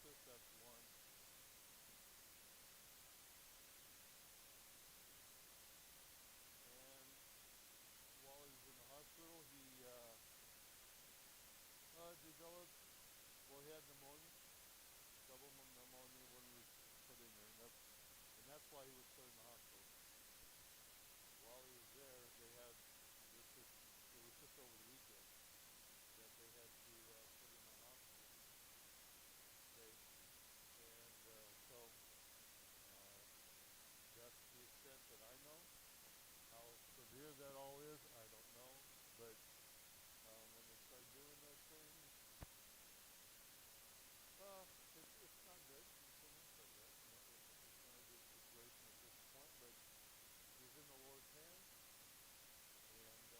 Amethyst, that's one. And while he was in the hospital, he developed, well, he had pneumonia, double pneumonia when he was put in there. And that's why he was put in the hospital. While he was there, they had this just, it was just over the weekend that they had to put him on oxygen. Okay, and uh, that's the extent that I know. How severe that all is, I don't know. But when they start doing those things, it's not good. And someone said that, it's not a good situation at this point. But he's in the Lord's hands, and so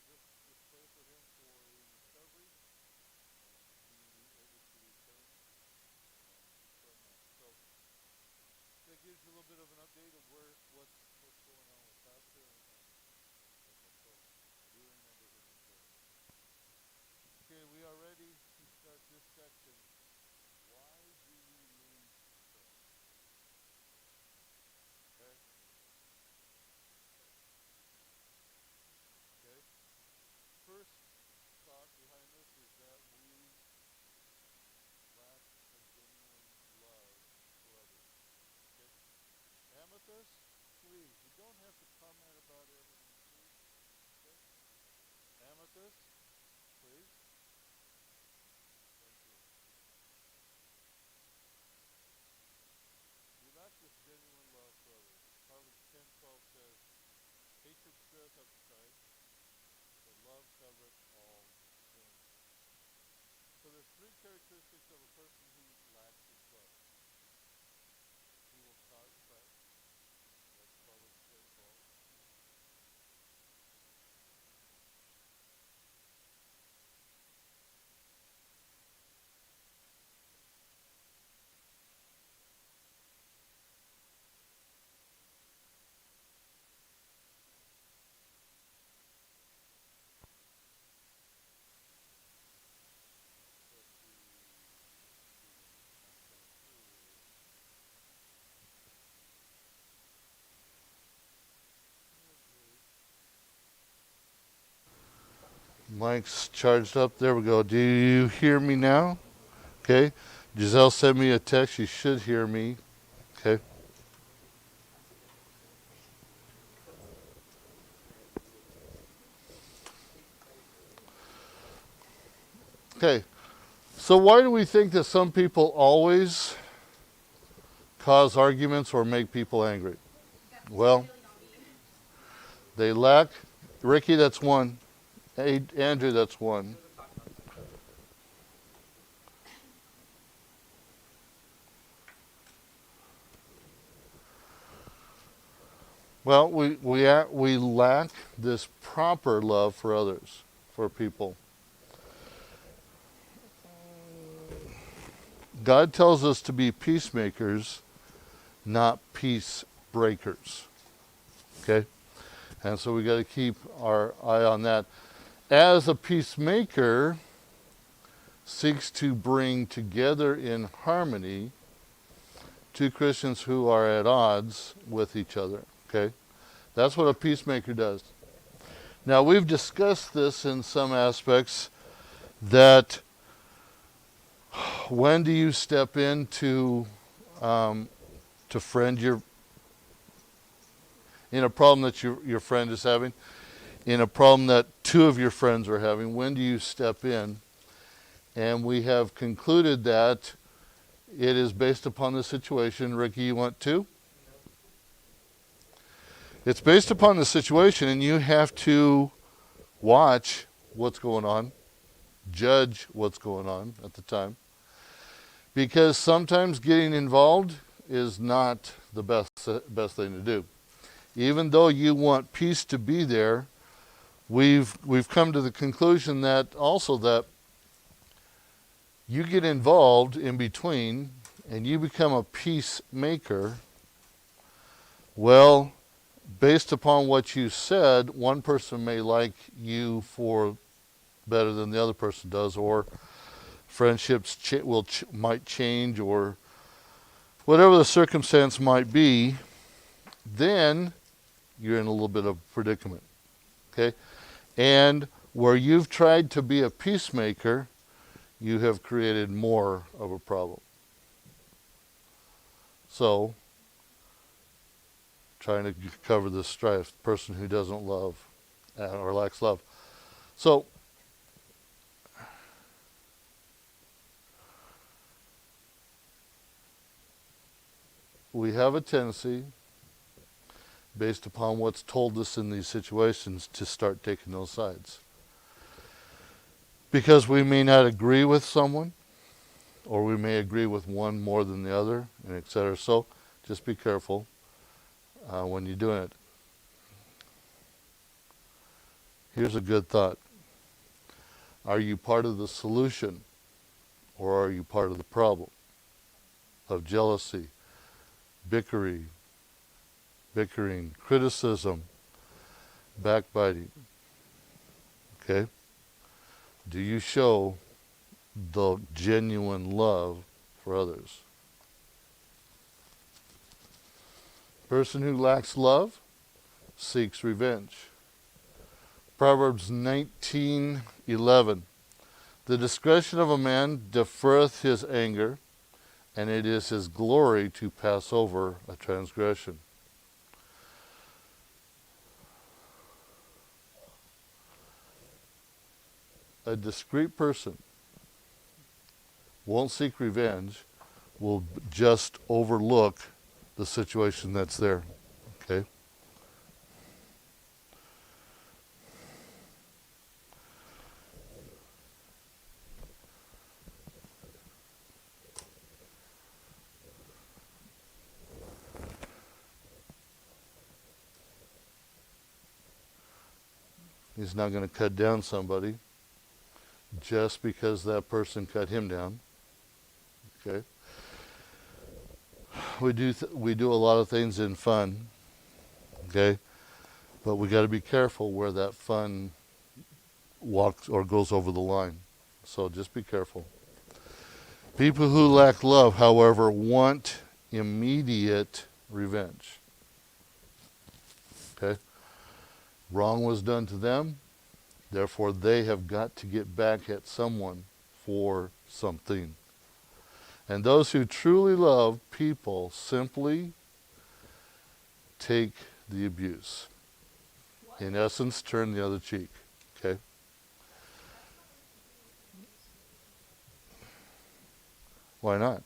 just pray for him for a recovery and to be able to return from that. So that gives you a little bit of an update of what's going on with Pastor and so do remember him in prayer. Okay, we are ready to start this section. Why do we lose friends? Okay, okay. First thought behind this is that we lack a genuine love for others. Okay, Amethyst, please. You don't have to comment about everything, please. Okay, Amethyst, please. Thank you. We lack this genuine love for others. Proverbs 10:12 says, "Hatred stirreth up strife, but love covereth all sin." So there's three characteristics of a person who lacks this love. He will cause strife. That's Proverbs 10:12. Let's see. I'm trying to see. Mike's charged up. There we go. Do you hear me now? Okay. Giselle sent me a text. You should hear me. Okay. Okay. So why do we think that some people always cause arguments or make people angry? Well, they lack. Ricky, that's one. Hey, Andrew, that's one. Well, we lack this proper love for others, for people. God tells us to be peacemakers, not peace breakers. Okay? And so we got to keep our eye on that. As a peacemaker seeks to bring together in harmony two Christians who are at odds with each other. Okay? That's what a peacemaker does. Now, we've discussed this in some aspects that when do you step in to friend your in a problem that your friend is having, in a problem that two of your friends are having? When do you step in? And we have concluded that it is based upon the situation. Ricky, you want to? It's based upon the situation, and you have to watch what's going on, judge what's going on at the time, because sometimes getting involved is not the best thing to do. Even though you want peace to be there, we've come to the conclusion that also that you get involved in between and you become a peacemaker. Well, based upon what you said, one person may like you for better than the other person does, or friendships might change, or whatever the circumstance might be, then you're in a little bit of a predicament. Okay? And where you've tried to be a peacemaker, you have created more of a problem. So, trying to cover the strife, the person who doesn't love or lacks love. So, we have a tendency, based upon what's told us in these situations, to start taking those sides. Because we may not agree with someone, or we may agree with one more than the other, and etc. So, just be careful when you're doing it. Here's a good thought. Are you part of the solution, or are you part of the problem of jealousy, bickering, criticism, backbiting? Okay? Do you show the genuine love for others? Person who lacks love seeks revenge. Proverbs 19:11. The discretion of a man deferreth his anger, and it is his glory to pass over a transgression. A discreet person won't seek revenge, will just overlook the situation that's there. Okay? He's not going to cut down somebody just because that person cut him down. Okay? We do a lot of things in fun. Okay? But we got to be careful where that fun walks or goes over the line. So just be careful. People who lack love, however, want immediate revenge. Okay? Wrong was done to them, therefore they have got to get back at someone for something. And those who truly love people simply take the abuse. In essence, turn the other cheek. Okay? Why not?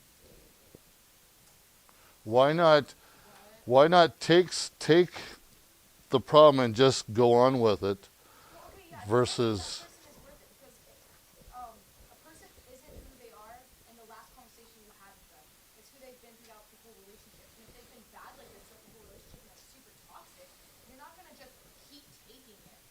Why not? Why not take the problem and just go on with it versus a person isn't who they are in the last conversation you had with them. It's who they've been throughout the whole relationship. And if they've been bad like this throughout the whole relationship and they're super toxic, you're not gonna just keep taking it.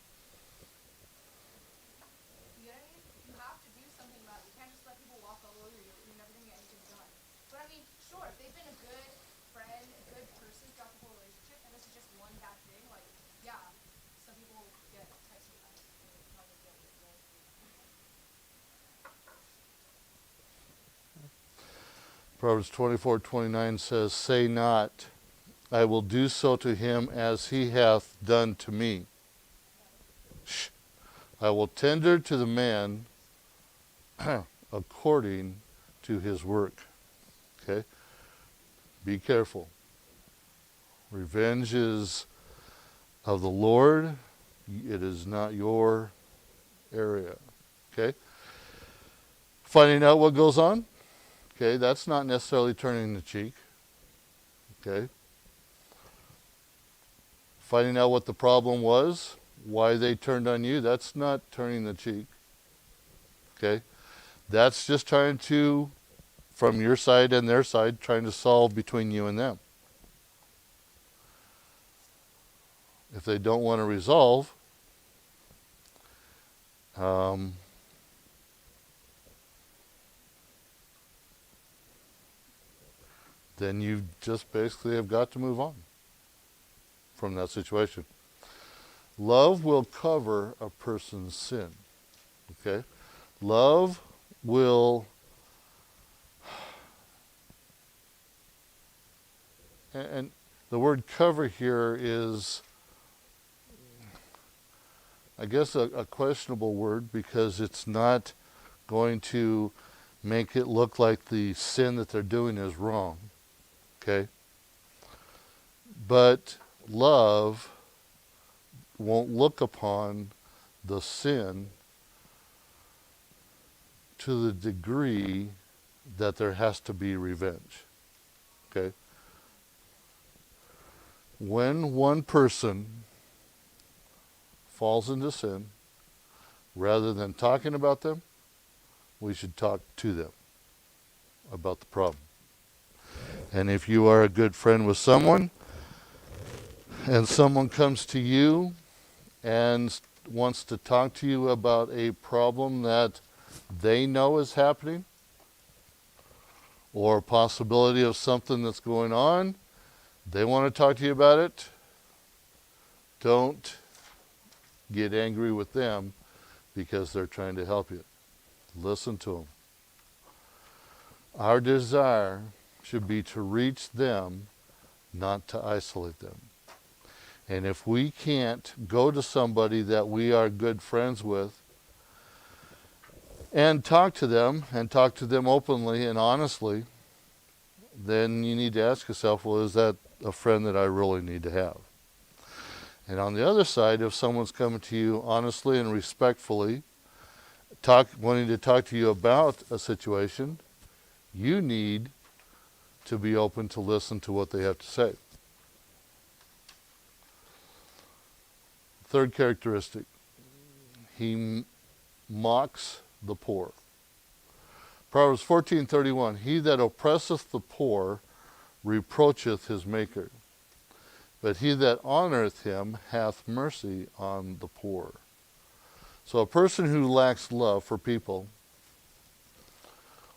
You know what I mean? You have to do something about it. You can't just let people walk all over you and you're never gonna get anything done. But I mean, sure, if they've been a good friend, a good person throughout the whole relationship, and this is just one bad thing, like, yeah, some people get upset sometimes. You're not gonna get it. Proverbs 24:29 says, "Say not, I will do so to him as he hath done to me. I will tender to the man according to his work." Okay? Be careful. Revenge is of the Lord. It is not your area. Okay? Finding out what goes on. Okay, that's not necessarily turning the cheek. Okay? Finding out what the problem was, why they turned on you, that's not turning the cheek. Okay? That's just trying to, from your side and their side, trying to solve between you and them. If they don't want to resolve, then you just basically have got to move on from that situation. Love will cover a person's sin. Okay? Love will, and the word cover here is, I guess, a questionable word, because it's not going to make it look like the sin that they're doing is wrong. Okay? But love won't look upon the sin to the degree that there has to be revenge. Okay? When one person falls into sin, rather than talking about them, we should talk to them about the problem. And if you are a good friend with someone, and someone comes to you and wants to talk to you about a problem that they know is happening, or a possibility of something that's going on, they want to talk to you about it, don't get angry with them because they're trying to help you. Listen to them. Our desire should be to reach them, not to isolate them. And if we can't go to somebody that we are good friends with and talk to them openly and honestly, then you need to ask yourself, well, is that a friend that I really need to have? And on the other side, if someone's coming to you honestly and respectfully, wanting to talk to you about a situation, you need to be open to listen to what they have to say. Third characteristic, he mocks the poor. Proverbs 14:31, he that oppresseth the poor reproacheth his maker, but he that honoreth him hath mercy on the poor. So a person who lacks love for people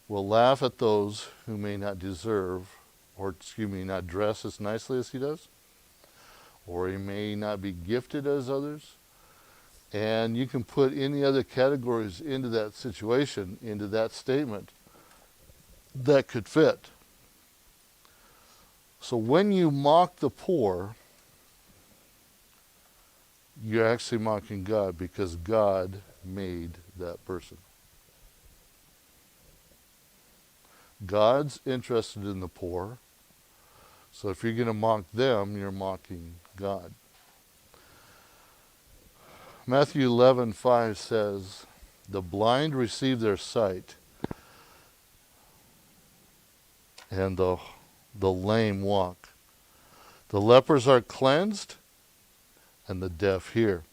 will laugh at those who may not deserve, or not dress as nicely as he does, or he may not be gifted as others. And you can put any other categories into that situation, into that statement, that could fit. So when you mock the poor, you're actually mocking God, because God made that person. God's interested in the poor. So if you're going to mock them, you're mocking God. Matthew 11:5 says, the blind receive their sight, and the lame walk. The lepers are cleansed, and the deaf hear.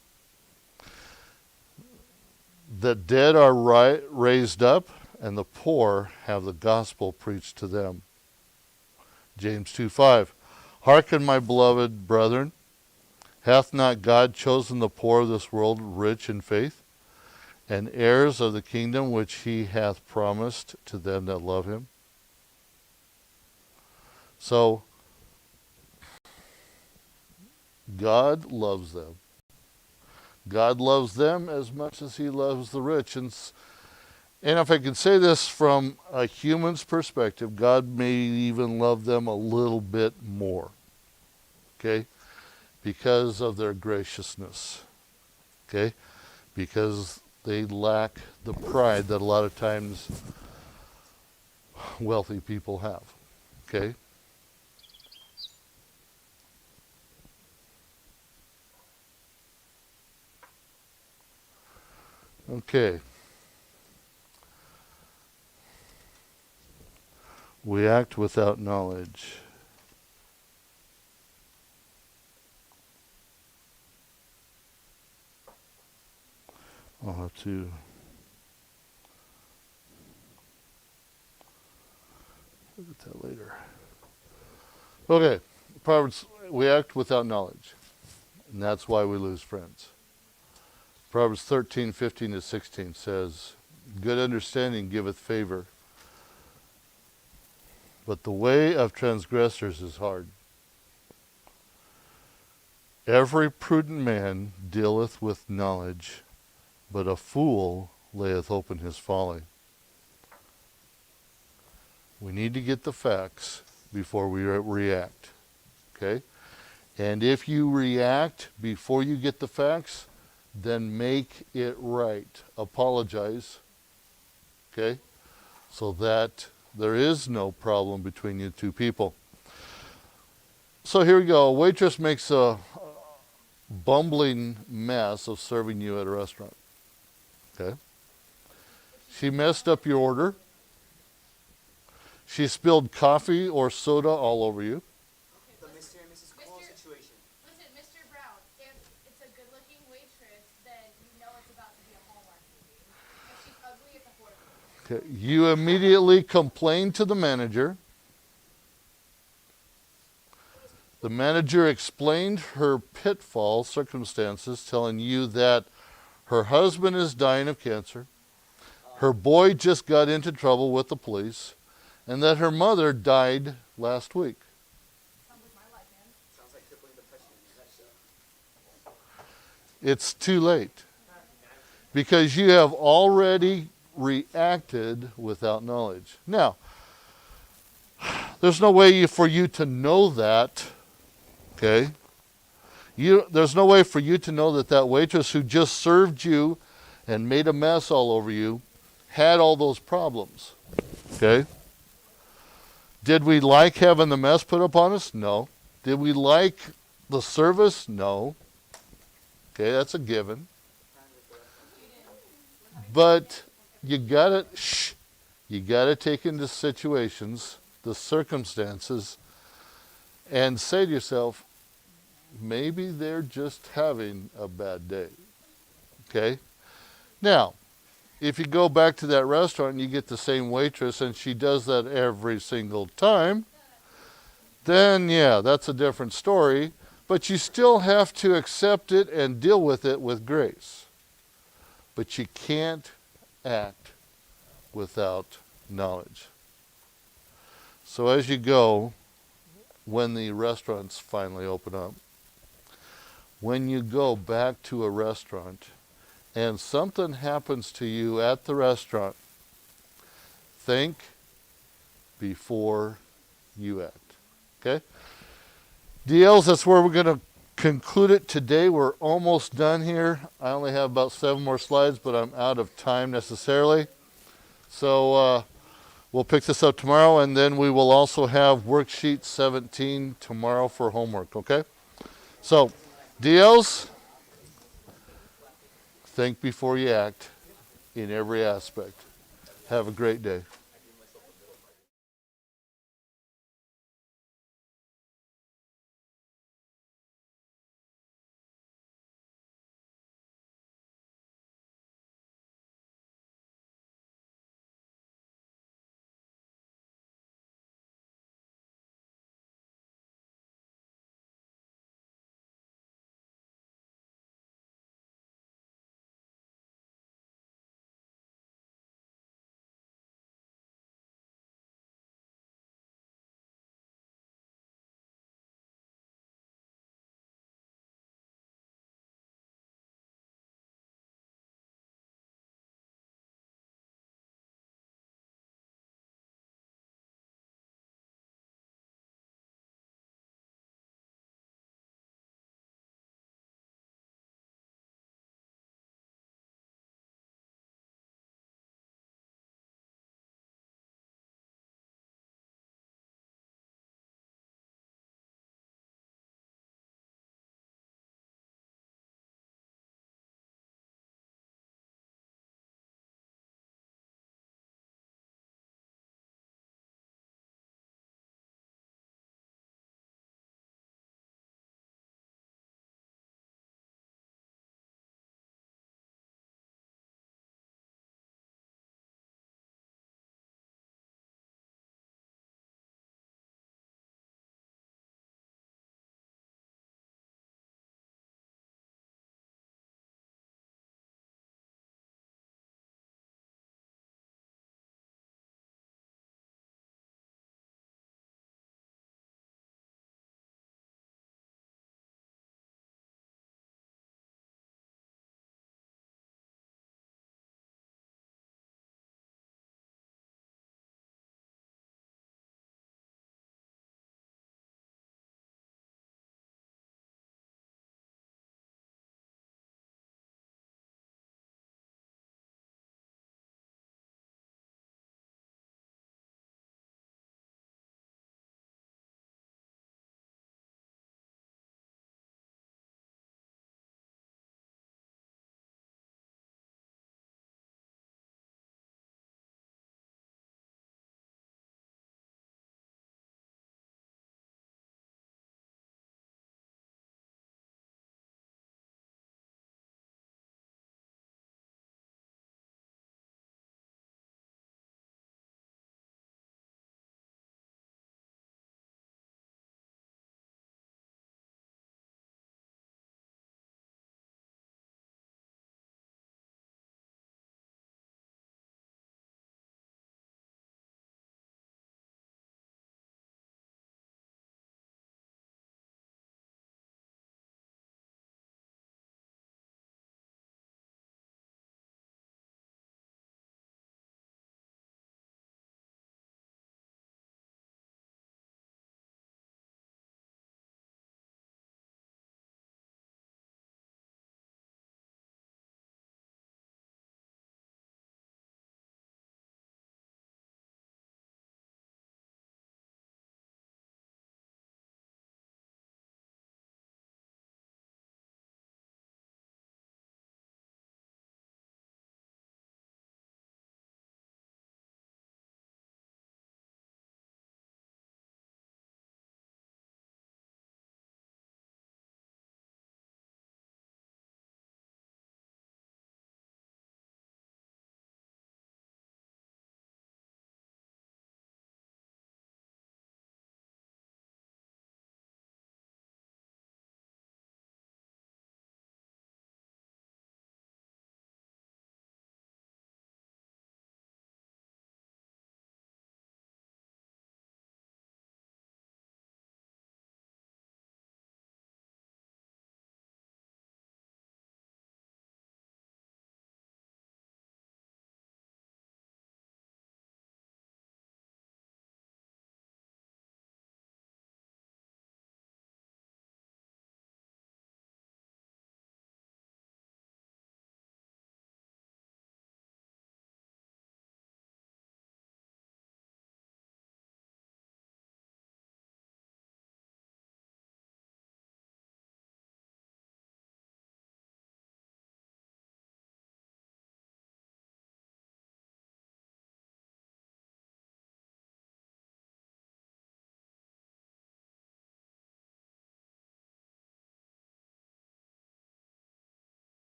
The dead are raised up, and the poor have the gospel preached to them. James 2:5, hearken, my beloved brethren, hath not God chosen the poor of this world rich in faith, and heirs of the kingdom which he hath promised to them that love him? So, God loves them. God loves them as much as he loves the rich. And if I can say this from a human's perspective, God may even love them a little bit more. Okay? Because of their graciousness. Okay? Because they lack the pride that a lot of times wealthy people have. Okay? Okay. We act without knowledge. I'll have to look at that later. Okay. Proverbs, we act without knowledge. And that's why we lose friends. Proverbs 13:15-16 says, good understanding giveth favor, but the way of transgressors is hard. Every prudent man dealeth with knowledge, but a fool layeth open his folly. We need to get the facts before we react. Okay? And if you react before you get the facts, then make it right. Apologize. Okay? So that there is no problem between you two people. So here we go. A waitress makes a bumbling mess of serving you at a restaurant. Okay? She messed up your order. She spilled coffee or soda all over you. The Mr. and Mrs. Cole situation. Listen, Mr. Brown, if it's a good-looking waitress, then you know it's about to be a Hallmark movie. If she's ugly, it's a horror movie. Okay. You immediately complain to the manager. The manager explained her pitfall circumstances, telling you that her husband is dying of cancer, her boy just got into trouble with the police, and that her mother died last week. Sounds like my life, man. Sounds like crippling depression in a nutshell. It's too late because you have already reacted without knowledge. Now, there's no way for you to know that, okay? There's no way for you to know that that waitress who just served you and made a mess all over you had all those problems, okay? Did we like having the mess put upon us? No. Did we like the service? No. Okay, that's a given. But you gotta take into situations, the circumstances, and say to yourself, maybe they're just having a bad day. Okay? Now, if you go back to that restaurant and you get the same waitress and she does that every single time, then yeah, that's a different story. But you still have to accept it and deal with it with grace. But you can't act without knowledge. So as you go, when the restaurants finally open up, when you go back to a restaurant and something happens to you at the restaurant, think before you act. Okay? DLs, that's where we're going to conclude it today. We're almost done here. I only have about 7 more slides, but I'm out of time necessarily. So we'll pick this up tomorrow, and then we will also have worksheet 17 tomorrow for homework, okay? So, DLs, think before you act in every aspect. Have a great day.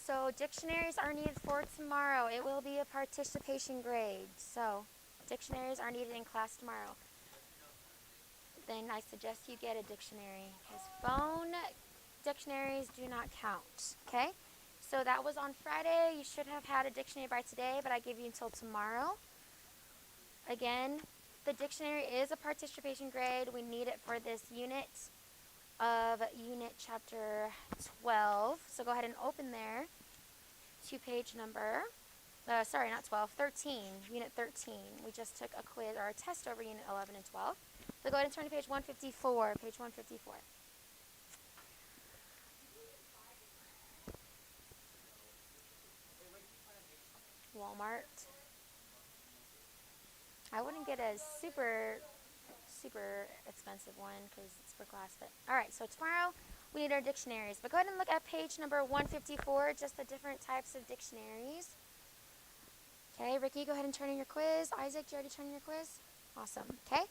So dictionaries are needed for tomorrow. It will be a participation grade. So dictionaries are needed in class tomorrow. Then I suggest you get a dictionary because phone dictionaries do not count. Okay? So that was on Friday. You should have had a dictionary by today, but I give you until tomorrow. Again, the dictionary is a participation grade. We need it for this unit of unit chapter 12. So go ahead and open there to page number, sorry, not 12, 13, unit 13. We just took a quiz or a test over unit 11 and 12. So go ahead and turn to page 154, page 154. Walmart. I wouldn't get a super expensive one because it's for class. But all right, so tomorrow we need our dictionaries. But go ahead and look at page number 154, just the different types of dictionaries. Okay, Ricky, go ahead and turn in your quiz. Isaac, did you already turn in your quiz? Awesome. Okay.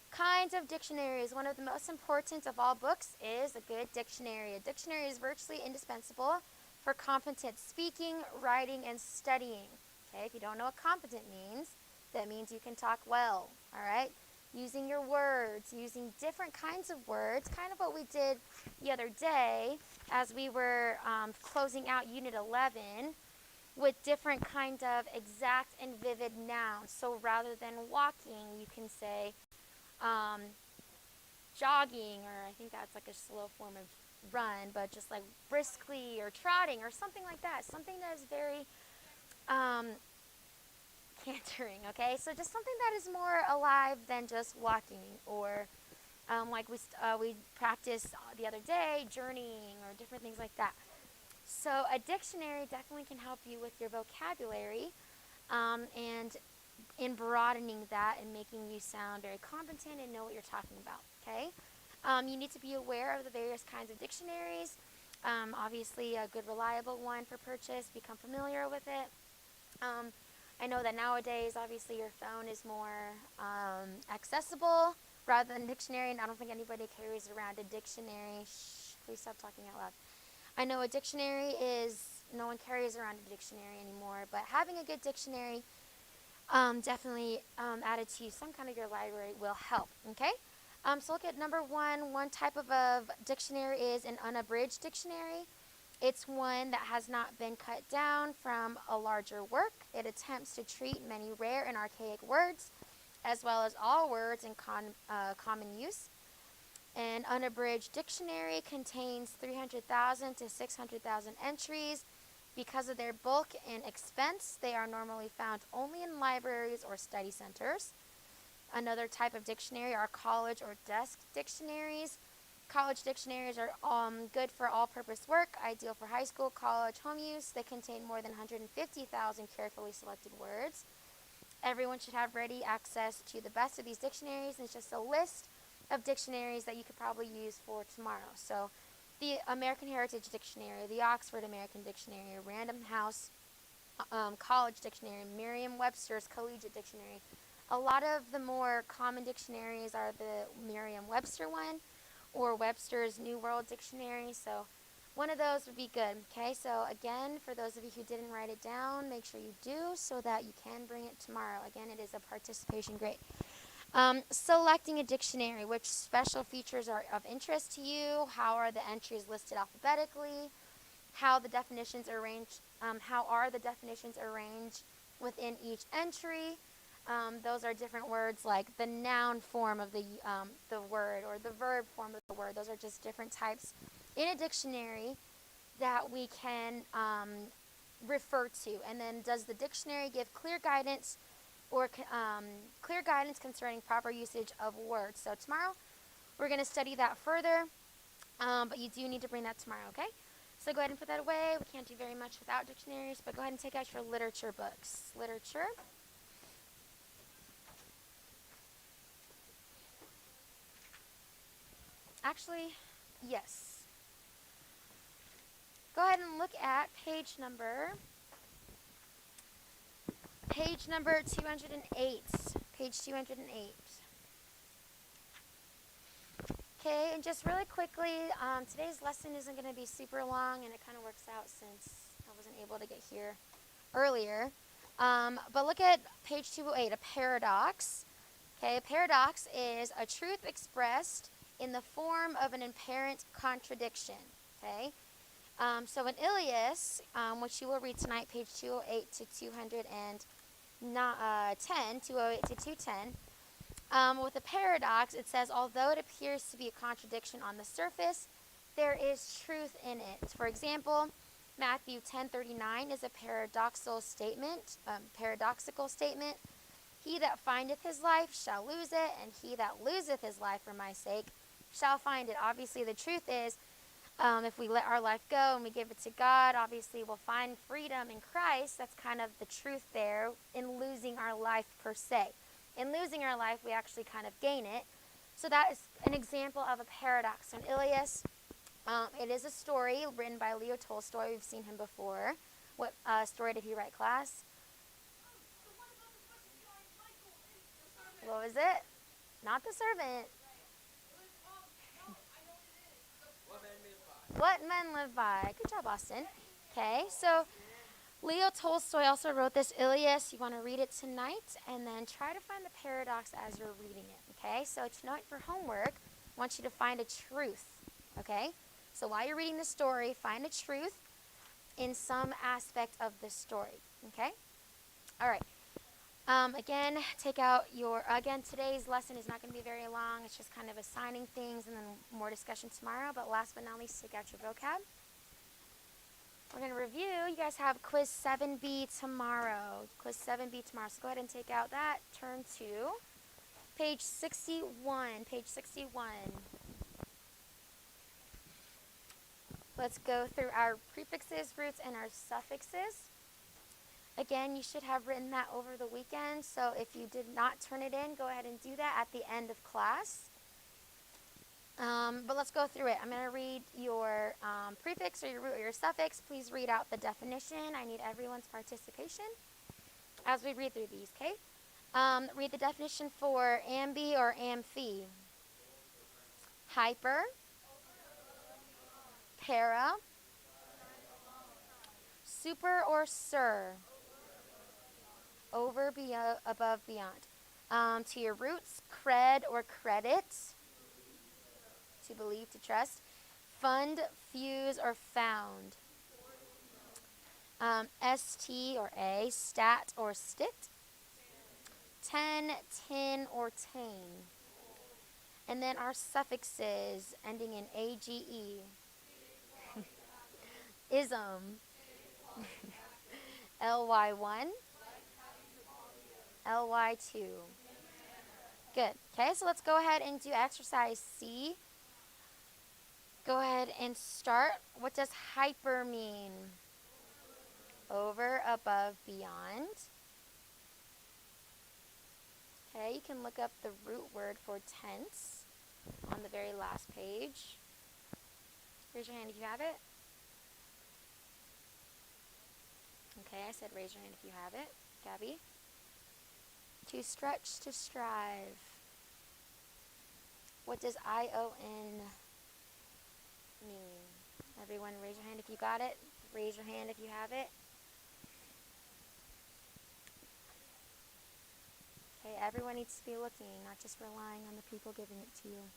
Kinds of dictionaries. One of the most important of all books is a good dictionary. A dictionary is virtually indispensable for competent speaking, writing, and studying. Okay, if you don't know what competent means, that means you can talk well. All right? Using your words, using different kinds of words, kind of what we did the other day as we were closing out Unit 11 with different kind of exact and vivid nouns. So rather than walking, you can say jogging, or I think that's like a slow form of run, but just like briskly or trotting or something like that. Something that is very cantering, okay? So just something that is more alive than just walking, or like we practiced the other day, journeying or different things like that. So a dictionary definitely can help you with your vocabulary and in broadening that and making you sound very competent and know what you're talking about, okay? You need to be aware of the various kinds of dictionaries. Obviously, a good, reliable one for purchase. Become familiar with it. I know that nowadays, obviously, your phone is more accessible rather than a dictionary, and I don't think anybody carries around a dictionary. Shh, please stop talking out loud. I know a dictionary no one carries around a dictionary anymore, but having a good dictionary definitely added to some kind of your library will help, okay? So look at number one. One type of a dictionary is an unabridged dictionary. It's one that has not been cut down from a larger work. It attempts to treat many rare and archaic words, as well as all words in common use. An unabridged dictionary contains 300,000 to 600,000 entries. Because of their bulk and expense, they are normally found only in libraries or study centers. Another type of dictionary are college or desk dictionaries. College dictionaries are good for all-purpose work, ideal for high school, college, home use. They contain more than 150,000 carefully selected words. Everyone should have ready access to the best of these dictionaries. It's just a list of dictionaries that you could probably use for tomorrow. So the American Heritage Dictionary, the Oxford American Dictionary, Random House College Dictionary, Merriam-Webster's Collegiate Dictionary. A lot of the more common dictionaries are the Merriam-Webster one or Webster's New World Dictionary. So one of those would be good. Okay, so again, for those of you who didn't write it down, make sure you do so that you can bring it tomorrow. Again, it is a participation grade. Selecting a dictionary. Which special features are of interest to you? How are the entries listed alphabetically? How the definitions arranged? How are the definitions arranged within each entry? Those are different words like the noun form of the word or the verb form of the word. Those are just different types in a dictionary that we can refer to. And then does the dictionary give clear guidance or clear guidance concerning proper usage of words? So tomorrow we're going to study that further, but you do need to bring that tomorrow, okay? So go ahead and put that away. We can't do very much without dictionaries, but go ahead and take out your literature books. Literature. Actually, yes. Go ahead and look at page number 208. Page 208. Okay, and just really quickly, today's lesson isn't going to be super long, and it kind of works out since I wasn't able to get here earlier. But look at page 208, a paradox. Okay, a paradox is a truth expressed in the form of an apparent contradiction. Okay, so an Ilias, which you will read tonight, page 208 to 210, 208 to 210. With a paradox, it says, although it appears to be a contradiction on the surface, there is truth in it. For example, Matthew 10:39 is a paradoxical statement. He that findeth his life shall lose it, and he that loseth his life for my sake shall find it. Obviously, the truth is, if we let our life go and we give it to God, obviously we'll find freedom in Christ. That's kind of the truth there in losing our life per se. In losing our life, we actually kind of gain it. So that is an example of a paradox. So in Ilias, it is a story written by Leo Tolstoy. We've seen him before. What story did he write, class? What was it? Not the servant. What men live by. Good job, Austin. Okay, so Leo Tolstoy also wrote this Ilias. You want to read it tonight, and then try to find the paradox as you're reading it. Okay, so tonight for homework, I want you to find a truth. Okay, so while you're reading the story, find a truth in some aspect of the story. Okay, all right. Again, today's lesson is not going to be very long. It's just kind of assigning things and then more discussion tomorrow. But last but not least, take out your vocab. We're going to review. You guys have quiz 7B tomorrow. So go ahead and take out that. Turn to page 61. Let's go through our prefixes, roots, and our suffixes. Again, you should have written that over the weekend, so if you did not turn it in, go ahead and do that at the end of class. But let's go through it. I'm going to read your prefix or your root or your suffix. Please read out the definition. I need everyone's participation as we read through these, okay? Read the definition for ambi or amphi. Hyper. Para. Super or sur. Over, above, beyond. To your roots, cred or credit. To believe, to trust. Fund, fuse, or found. ST or A, stat or stit. Ten, tin, or tane. And then our suffixes ending in AGE. Ism. LY1. LY2. Good. Okay, so let's go ahead and do exercise C. Go ahead and start. What does hyper mean? Over, above, beyond. Okay, you can look up the root word for tense on the very last page. Raise your hand if you have it. Okay, I said raise your hand if you have it. Gabby? To stretch, to strive. What does ION mean? Everyone raise your hand if you got it. Raise your hand if you have it. Okay, everyone needs to be looking, not just relying on the people giving it to you.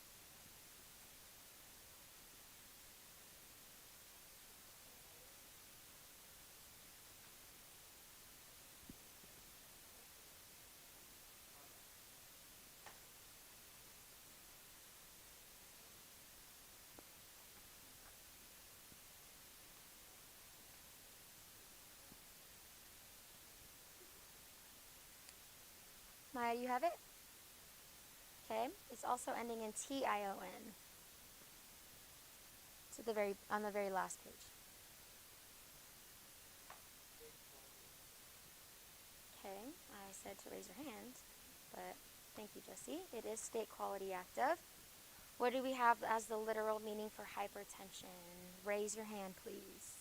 Maya, you have it? Okay, it's also ending in TION. It's at on the very last page. Okay, I said to raise your hand, but thank you, Jesse. It is state quality active. What do we have as the literal meaning for hypertension? Raise your hand, please.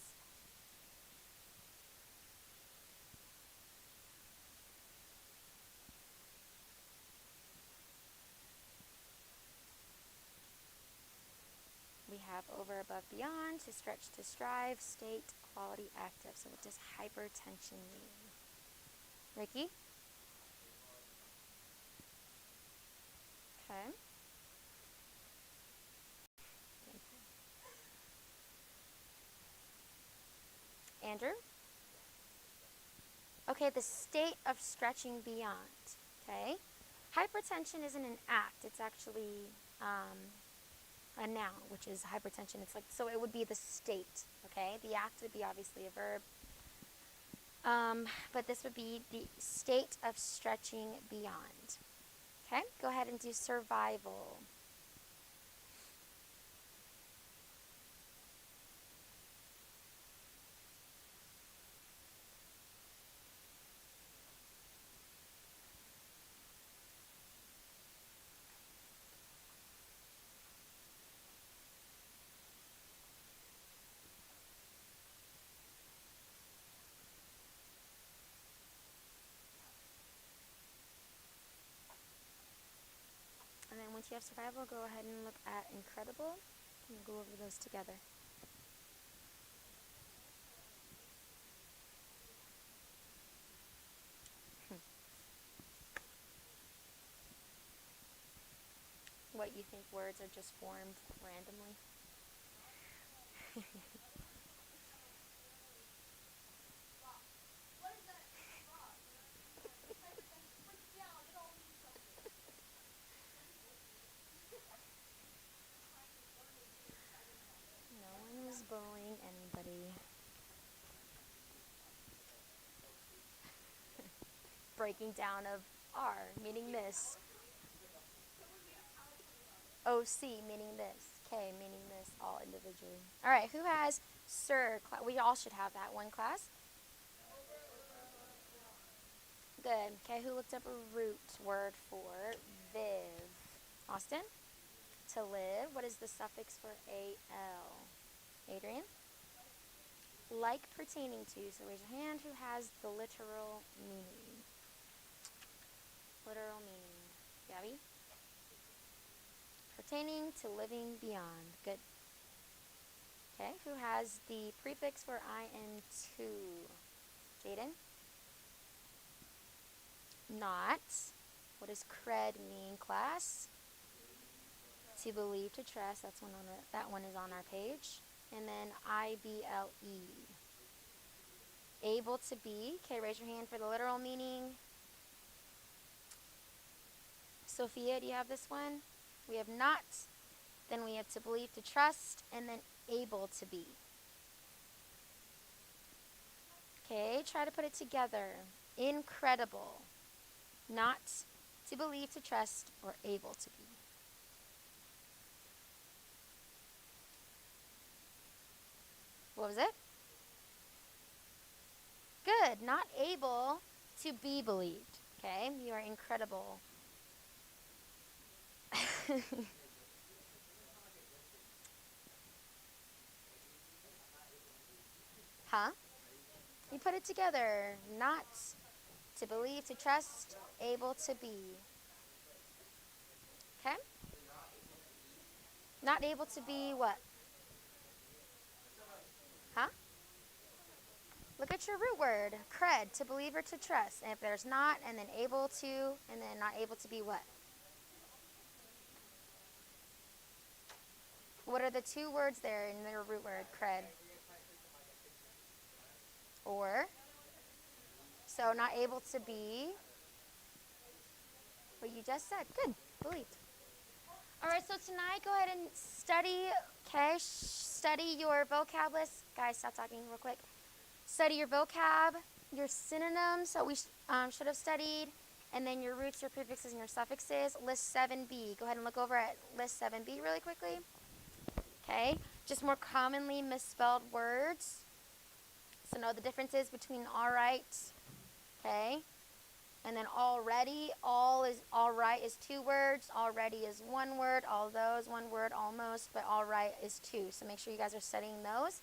We have up, over, above, beyond, to stretch, to strive, state, quality, active. So what does hypertension mean? Ricky? Okay. Andrew? Okay, the state of stretching beyond. Okay? Hypertension isn't an act, it's actually a noun, which is hypertension. It's like, so it would be the state, okay? The act would be obviously a verb. But this would be the state of stretching beyond. Okay, go ahead and do survival. And then once you have survival, go ahead and look at incredible. And we'll go over those together. What, you think words are just formed randomly? No one was bullying anybody. Breaking down of R, meaning this. OC, meaning this. K, meaning this, all individually. All right, who has sir? We all should have that one class. Good. Okay, who looked up a root word for viv? Austin? To live. What is the suffix for al? Adrian? Like pertaining to. So raise your hand. Who has the literal meaning? Literal meaning. Gabby? Pertaining to living beyond. Good. Okay, who has the prefix for in2? Jaden? Not. What does cred mean, class? To believe, to trust. That one is on our page. And then IBLE. Able to be. Okay, raise your hand for the literal meaning. Sophia, do you have this one? We have not. Then we have to believe, to trust, and then able to be. Okay, try to put it together. Incredible. Not to believe, to trust, or able to be. What was it? Good. Not able to be believed. Okay, you are incredible. Huh? You put it together. Not to believe, to trust, able to be. Okay? Not able to be what? Huh? Look at your root word. Cred, to believe or to trust. And if there's not, and then able to, and then not able to be what? What are the two words there in their root word? Cred. Or. So not able to be what you just said. Good. Believed. All right, so tonight go ahead and study, okay? Study your vocab list. Guys, stop talking real quick. Study your vocab, your synonyms, so we should have studied, and then your roots, your prefixes, and your suffixes. List 7B. Go ahead and look over at list 7B really quickly. Okay? Just more commonly misspelled words. So know the differences between all right, okay? And then already, all right is 2 words, already is 1 word, all those 1 word almost, but all right is 2. So make sure you guys are studying those.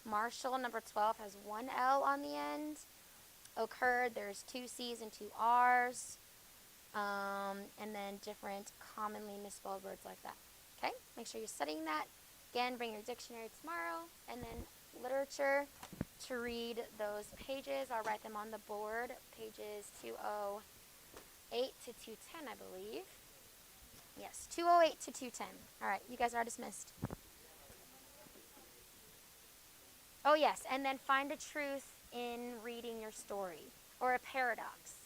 Marshall, number 12, has 1 L on the end. Occurred, there's 2 C's and 2 R's. And then different commonly misspelled words like that. Okay? Make sure you're studying that. Again, bring your dictionary tomorrow, and then literature to read those pages. I'll write them on the board, pages 208 to 210, I believe. Yes, 208 to 210. All right, you guys are dismissed. Oh, yes, and then find a truth in reading your story or a paradox.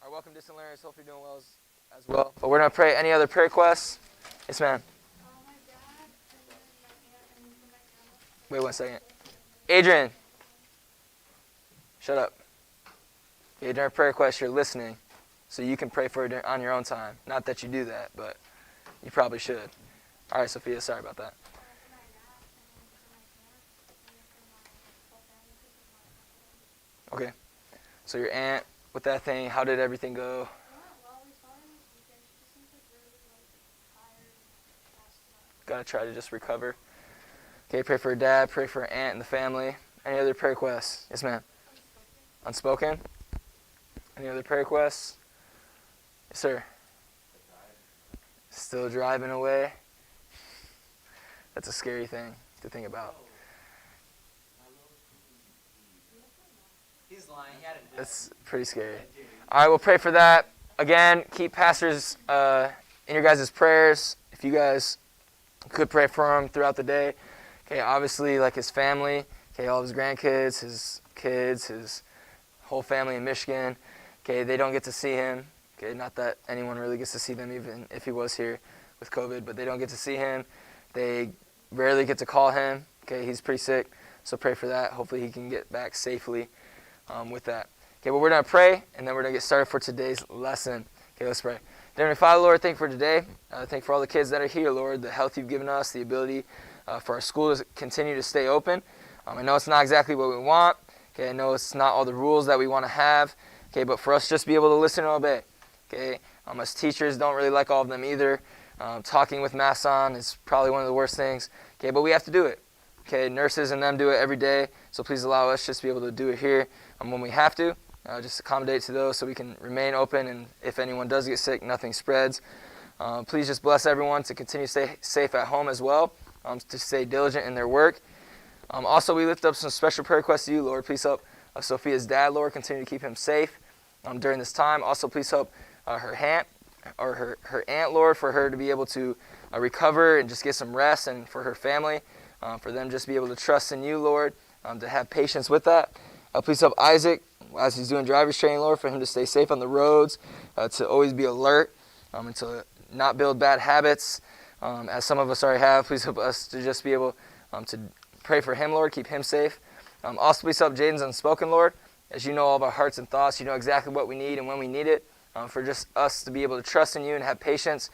Our welcome distant learners, hope you're doing well as well. But we're going to pray. Any other prayer requests? Yes, ma'am. My dad and then my aunt and then my grandma. Wait 1 second. Adrian. Shut up. Okay, during prayer requests, you're listening, so you can pray for it on your own time. Not that you do that, but you probably should. All right, Sophia, sorry about that. Okay. So your aunt, with that thing, how did everything go? Got to try to just recover. Okay, pray for her dad, pray for her aunt and the family. Any other prayer requests? Yes, ma'am. Unspoken? Any other prayer requests? Yes, sir. Still driving away? That's a scary thing to think about. He's lying. He had it. That's pretty scary. All right, we'll pray for that. Again, keep pastors in your guys' prayers. If you guys could pray for him throughout the day. Okay, obviously, like his family, okay, all of his grandkids, his kids, his whole family in Michigan. Okay, they don't get to see him. Okay, not that anyone really gets to see them, even if he was here with COVID, but they don't get to see him. They rarely get to call him. Okay, he's pretty sick, so pray for that. Hopefully he can get back safely with that. Okay, well, we're going to pray, and then we're going to get started for today's lesson. Okay, let's pray. Dear Heavenly Father, Lord, thank you for today. Thank you for all the kids that are here, Lord, the health you've given us, the ability for our school to continue to stay open. I know it's not exactly what we want. Okay, I know it's not all the rules that we want to have. Okay, but for us just to be able to listen and obey. Okay, us teachers don't really like all of them either. Talking with masks on is probably one of the worst things. Okay, but we have to do it. Okay, nurses and them do it every day. So please allow us just to be able to do it here when we have to. Just accommodate to those so we can remain open, and if anyone does get sick, nothing spreads. Please just bless everyone to continue to stay safe at home as well, to stay diligent in their work. Also, we lift up some special prayer requests to you, Lord. Please help Sophia's dad, Lord, continue to keep him safe during this time. Also, please help her aunt, Lord, for her to be able to recover and just get some rest, and for her family, for them just be able to trust in you, Lord, to have patience with that. Please help Isaac as he's doing driver's training, Lord, for him to stay safe on the roads, to always be alert, and to not build bad habits, as some of us already have. Please help us to just be able to pray for him, Lord, keep him safe. Also, please help Jaden's unspoken, Lord, as you know all of our hearts and thoughts. You know exactly what we need and when we need it, for just us to be able to trust in you and have patience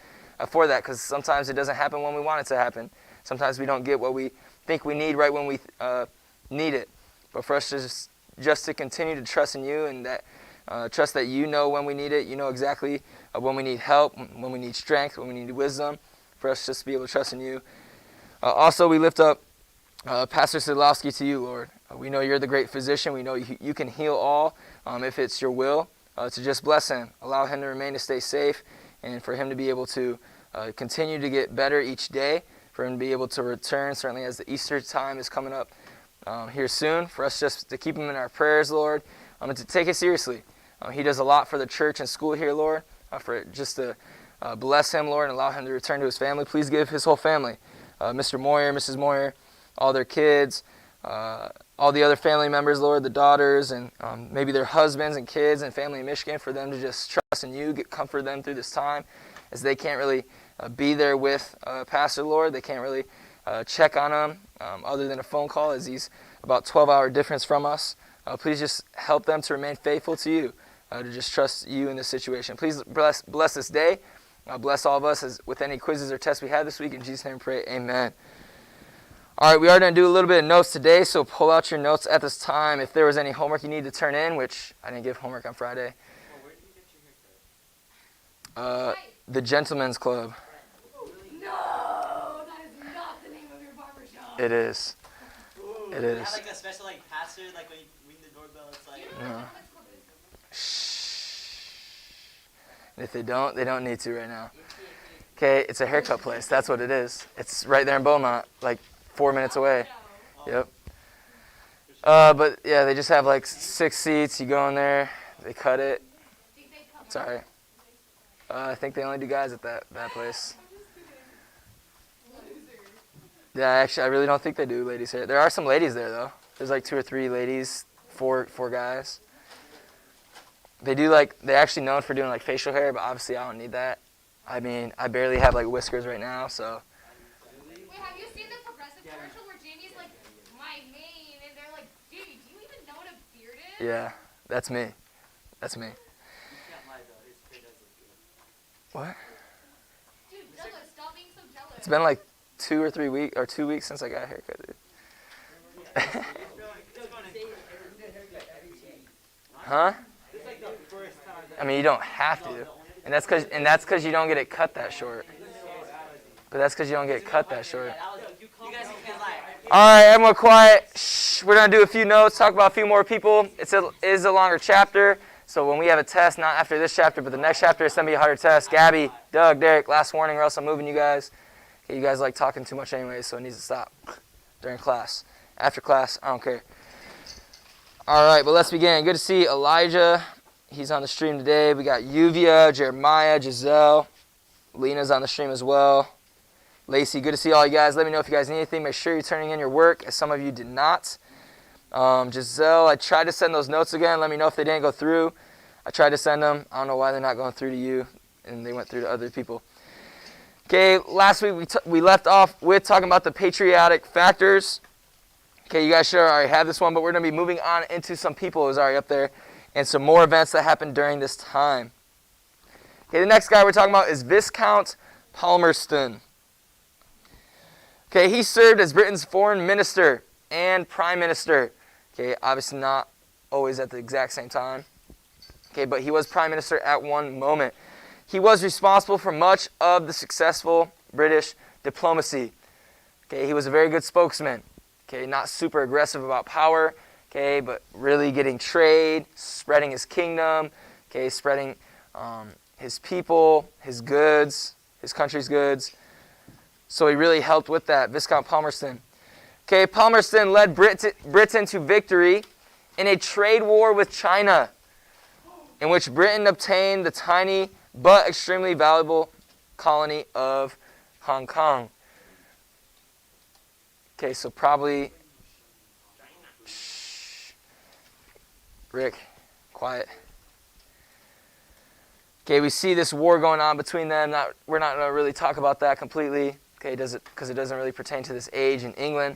for that, because sometimes it doesn't happen when we want it to happen. Sometimes we don't get what we think we need right when we need it. But for us to just to continue to trust in you, and that trust that you know when we need it. You know exactly when we need help, when we need strength, when we need wisdom, for us just to be able to trust in you. Also, we lift up Pastor Sidlowski to you, Lord. We know you're the great physician. We know you can heal all if it's your will, to just bless him. Allow him to remain to stay safe, and for him to be able to continue to get better each day, for him to be able to return, certainly as the Easter time is coming up here soon, for us just to keep him in our prayers, Lord, and to take it seriously. He does a lot for the church and school here, Lord, for just to bless him, Lord, and allow him to return to his family. Please give his whole family, Mr. Moyer, Mrs. Moyer, all their kids, all the other family members, Lord, the daughters, and maybe their husbands and kids and family in Michigan, for them to just trust in you, comfort them through this time, as they can't really be there with Pastor, Lord. They can't really check on him other than a phone call, as he's about 12-hour difference from us. Please just help them to remain faithful to you, to just trust you in this situation. Please bless this day. Bless all of us as with any quizzes or tests we have this week. In Jesus' name we pray, amen. All right, we are going to do a little bit of notes today, so pull out your notes at this time. If there was any homework you need to turn in, which I didn't give homework on Friday. Well, where did you get your haircut? The Gentleman's Club. No, that is not the name of your barbershop. It is. Ooh, It they is. have like a special like passer, like when you ring the doorbell, it's like. No. And if they don't need to right now. Okay, it's a haircut place. That's what it is. It's right there in Beaumont, like 4 minutes away. Yep. But yeah, they just have like 6 seats. You go in there, they cut it. Sorry. I think they only do guys at that place. Yeah, actually, I really don't think they do ladies hair. There are some ladies there though. There's like 2 or 3 ladies, four guys. they're actually known for doing like facial hair, but obviously I don't need that. I mean, I barely have like whiskers right now, so. Wait, have you seen the Progressive commercial where Jamie's like, my mane, and they're like, dude, do you even know what a beard is? Yeah, that's me. That's me. You can't lie though, his hair does look good. What? Dude, jealous, stop being so jealous. It's been like 2 or 3 weeks, or 2 weeks since I got a haircut, dude. Huh? I mean, you don't have to, and that's because you don't get it cut that short. But that's because you don't get it cut that short. You guys can't lie. All right, everyone quiet. Shh, we're gonna do a few notes, talk about a few more people. It is a longer chapter, so when we have a test, not after this chapter, but the next chapter, it's gonna be a harder test. Gabby, Doug, Derek, last warning, or else I'm moving you guys. Okay, you guys like talking too much anyway, so it needs to stop during class. After class, I don't care. All right, but let's begin. Good to see Elijah. He's on the stream today. We got Yuvia, Jeremiah, Giselle. Lena's on the stream as well. Lacey, good to see all you guys. Let me know if you guys need anything. Make sure you're turning in your work, as some of you did not. Giselle, I tried to send those notes again. Let me know if they didn't go through. I tried to send them. I don't know why they're not going through to you, and they went through to other people. Okay, last week we left off with talking about the patriotic factors. Okay, you guys should already have this one, but we're going to be moving on into some people who's already up there and some more events that happened during this time. Okay, the next guy we're talking about is Viscount Palmerston. Okay, he served as Britain's foreign minister and prime minister. Okay, obviously not always at the exact same time. Okay, but he was prime minister at one moment. He was responsible for much of the successful British diplomacy. Okay, he was a very good spokesman. Okay, not super aggressive about power. Okay, but really getting trade, spreading his kingdom. Okay, spreading his people, his goods, his country's goods. So he really helped with that, Viscount Palmerston. Okay, Palmerston led Britain to victory in a trade war with China, in which Britain obtained the tiny but extremely valuable colony of Hong Kong. Okay, so probably... Shh. Rick, quiet. Okay, we see this war going on between them. We're not going to really talk about that completely. Okay, because it doesn't really pertain to this age in England.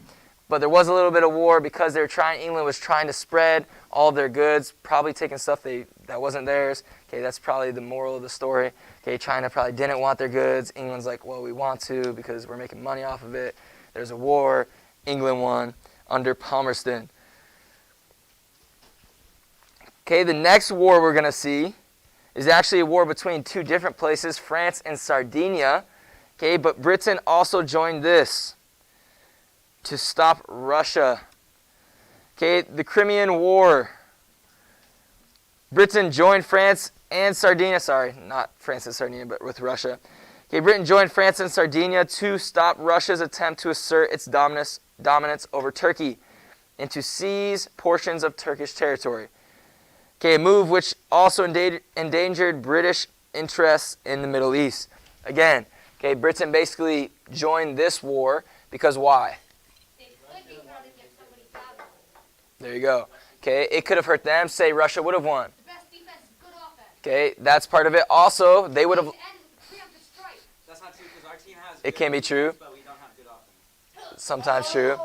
But there was a little bit of war because England was trying to spread all of their goods, probably taking stuff that wasn't theirs. Okay, that's probably the moral of the story. Okay, China probably didn't want their goods. England's like, well, we want to because we're making money off of it. There's a war. England won under Palmerston. Okay, the next war we're going to see is actually a war between two different places, France and Sardinia. Okay, but Britain also joined this to stop Russia. Okay, the Crimean War. Britain joined France and Sardinia. Sorry, not France and Sardinia, but with Russia. Okay, Britain joined France and Sardinia to stop Russia's attempt to assert its dominance over Turkey and to seize portions of Turkish territory. Okay, a move which also endangered British interests in the Middle East. Again, okay, Britain basically joined this war because why? There you go. Okay, it could have hurt them. Say Russia would have won. The best defense is good offense. Okay, that's part of it. Also, they would have... That's not true because our team has It can be true. but we don't have good offense. Sometimes true.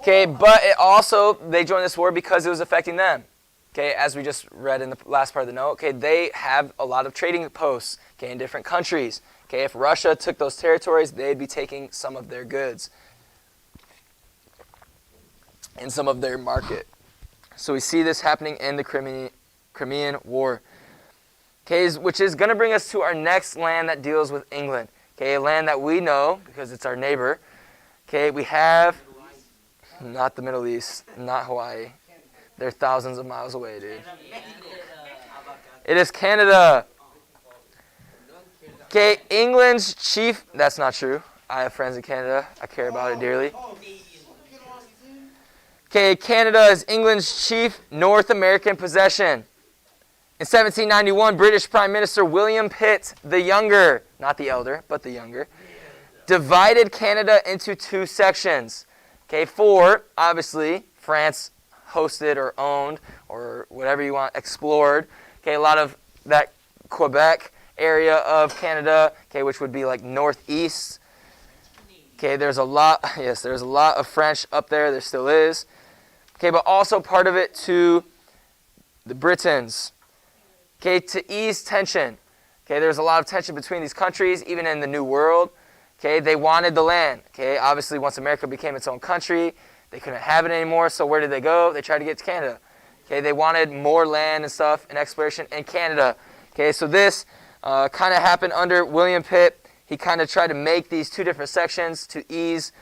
Okay, but it also, they joined this war because it was affecting them. Okay, as we just read in the last part of the note, okay, they have a lot of trading posts, okay, in different countries. Okay, if Russia took those territories, they'd be taking some of their goods and some of their market. So we see this happening in the Crimean War. Okay, which is going to bring us to our next land that deals with England. Okay, a land that we know because it's our neighbor. Okay, we have, not the Middle East, not Hawaii. They're thousands of miles away, dude. It is Canada. Okay, England's chief, that's not true. I have friends in Canada. I care about it dearly. Okay, Canada is England's chief North American possession. In 1791, British Prime Minister William Pitt the Younger, not the elder, but the younger, divided Canada into two sections. Okay, obviously, France hosted or owned or whatever you want, explored. Okay, a lot of that Quebec area of Canada, okay, which would be like northeast. Okay, there's a lot, yes, there's a lot of French up there. There still is. Okay, but also part of it to the Britons. Okay, to ease tension. Okay, there's a lot of tension between these countries, even in the New World. Okay, they wanted the land. Okay, obviously once America became its own country, they couldn't have it anymore, so where did they go? They tried to get to Canada. Okay, they wanted more land and stuff and exploration in Canada. Okay, so this kind of happened under William Pitt. He kind of tried to make these two different sections to ease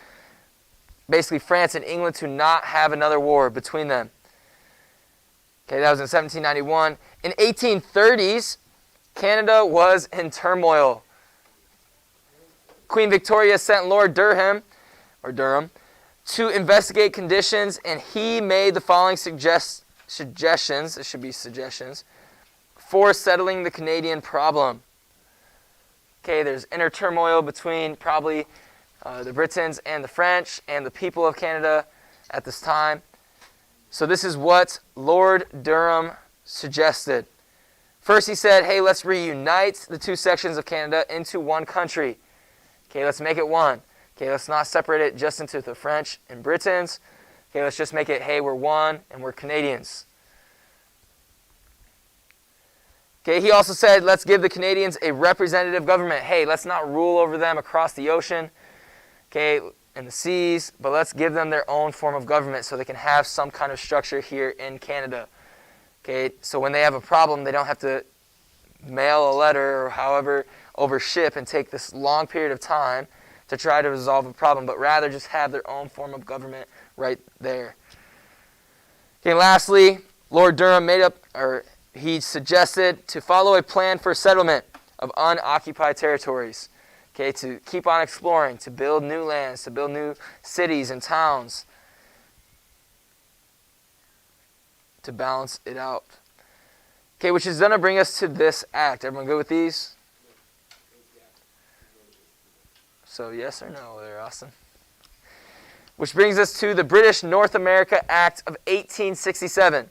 basically France and England to not have another war between them. Okay, that was in 1791. In 1830s, Canada was in turmoil. Queen Victoria sent Lord Durham to investigate conditions, and he made the following suggestions, it should be suggestions, for settling the Canadian problem. Okay, there's inner turmoil between probably the Britons and the French and the people of Canada at this time. So this is what Lord Durham suggested. First he said, hey, let's reunite the two sections of Canada into one country. Okay, let's make it one. Okay, let's not separate it just into the French and Britons. Okay, let's just make it, hey, we're one and we're Canadians. Okay, he also said, let's give the Canadians a representative government. Hey, let's not rule over them across the ocean, okay, and the seas, but let's give them their own form of government so they can have some kind of structure here in Canada. Okay, so when they have a problem, they don't have to mail a letter or however over ship and take this long period of time to try to resolve a problem, but rather just have their own form of government right there. Okay, lastly, Lord Durham he suggested to follow a plan for settlement of unoccupied territories. Okay, to keep on exploring, to build new lands, to build new cities and towns, to balance it out. Okay, which is going to bring us to this act. Everyone good with these? So yes or no there, Austin? Which brings us to the British North America Act of 1867.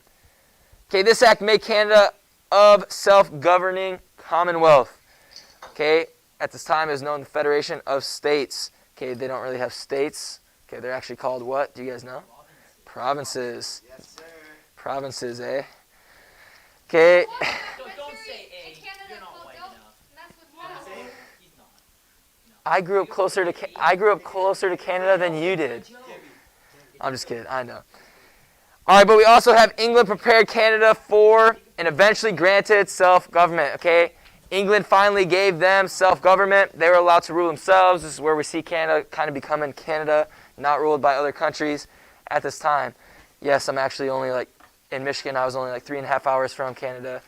Okay, this act made Canada of self-governing commonwealth. Okay, at this time it was known as the Federation of States. Okay, they don't really have states. Okay, they're actually called what? Do you guys know? Provinces. Yes, sir. Provinces, eh? Okay. Don't say A. You're not white enough. He's not. I grew up closer to Canada than you did. I'm just kidding. I know. All right, but we also have England prepared Canada for and eventually granted self-government, okay? England finally gave them self-government. They were allowed to rule themselves. This is where we see Canada kind of becoming Canada, not ruled by other countries at this time. Yes, I'm actually only in Michigan. I was only 3.5 hours from Canada.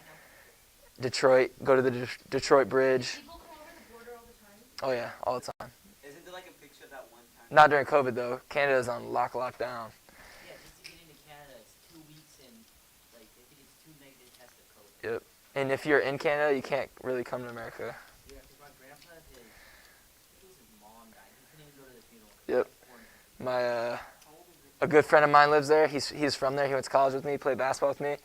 Detroit, go to the Detroit Bridge. People come over the border all the time. Oh yeah, all the time. Isn't there a picture of that one time? Not during COVID though. Canada's on lockdown. Yeah, just to get into Canada, it's 2 weeks and I think it's 2 negative tests of COVID. Yep. And if you're in Canada, you can't really come to America. Yeah, because my grandpa, I think it was his mom died. He couldn't even go to the funeral. Yep. A good friend of mine lives there. He's from there. He went to college with me, played basketball with me.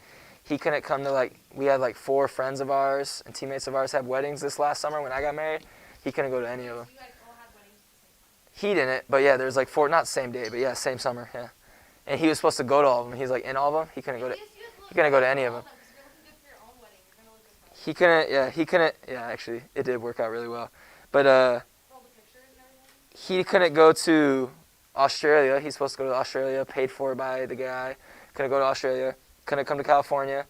He couldn't come to we had 4 friends of ours and teammates of ours have weddings this last summer when I got married. He couldn't go to any of them. You guys all had weddings at the same time. He didn't, but yeah, there's 4, not same day, but yeah, same summer, yeah. And he was supposed to go to all of them. He's in all of them. He couldn't go to any of them. He couldn't, actually, it did work out really well. But he couldn't go to Australia. He's supposed to go to Australia, paid for by the guy. Couldn't go to Australia. Couldn't come to California.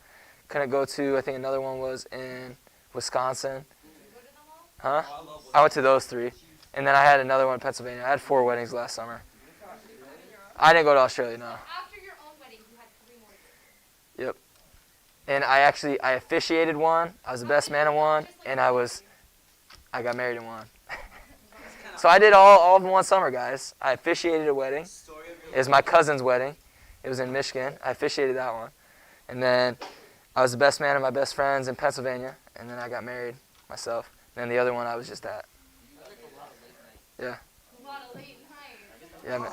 Couldn't go to, I think another one was in Wisconsin. Huh? I went to those 3. And then I had another one in Pennsylvania. I had 4 weddings last summer. I didn't go to Australia, no. After your own wedding, you had 3 more. Yep. And I officiated one. I was the best man in one. And I got married in one. So I did all of them one summer, guys. I officiated a wedding. It was my cousin's wedding. It was in Michigan. I officiated that one. And then I was the best man of my best friends in Pennsylvania. And then I got married myself. And then the other one I was just at. Yeah. A lot of late nights. Yeah, man.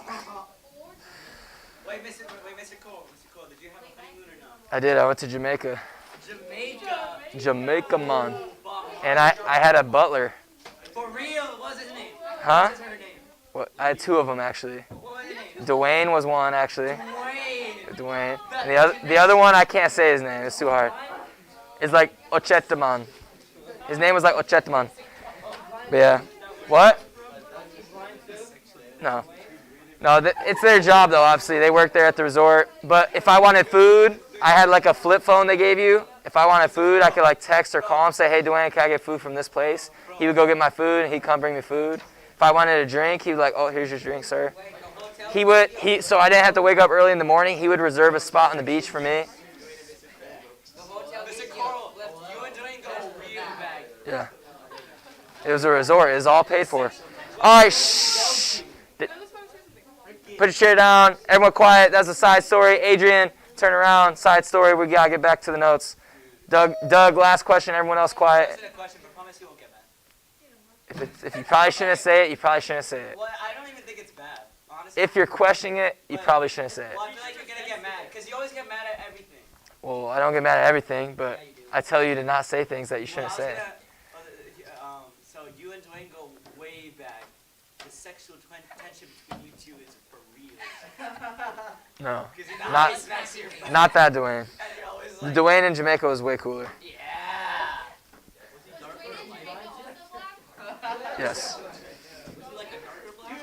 Wait, Mr. Cole, did you have a honeymoon or no? I did. I went to Jamaica. Jamaica! Jamaica man. And I had a butler. For real, what's his name? Huh? What's her name? What? I had two of them actually. What was his name? Dwayne was one actually. Wayne. Dwayne. And the other one I can't say his name. It's too hard. It's like Ochetaman. His name was like Ochetaman. But yeah. What? No. No, it's their job though, obviously. They work there at the resort. But if I wanted food, I had like a flip phone they gave you. If I wanted food, I could like text or call him, say, hey, Dwayne, can I get food from this place? He would go get my food and he'd come bring me food. If I wanted a drink, he'd be like, oh, here's your drink, sir. So I didn't have to wake up early in the morning. He would reserve a spot on the beach for me. Yeah. It was a resort. It was all paid for. All right, shh. Put your chair down. Everyone quiet. That's a side story. Adrian, turn around. Side story. We got to get back to the notes. Doug, last question. Everyone else quiet. If you probably shouldn't say it, you probably shouldn't say it. Well, I don't even think it's bad, honestly. If you're questioning it, you probably shouldn't say it. Well, I feel like you're going to get mad, because you always get mad at everything. Well, I don't get mad at everything, but I tell you to not say things that you shouldn't say. So you and Dwayne go way back. The sexual tension between you two is for real. No, 'Cause in the ice max here. not that Dwayne. And you're always like, Dwayne in Jamaica was way cooler. yeah. Yes. Was he like a darker black?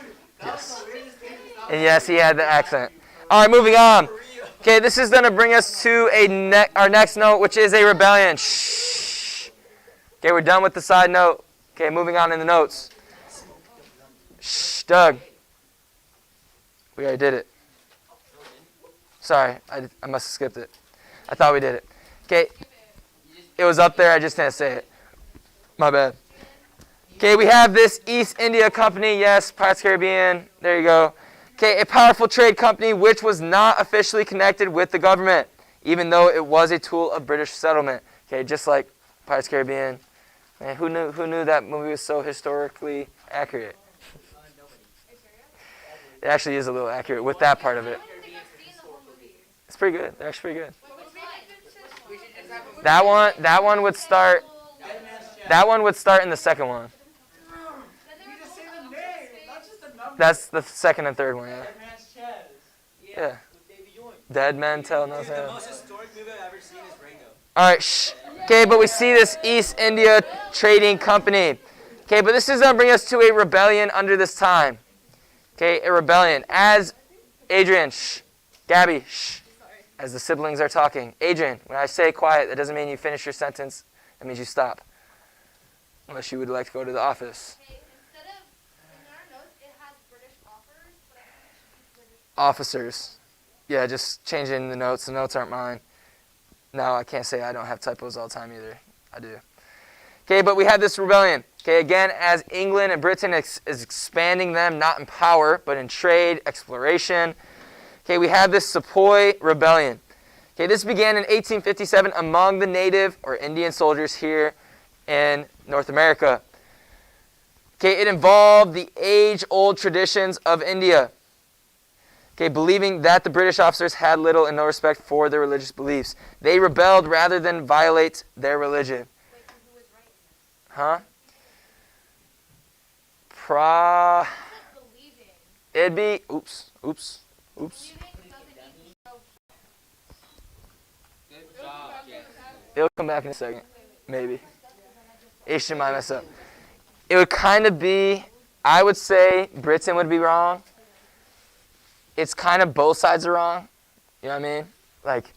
Yes. And yes, he had the accent. All right, moving on. Okay, this is going to bring us to our next note, which is a rebellion. Shh. Okay, we're done with the side note. Okay, moving on in the notes. Shh, Doug. We already did it. Sorry, I must have skipped it. I thought we did it. Okay, it was up there. I just didn't say it. My bad. Okay, we have this East India Company. Yes, Pirates of the Caribbean. There you go. Okay, a powerful trade company which was not officially connected with the government, even though it was a tool of British settlement. Okay, just like Pirates of the Caribbean. Man, who knew that movie was so historically accurate? It actually is a little accurate with that part of it. It's pretty good. They're actually pretty good. That one would start. That one would start in the second one. That's the second and third one. Yeah. Yeah. Dead Men Tell No Tales. The most historic movie I've ever seen is Rango. All right. Shh. Okay, but we see this East India Trading Company. Okay, but this is going to bring us to a rebellion under this time. Okay, a rebellion. As Adrian, shh. Gabby, shh. As the siblings are talking. Adrian, when I say quiet, that doesn't mean you finish your sentence. That means you stop. Unless you would like to go to the office. Okay, instead of, in our notes, it has British offers, but I think it should be British. Officers. Yeah, just changing the notes. The notes aren't mine. No, I can't say I don't have typos all the time either. I do. Okay, but we have this rebellion. Okay, again, as England and Britain is expanding them, not in power, but in trade, exploration. Okay, we have this Sepoy Rebellion. Okay, this began in 1857 among the native or Indian soldiers here in North America. Okay, it involved the age-old traditions of India. Okay, believing that the British officers had little and no respect for their religious beliefs. They rebelled rather than violate their religion. Wait, who was right? Huh? Believing. It'd be, oops. Believing doesn't mean so. Good job, Jack. It'll come back in a second. Maybe. Asian might mess up. It would kind of be, I would say Britain would be wrong. It's kind of both sides are wrong. You know what I mean? Like,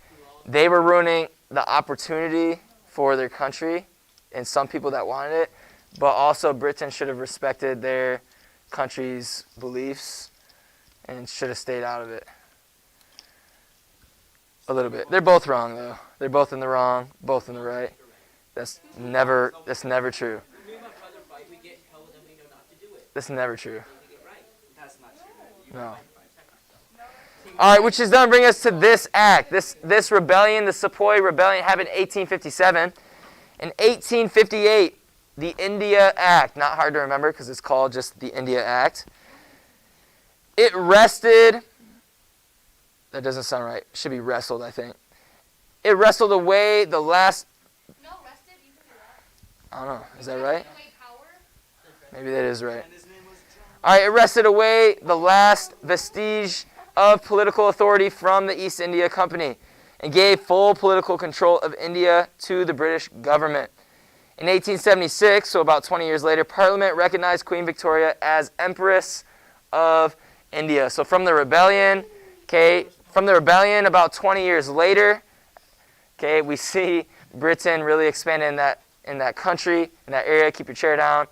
they were ruining the opportunity for their country and some people that wanted it, but also Britain should have respected their country's beliefs and should have stayed out of it. A little bit. They're both wrong, though. They're both in the wrong, both in the right. That's never true. Me and my brother fight, we get told and we know not to do it. That's never true. We get right. That's not true. No. All right, which is going to bring us to this act. This rebellion, the Sepoy Rebellion, happened in 1857. In 1858, the India Act, not hard to remember because it's called just the India Act. It wrested, that doesn't sound right, it should be wrestled, I think. It wrestled away the last, No, rested I don't know. Is that right? Taking away power. Maybe that is right. And his name was John. All right, it wrested away the last vestige of political authority from the East India Company and gave full political control of India to the British government. In 1876, so about 20 years later, Parliament recognized Queen Victoria as Empress of India. So from the rebellion, about 20 years later, we see Britain really expanding in that country, in that area. Keep your chair down.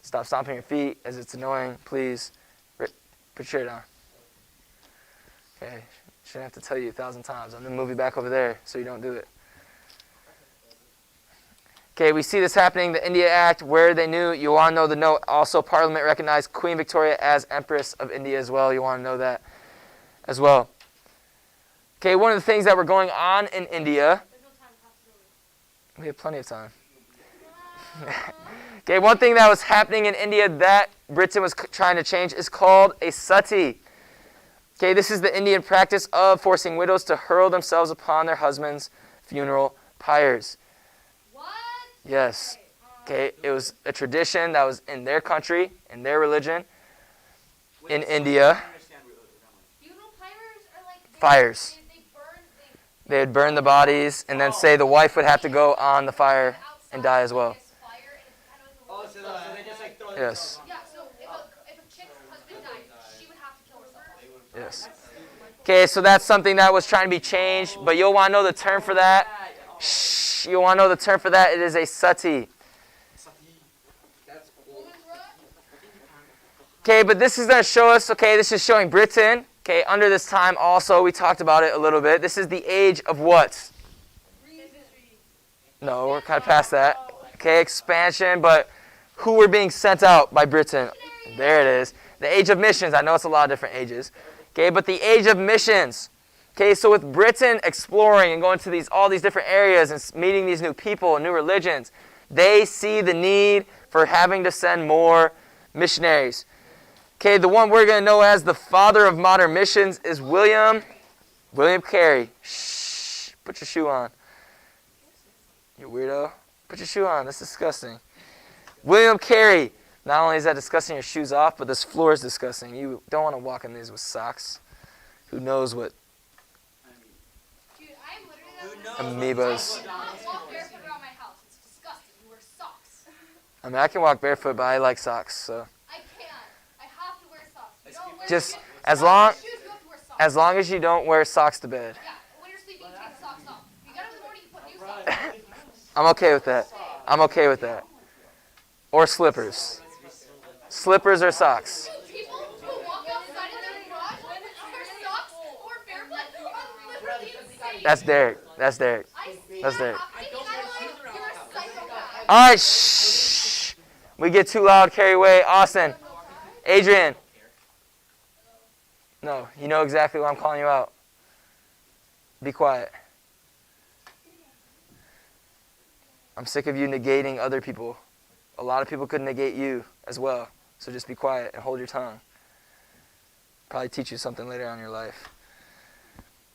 Stop stomping your feet as it's annoying, please. Put your chair down. Okay, shouldn't have to tell you 1,000 times. I'm going to move you back over there so you don't do it. Okay, we see this happening, the India Act, where they knew, you want to know the note. Also, Parliament recognized Queen Victoria as Empress of India as well. You want to know that as well. Okay, one of the things that were going on in India. There's no time to possibility. We have plenty of time. Okay, one thing that was happening in India that Britain was trying to change is called a sati. Okay, this is the Indian practice of forcing widows to hurl themselves upon their husband's funeral pyres. What? Yes. Okay, it was a tradition that was in their country, in their religion, in India. Funeral pyres are like Fires. They burn. They would burn the bodies and then say the wife would have to go on the fire and die as well. Oh, so they just like throw Yes. Yeah, so if a chick's husband died, she would have to kill herself. Yes. Okay, so that's something that was trying to be changed, but you'll want to know the term for that. Shh, you'll want to know the term for that. It is a sati. Woman's right? Okay, but this is going to show us, okay, this is showing Britain. Okay, under this time also, we talked about it a little bit. This is the age of what? No, we're kind of past that. Okay, expansion, but who were being sent out by Britain? There it is. The age of missions. I know it's a lot of different ages. Okay, but the age of missions. Okay, so with Britain exploring and going to all these different areas and meeting these new people and new religions, they see the need for having to send more missionaries. Okay, the one we're going to know as the father of modern missions is William Carey. Shh, put your shoe on. You weirdo. Put your shoe on. That's disgusting. William Carey. Not only is that disgusting, your shoes off, but this floor is disgusting. You don't want to walk in these with socks. Who knows what Dude, I'm literally amoebas. walk barefoot around my house. It's disgusting. You wear socks. I mean, I can walk barefoot, but I like socks. So I can't. I have to wear socks. You don't wear Just shoes. as You long shoes, you have to wear socks. as long as you don't wear socks to bed, Yeah, when you're sleeping, you take the socks off. You get up in the morning, you put new socks on. I'm okay with that. I'm okay with that. Or slippers. Slippers or socks. People who walk outside in their garage and wear socks or barefoot are literally insane. That's Derek. That's Derek. I see That's that Derek. happening, and I'm like, you're a psychopath. All right, shh. We get too loud, carry away. Austin. Adrian. No, you know exactly why I'm calling you out. Be quiet. I'm sick of you negating other people. A lot of people could negate you as well. So just be quiet and hold your tongue. Probably teach you something later on in your life.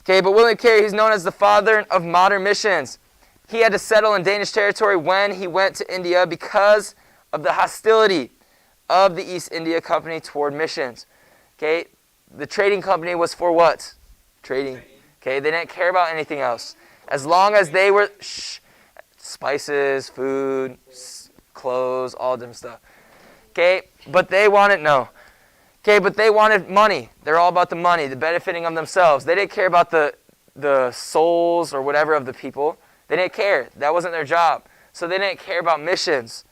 Okay, but William Carey, he's known as the father of modern missions. He had to settle in Danish territory when he went to India because of the hostility of the East India Company toward missions. Okay, the trading company was for what? Trading. Okay, they didn't care about anything else. As long as they were spices, food, clothes, all different stuff. Okay, but they wanted but they wanted money. They're all about the money, the benefiting of themselves. They didn't care about the souls or whatever of the people. They didn't care. That wasn't their job. So they didn't care about missions.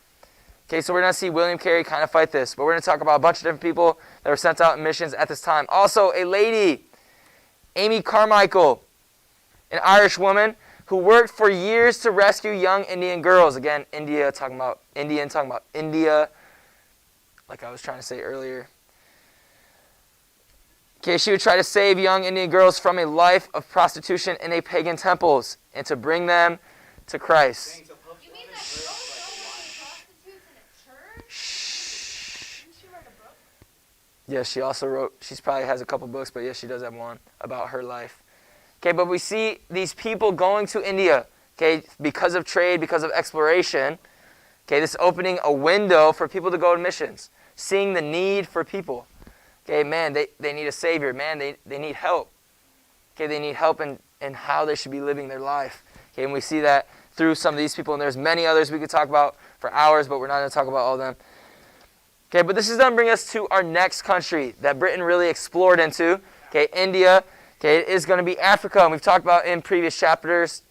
Okay, so we're going to see William Carey kind of fight this. But we're going to talk about a bunch of different people that were sent out in missions at this time. Also, a lady, Amy Carmichael, an Irish woman who worked for years to rescue young Indian girls. Again, India, talking about India, like I was trying to say earlier. Okay, she would try to save young Indian girls from a life of prostitution in a pagan temples and to bring them to Christ. You mean that girls don't want prostitutes in a church? Shh. Didn't she write a book? Yes, she also wrote, she probably has a couple books, but yes, she does have one about her life. Okay, but we see these people going to India, okay, because of trade, because of exploration, Okay, this is opening a window for people to go to missions, seeing the need for people. Okay, man, they need a Savior. Man, they need help. Okay, they need help in how they should be living their life. Okay, and we see that through some of these people, and there's many others we could talk about for hours, but we're not going to talk about all of them. Okay, but this is going to bring us to our next country that Britain really explored into. Okay, India. Okay, it is going to be Africa, and we've talked about in previous chapters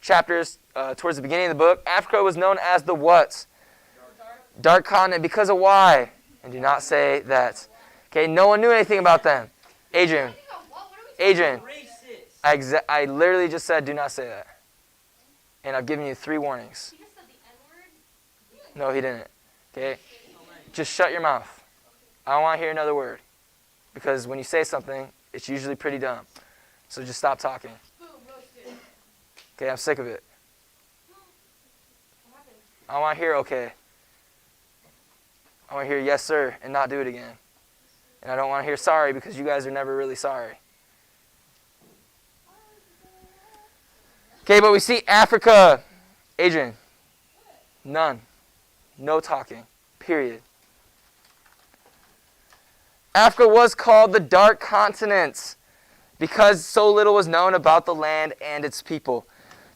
towards the beginning of the book. Africa was known as the what? Dark continent. Because of why? And do not say that. Okay, no one knew anything about them. Adrian. I literally just said do not say that. And I've given you 3 warnings. He just said the N-word? No, he didn't. Okay? Just shut your mouth. I don't want to hear another word. Because when you say something, it's usually pretty dumb. So just stop talking. Boom, roasted. Okay, I'm sick of it. What happened? I want to hear okay. I want to hear yes, sir, and not do it again. And I don't want to hear sorry because you guys are never really sorry. Okay, but we see Africa. Adrian. None. No talking. Period. Africa was called the Dark Continent because so little was known about the land and its people.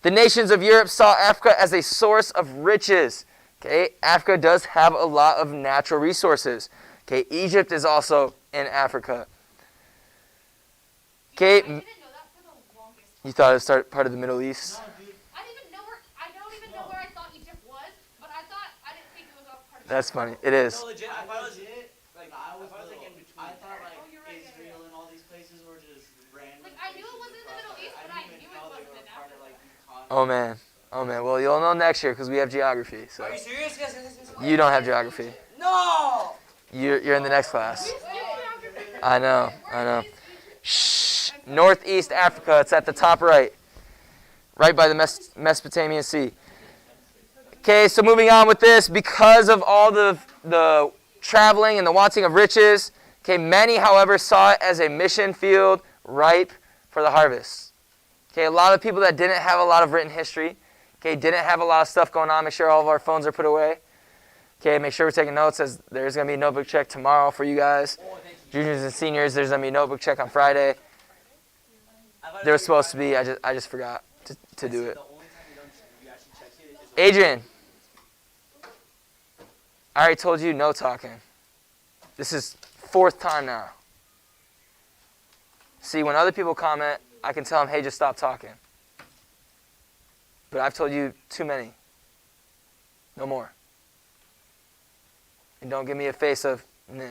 The nations of Europe saw Africa as a source of riches. Okay, Africa does have a lot of natural resources. Okay, Egypt is also in Africa. Okay, I didn't know that for the longest time. you thought it was part of the Middle East? I don't even know where I thought Egypt was, but I didn't think it was all part of That's funny. It is. No, legit. I thought it was like I was like in little. between. I thought like Oh, you're right, yeah, Israel and all these places were just random. Like, I knew it wasn't in the Middle East, but I didn't knew even it know they wasn't were in part of Africa. like Oh man. Oh man. Well, you'll know next year because we have geography. So Are you serious? Yes. you don't have geography. No. You're in the next class. We skipped geography. I know. Shh. Northeast Africa. It's at the top right. Right by the Mesopotamian Sea. Okay, so moving on with this, because of all the traveling and the wanting of riches, okay, many, however, saw it as a mission field ripe for the harvest. Okay, a lot of people that didn't have a lot of written history, okay, didn't have a lot of stuff going on, make sure all of our phones are put away. Okay, make sure we're taking notes as there's going to be a notebook check tomorrow for you guys. Juniors and seniors, there's going to be a notebook check on Friday. There was supposed to be, I just forgot to do it. Adrian, I already told you no talking. This is 4th time now. See, when other people comment, I can tell them, hey, just stop talking. But I've told you too many. No more. And don't give me a face of, nah.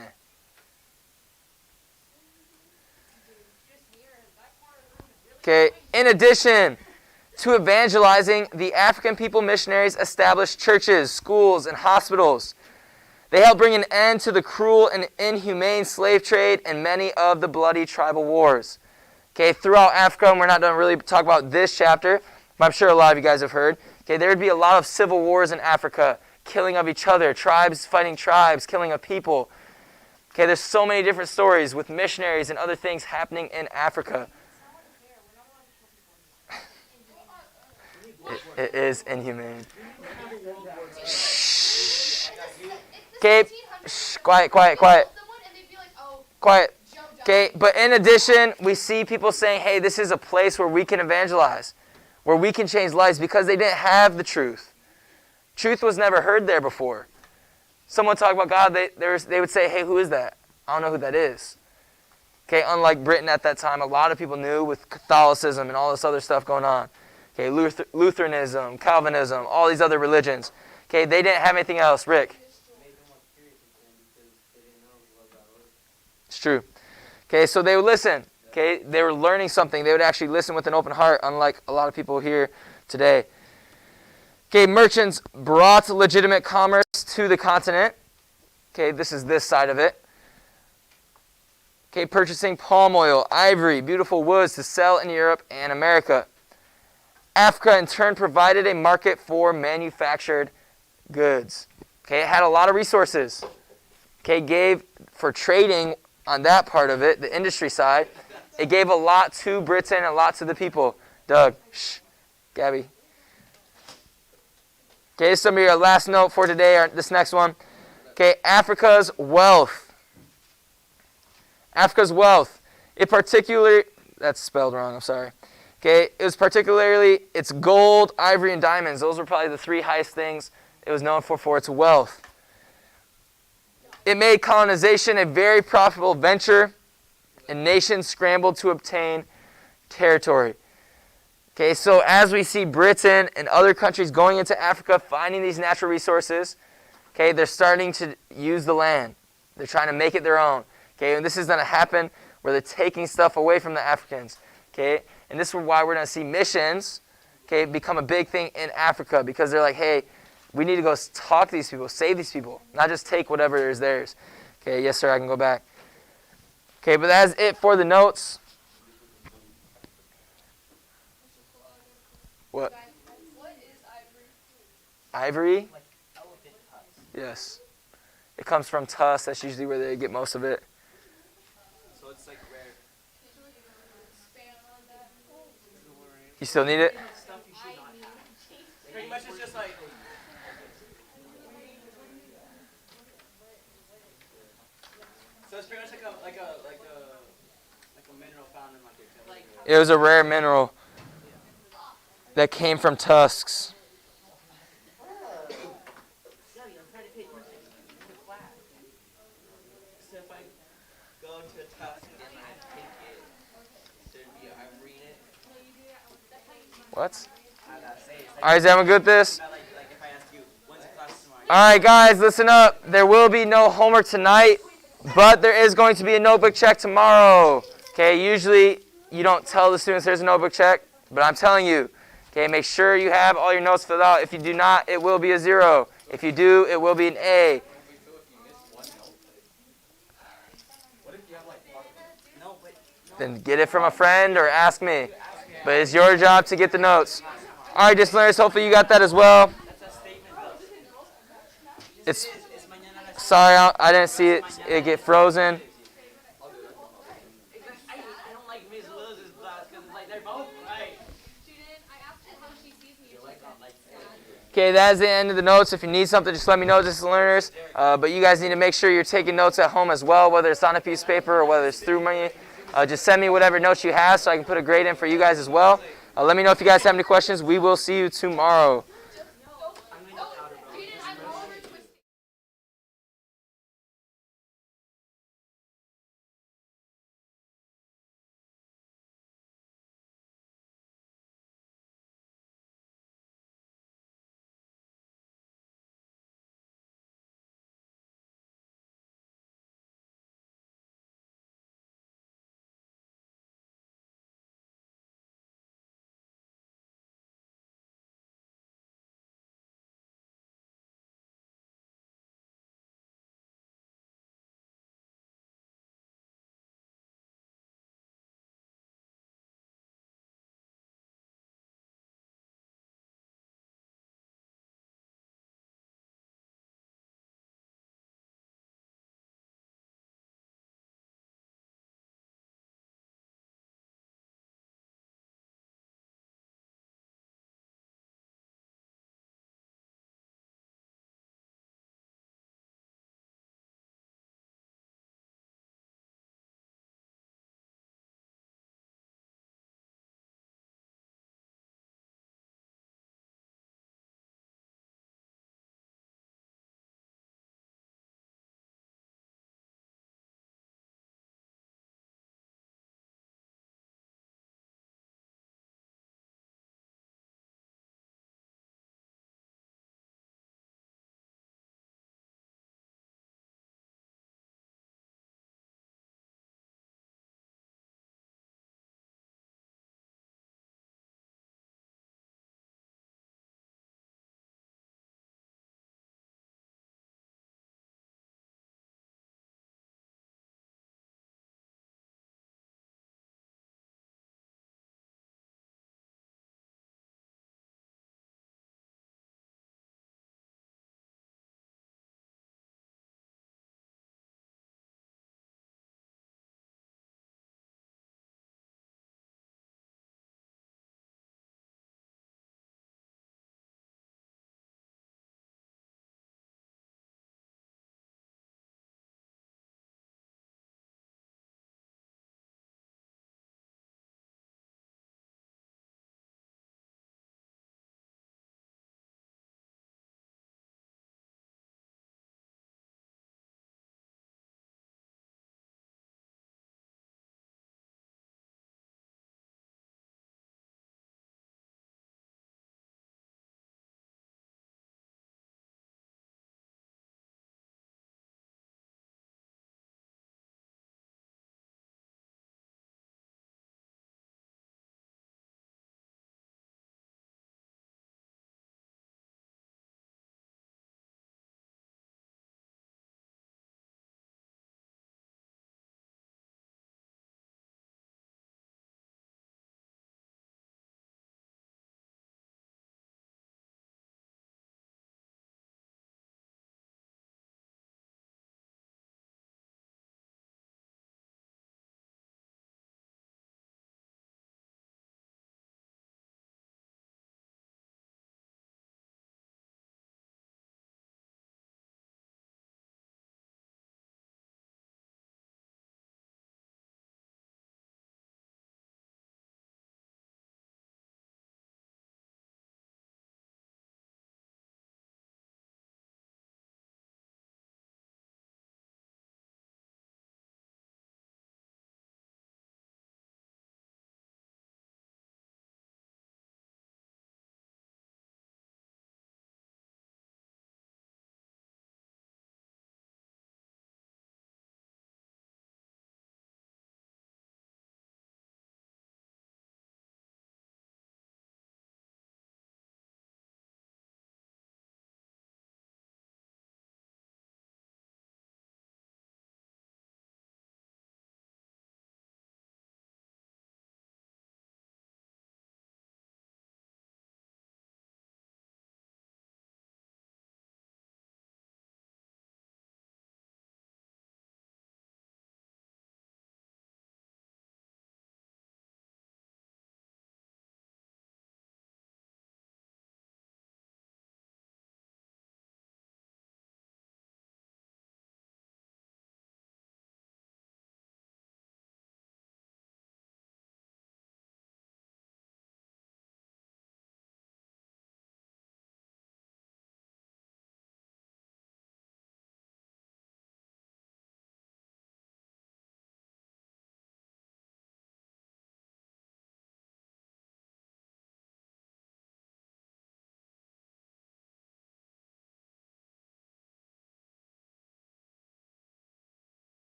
Okay, in addition to evangelizing, the African people missionaries established churches, schools, and hospitals. They helped bring an end to the cruel and inhumane slave trade and many of the bloody tribal wars. Okay, throughout Africa, and we're not going to really talk about this chapter, but I'm sure a lot of you guys have heard, okay, there would be a lot of civil wars in Africa, killing of each other, tribes fighting tribes, killing of people. Okay, there's so many different stories with missionaries and other things happening in Africa. It is inhumane. Shh. Okay, shh, quiet. Quiet. Okay, but in addition, we see people saying, hey, this is a place where we can evangelize, where we can change lives because they didn't have the truth. Truth was never heard there before. Someone talk about God, they would say, hey, who is that? I don't know who that is. Okay, unlike Britain at that time, a lot of people knew with Catholicism and all this other stuff going on. Okay, Lutheranism, Calvinism, all these other religions. Okay, they didn't have anything else. Rick? It's true. Okay, so they would listen. Okay, they were learning something. They would actually listen with an open heart, unlike a lot of people here today. Okay, merchants brought legitimate commerce to the continent. Okay, this is this side of it. Okay, purchasing palm oil, ivory, beautiful woods to sell in Europe and America. Africa, in turn, provided a market for manufactured goods. Okay, it had a lot of resources. Okay, gave for trading on that part of it, the industry side. It gave a lot to Britain and a lot to the people. Doug, shh, Gabby. Okay, this is going to be our last note for today, this next one. Okay, Africa's wealth. Africa's wealth. It particularly, that's spelled wrong, I'm sorry. Okay, it was particularly its gold, ivory, and diamonds. Those were probably the 3 highest things it was known for its wealth. It made colonization a very profitable venture, and nations scrambled to obtain territory. Okay, so as we see Britain and other countries going into Africa, finding these natural resources, okay, they're starting to use the land. They're trying to make it their own. Okay, and this is going to happen where they're taking stuff away from the Africans. Okay, and this is why we're going to see missions, okay, become a big thing in Africa, because they're like, hey, we need to go talk to these people, save these people, not just take whatever is theirs. Okay, yes, sir, I can go back. Okay, but that's it for the notes. What? What is ivory? Ivory? Like elephant tusks. Yes. It comes from tusk. That's usually where they get most of it. So it's like rare. Expand on that. You still need it? Stuff you should not have. Pretty much it's just like. So it's pretty much like a mineral found in like a like. It was a rare mineral that came from tusks. So if I go to a tusk and I take it, there'd be ivory in it. What? I gotta say, it's All right, is everyone good with this? like if I ask you, when's the class tomorrow? All right, guys, listen up. There will be no homework tonight, but there is going to be a notebook check tomorrow. Okay, usually you don't tell the students there's a notebook check, but I'm telling you. Okay, make sure you have all your notes filled out. If you do not, it will be a 0. If you do, it will be an A. Then get it from a friend or ask me. But it's your job to get the notes. All right, just learners, hopefully you got that as well. It's sorry, I didn't see it get frozen. I don't like Miss Liz's class because it's like they're both right. I asked her how she sees me. Okay, that is the end of the notes. If you need something, just let me know, just learners. But you guys need to make sure you're taking notes at home as well, whether it's on a piece of paper or whether it's through me. Just send me whatever notes you have so I can put a grade in for you guys as well. Let me know if you guys have any questions. We will see you tomorrow.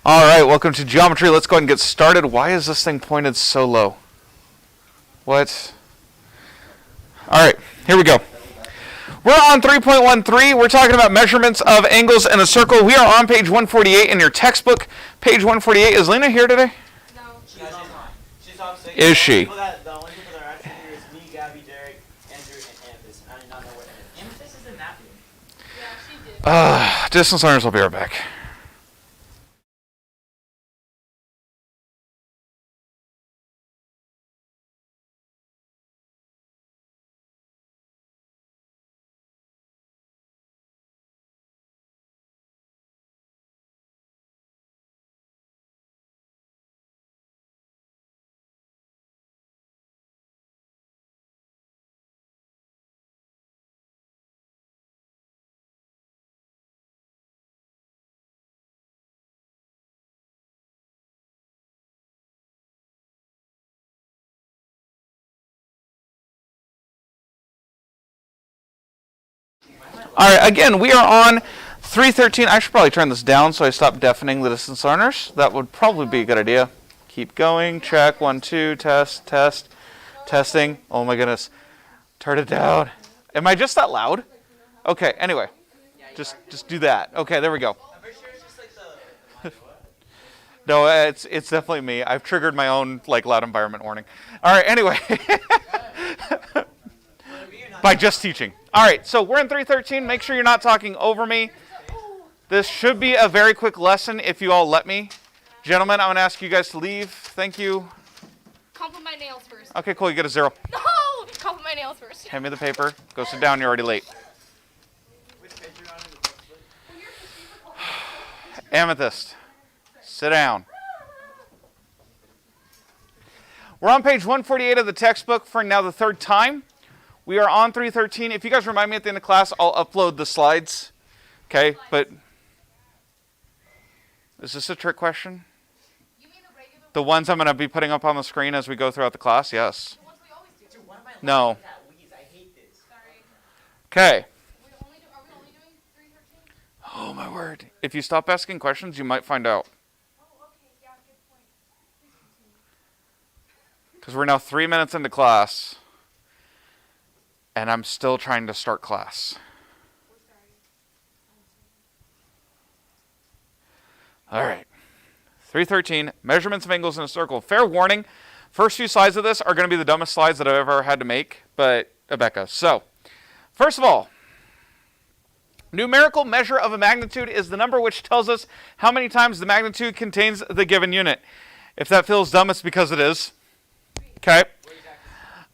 All right, welcome to geometry. Let's go ahead and get started. Why is this thing pointed so low? What? All right, here we go. We're on 3.13. We're talking about measurements of angles in a circle. We are on page 148 in your textbook. Page 148. Is Lena here today? No. She's off sick. Is she? The only people that are actually here is me, Gabby, Derek, Andrew, and Amethyst. I do not know where Amethyst is in that room. Yeah, she did. Distance learners will be right back. All right, again, we are on 313. I should probably turn this down so I stop deafening the distance learners. That would probably be a good idea. Keep going. Check. 1, 2. Test. Test. Testing. Oh my goodness. Turn it down. Am I just that loud? Okay. Anyway, just do that. Okay. There we go. I'm pretty sure it's just like the No, it's definitely me. I've triggered my own loud environment warning. All right. Anyway. By just teaching. All right, so we're in 313. Make sure you're not talking over me. This should be a very quick lesson if you all let me. Gentlemen, I'm going to ask you guys to leave. Thank you. Compliment my nails first. Okay, cool. You get a 0. No! Compliment my nails first. Hand me the paper. Go sit down. You're already late. Amethyst, sit down. We're on page 148 of the textbook for now the third time. We are on 313. If you guys remind me at the end of class, I'll upload the slides. Okay, but is this a trick question? You mean the regular The ones I'm going to be putting up on the screen as we go throughout the class? Yes. ones we always do? Dude, why am I No. laughing at that wheeze? I hate this. Sorry. Okay. Are we only doing 313? Oh, my word. If you stop asking questions, you might find out. Oh, okay. Yeah, good point. Please continue. Because we're now 3 minutes into class, and I'm still trying to start class. We're starting. All right. 313, measurements of angles in a circle. Fair warning, first few slides of this are going to be the dumbest slides that I've ever had to make, but Rebecca. So, first of all, numerical measure of a magnitude is the number which tells us how many times the magnitude contains the given unit. If that feels dumb, it's because it is. Okay.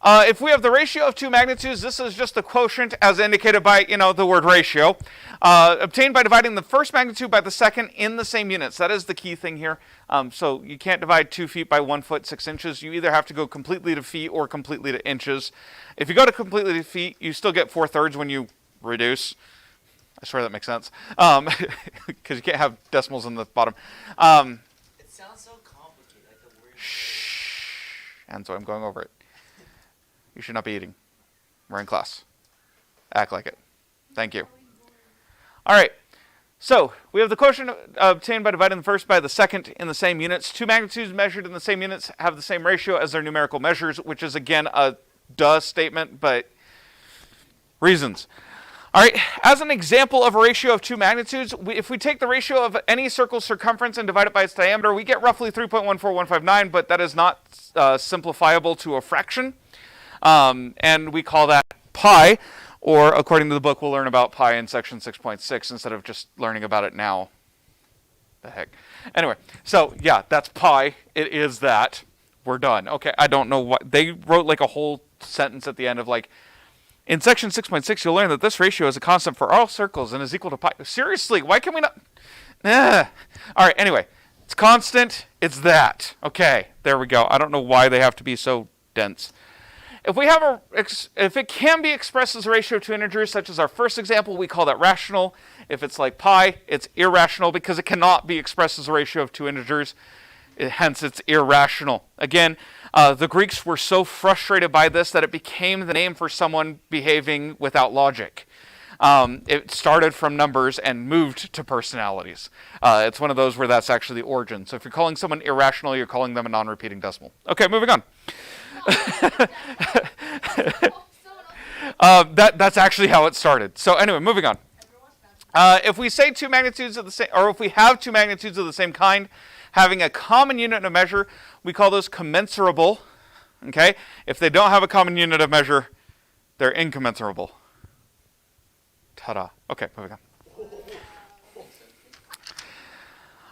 If we have the ratio of two magnitudes, this is just the quotient as indicated by, the word ratio, obtained by dividing the first magnitude by the second in the same units. That is the key thing here. So you can't divide 2 feet by 1 foot 6 inches. You either have to go completely to feet or completely to inches. If you go to completely to feet, you still get 4/3 when you reduce. I swear that makes sense. Because you can't have decimals in the bottom. It sounds so complicated, like the word. Shh. And so I'm going over it. You should not be eating. We're in class. Act like it. Thank you. All right. So we have the quotient obtained by dividing the first by the second in the same units. Two magnitudes measured in the same units have the same ratio as their numerical measures, which is, again, a duh statement, but reasons. All right. As an example of a ratio of two magnitudes, if we take the ratio of any circle's circumference and divide it by its diameter, we get roughly 3.14159, but that is not simplifiable to a fraction. And we call that pi, or according to the book, we'll learn about pi in section 6.6 instead of just learning about it now. The heck. Anyway, so yeah, that's pi. It is that. We're done. Okay, I don't know what. They wrote like a whole sentence at the end of in section 6.6, you'll learn that this ratio is a constant for all circles and is equal to pi. Seriously, why can we not? All right, anyway, it's constant. It's that. Okay, there we go. I don't know why they have to be so dense. If it can be expressed as a ratio of two integers, such as our first example, we call that rational. If it's like pi, it's irrational because it cannot be expressed as a ratio of two integers. Hence, it's irrational. Again, the Greeks were so frustrated by this that it became the name for someone behaving without logic. It started from numbers and moved to personalities. It's one of those where that's actually the origin. So if you're calling someone irrational, you're calling them a non-repeating decimal. Okay, moving on. That's actually how it started. So anyway, moving on. If we say two magnitudes of the same, or if we have two magnitudes of the same kind, having a common unit of measure, we call those commensurable. Okay? If they don't have a common unit of measure, they're incommensurable. Ta-da. Okay, moving on.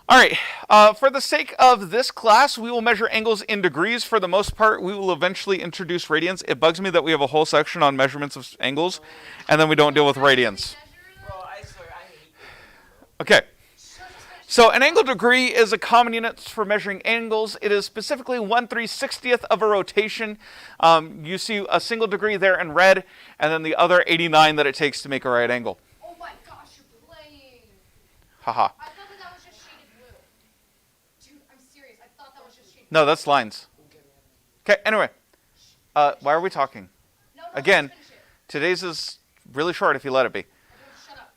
All right. For the sake of this class, we will measure angles in degrees. For the most part, we will eventually introduce radians. It bugs me that we have a whole section on measurements of angles, and then we don't deal with radians. Okay. So an angle degree is a common unit for measuring angles. It is specifically 1/360th of a rotation. You see a single degree there in red, and then the other 89 that it takes to make a right angle. Oh my gosh, you're playing. Haha. I thought that was just shaded blue. Dude, I'm serious. I thought that was just shaded No, that's lines. Okay, anyway. Why are we talking? No, Again, finish it. today's is really short if you let it be. Shut up.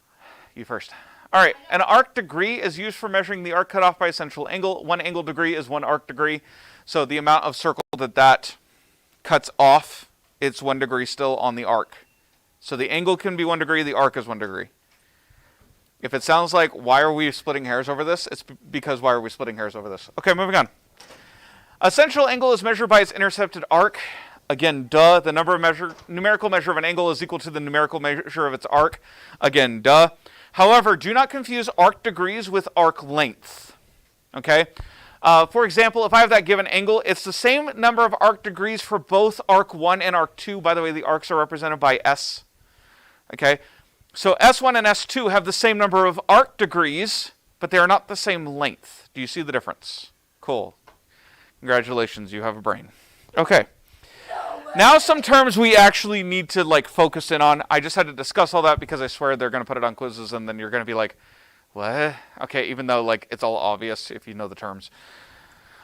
You first. All right, an arc degree is used for measuring the arc cut off by a central angle. 1 angle degree is 1 arc degree. So the amount of circle that cuts off, it's 1 degree still on the arc. So the angle can be 1 degree, the arc is 1 degree. If it sounds like, why are we splitting hairs over this? It's because why are we splitting hairs over this? Okay, moving on. A central angle is measured by its intercepted arc. Again, duh, the numerical measure of an angle is equal to the numerical measure of its arc. Again, duh. However, do not confuse arc degrees with arc length. Okay? For example, if I have that given angle, it's the same number of arc degrees for both arc 1 and arc 2. By the way, the arcs are represented by S. Okay? So S1 and S2 have the same number of arc degrees, but they are not the same length. Do you see the difference? Cool. Congratulations, you have a brain. Okay. Now some terms we actually need to focus in on. I just had to discuss all that because I swear they're going to put it on quizzes and then you're going to be like, what? Okay, even though it's all obvious if you know the terms.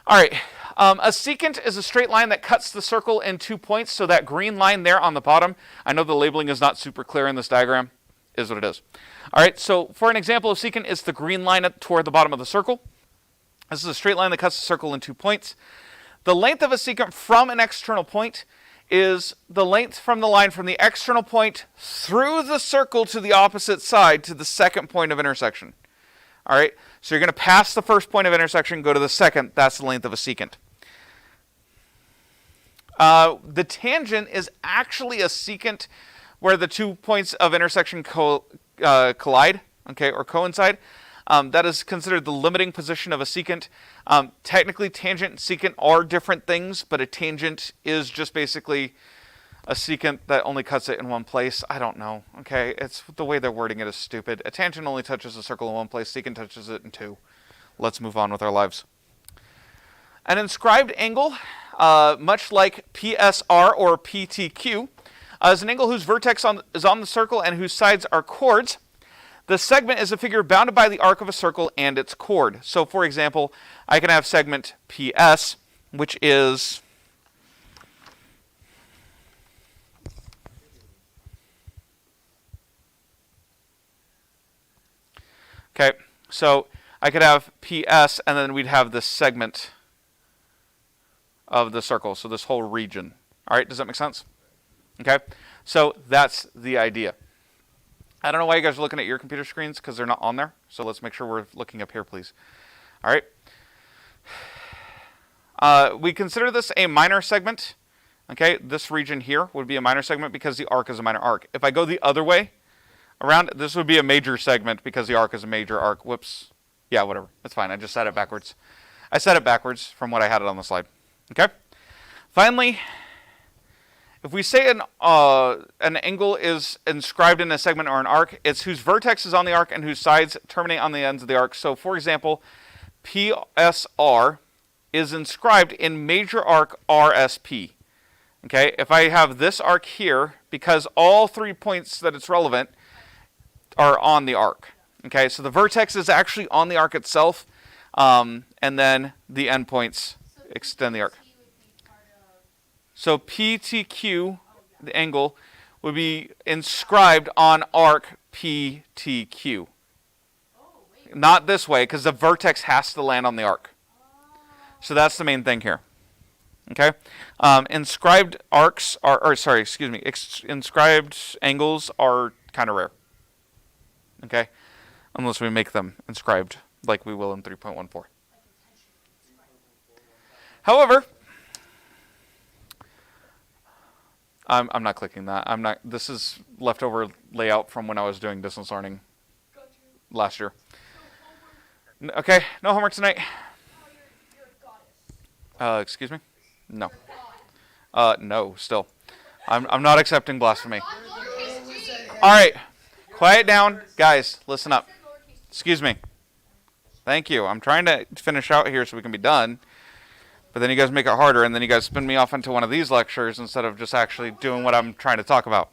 All right, a secant is a straight line that cuts the circle in 2 points. So that green line there on the bottom, I know the labeling is not super clear in this diagram, is what it is. All right, so for an example of secant, it's the green line toward the bottom of the circle. This is a straight line that cuts the circle in 2 points. The length of a secant from an external point is the length from the line from the external point through the circle to the opposite side to the second point of intersection. All right, so you're going to pass the first point of intersection, go to the second. That's the length of a secant. The tangent is actually a secant where the 2 points of intersection collide, okay, or coincide. That is considered the limiting position of a secant. Technically, tangent and secant are different things, but a tangent is just basically a secant that only cuts it in one place. I don't know, okay? It's the way they're wording it is stupid. A tangent only touches a circle in one place. Secant touches it in 2. Let's move on with our lives. An inscribed angle, much like PSR or PTQ, is an angle whose vertex is on the circle and whose sides are chords. The segment is a figure bounded by the arc of a circle and its chord. So, for example, I can have segment PS, which is okay. So I could have PS, and then we'd have this segment of the circle. So this whole region. All right, does that make sense? Okay. So that's the idea. I don't know why you guys are looking at your computer screens because they're not on there. So let's make sure we're looking up here, please. All right. We consider this a minor segment. Okay, this region here would be a minor segment because the arc is a minor arc. If I go the other way around, this would be a major segment because the arc is a major arc. Whoops. Yeah, whatever. That's fine. I just said it backwards. I said it backwards from what I had it on the slide. Okay. Finally, if we say an angle is inscribed in a segment or an arc, it's whose vertex is on the arc and whose sides terminate on the ends of the arc. So, for example, PSR is inscribed in major arc RSP. Okay, if I have this arc here, because all 3 points that it's relevant are on the arc. Okay, so the vertex is actually on the arc itself, and then the endpoints extend the arc. So PTQ, the angle, would be inscribed on arc PTQ. Not this way, because the vertex has to land on the arc. So that's the main thing here. Okay? Inscribed arcs are, inscribed angles are kind of rare. Okay? Unless we make them inscribed, like we will in 3.14. However, I'm not clicking that. This is leftover layout from when I was doing distance learning last year. Okay, no homework tonight. Excuse me? No. No, still. I'm not accepting blasphemy. All right, quiet down. Guys, listen up. Excuse me. Thank you. I'm trying to finish out here so we can be done. But then you guys make it harder, and then you guys spin me off into one of these lectures instead of just actually doing what I'm trying to talk about.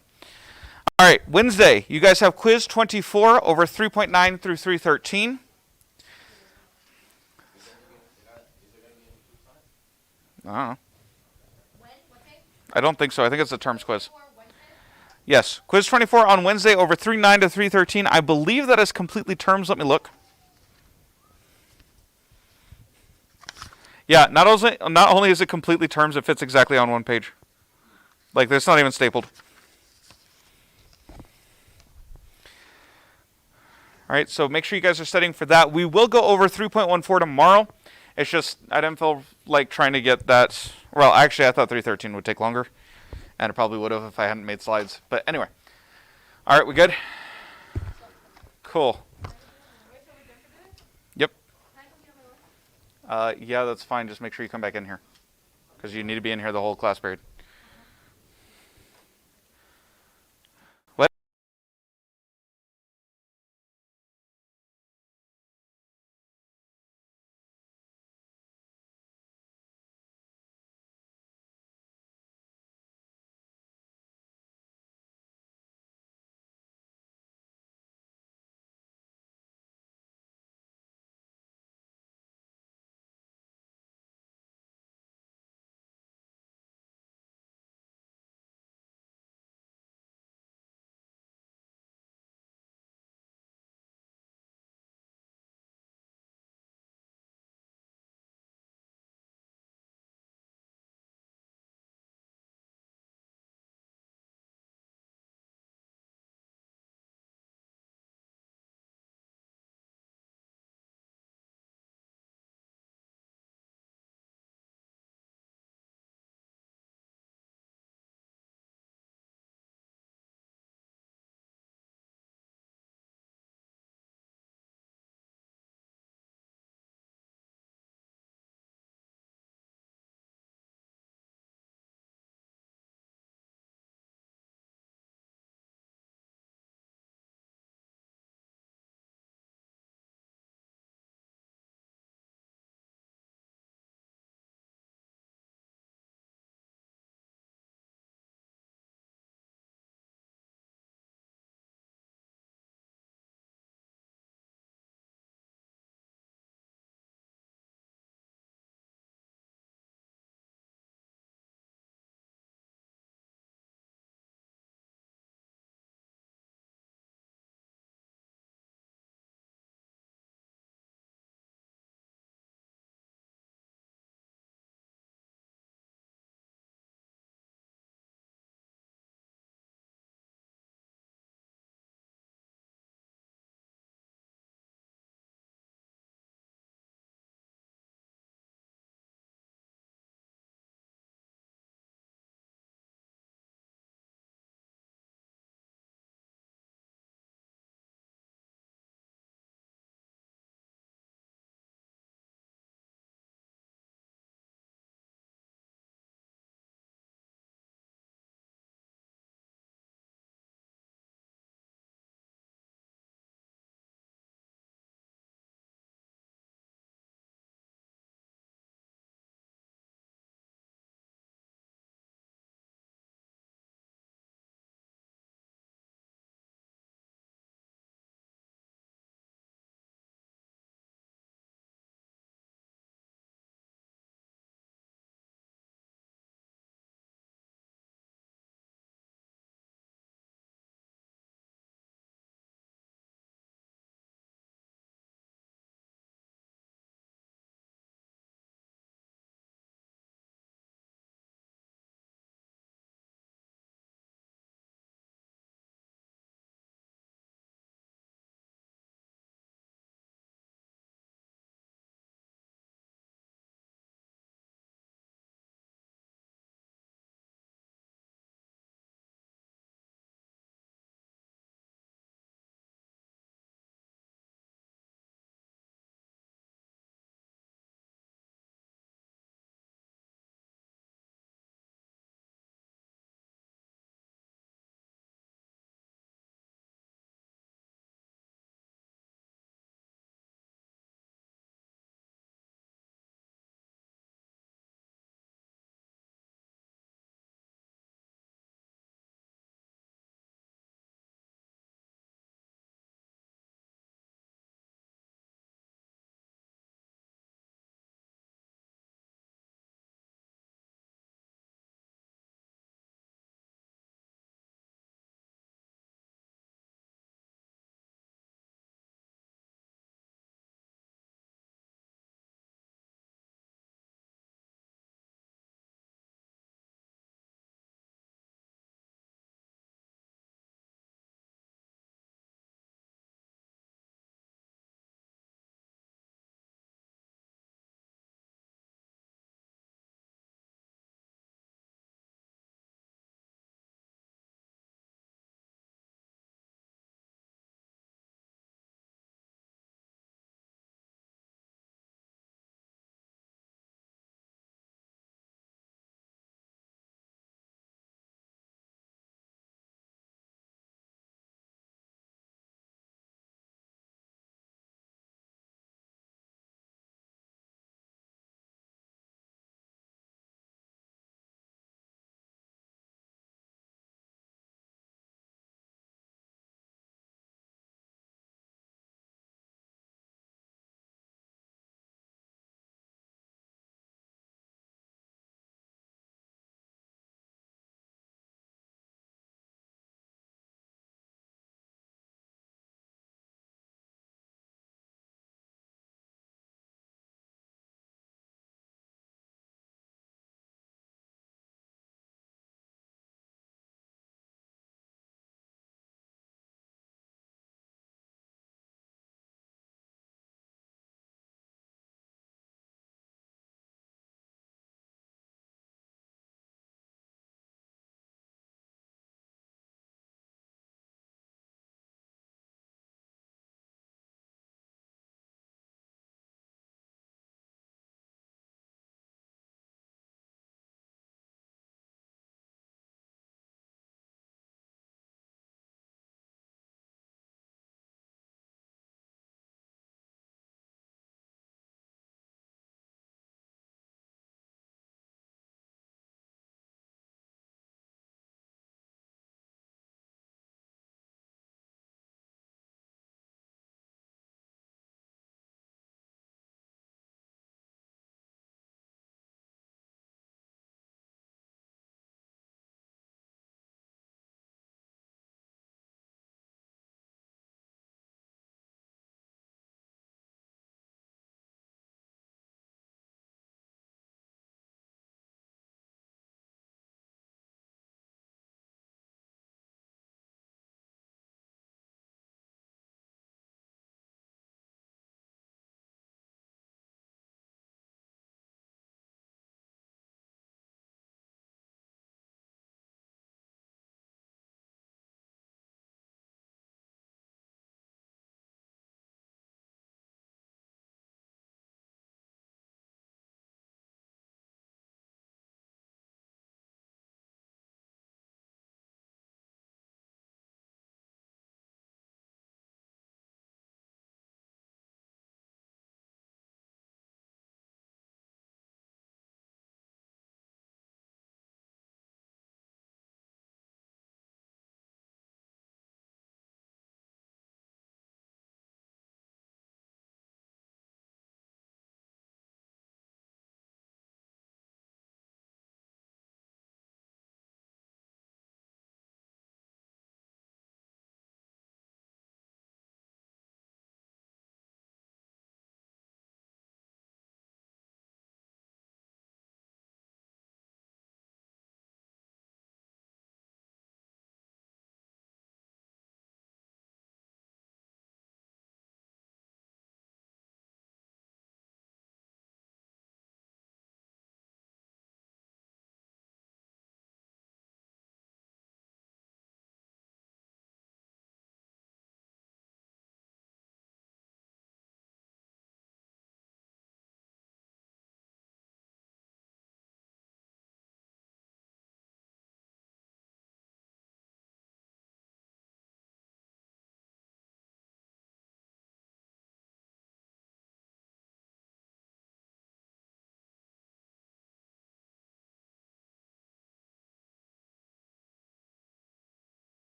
All right, Wednesday, you guys have quiz 24 over 3.9 through 313. I don't know. I don't think so. I think it's a terms quiz. Yes, quiz 24 on Wednesday over 3.9 to 3.13. I believe that is completely terms. Let me look. Yeah, not only is it completely terms, it fits exactly on one page. Like, it's not even stapled. All right, so make sure you guys are studying for that. We will go over 3.14 tomorrow. It's just, I didn't feel like trying to get that. Well, actually, I thought 313 would take longer. And it probably would have if I hadn't made slides. But anyway. All right, we good? Cool. Yep. Yeah, that's fine. Just make sure you come back in here. Because you need to be in here the whole class period.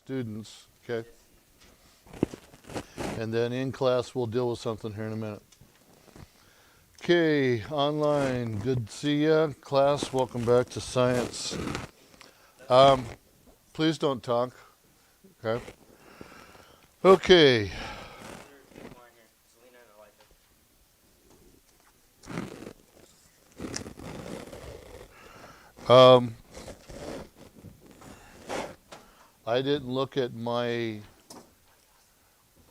students, okay? And then in class, we'll deal with something here in a minute. Okay, online, good to see ya. Class, welcome back to science. Please don't talk, okay? Okay. I didn't look at my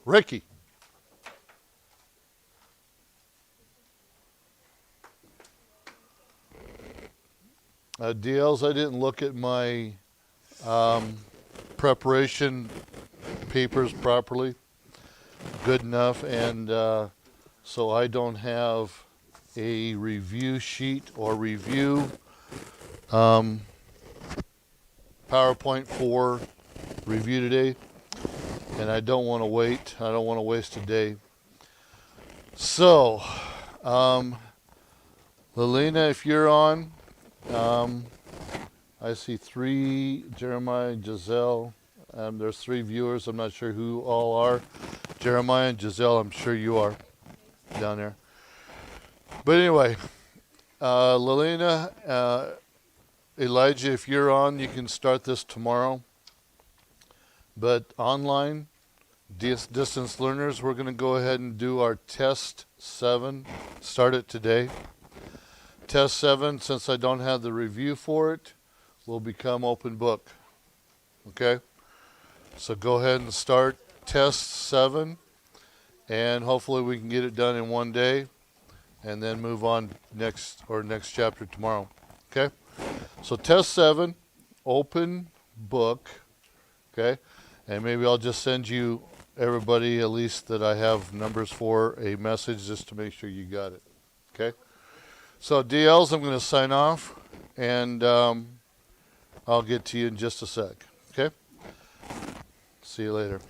Ricky. DLs, I didn't look at my preparation papers properly, good enough, and so I don't have a review sheet or review PowerPoint for review today, and I don't want to wait. I don't want to waste a day. So, Lelena, if you're on, I see 3, Jeremiah, Giselle. There's 3 viewers. I'm not sure who all are. Jeremiah and Giselle, I'm sure you are down there. But anyway, Lelena, Elijah, if you're on, you can start this tomorrow. But online, distance learners, we're going to go ahead and do our test 7. Start it today. Test 7, since I don't have the review for it, will become open book. Okay? So go ahead and start test 7, and hopefully we can get it done in one day, and then move on next chapter tomorrow. Okay? So test 7, open book. Okay? And maybe I'll just send you, everybody, at least that I have numbers for, a message just to make sure you got it. Okay? So DLs, I'm going to sign off, and I'll get to you in just a sec. Okay? See you later.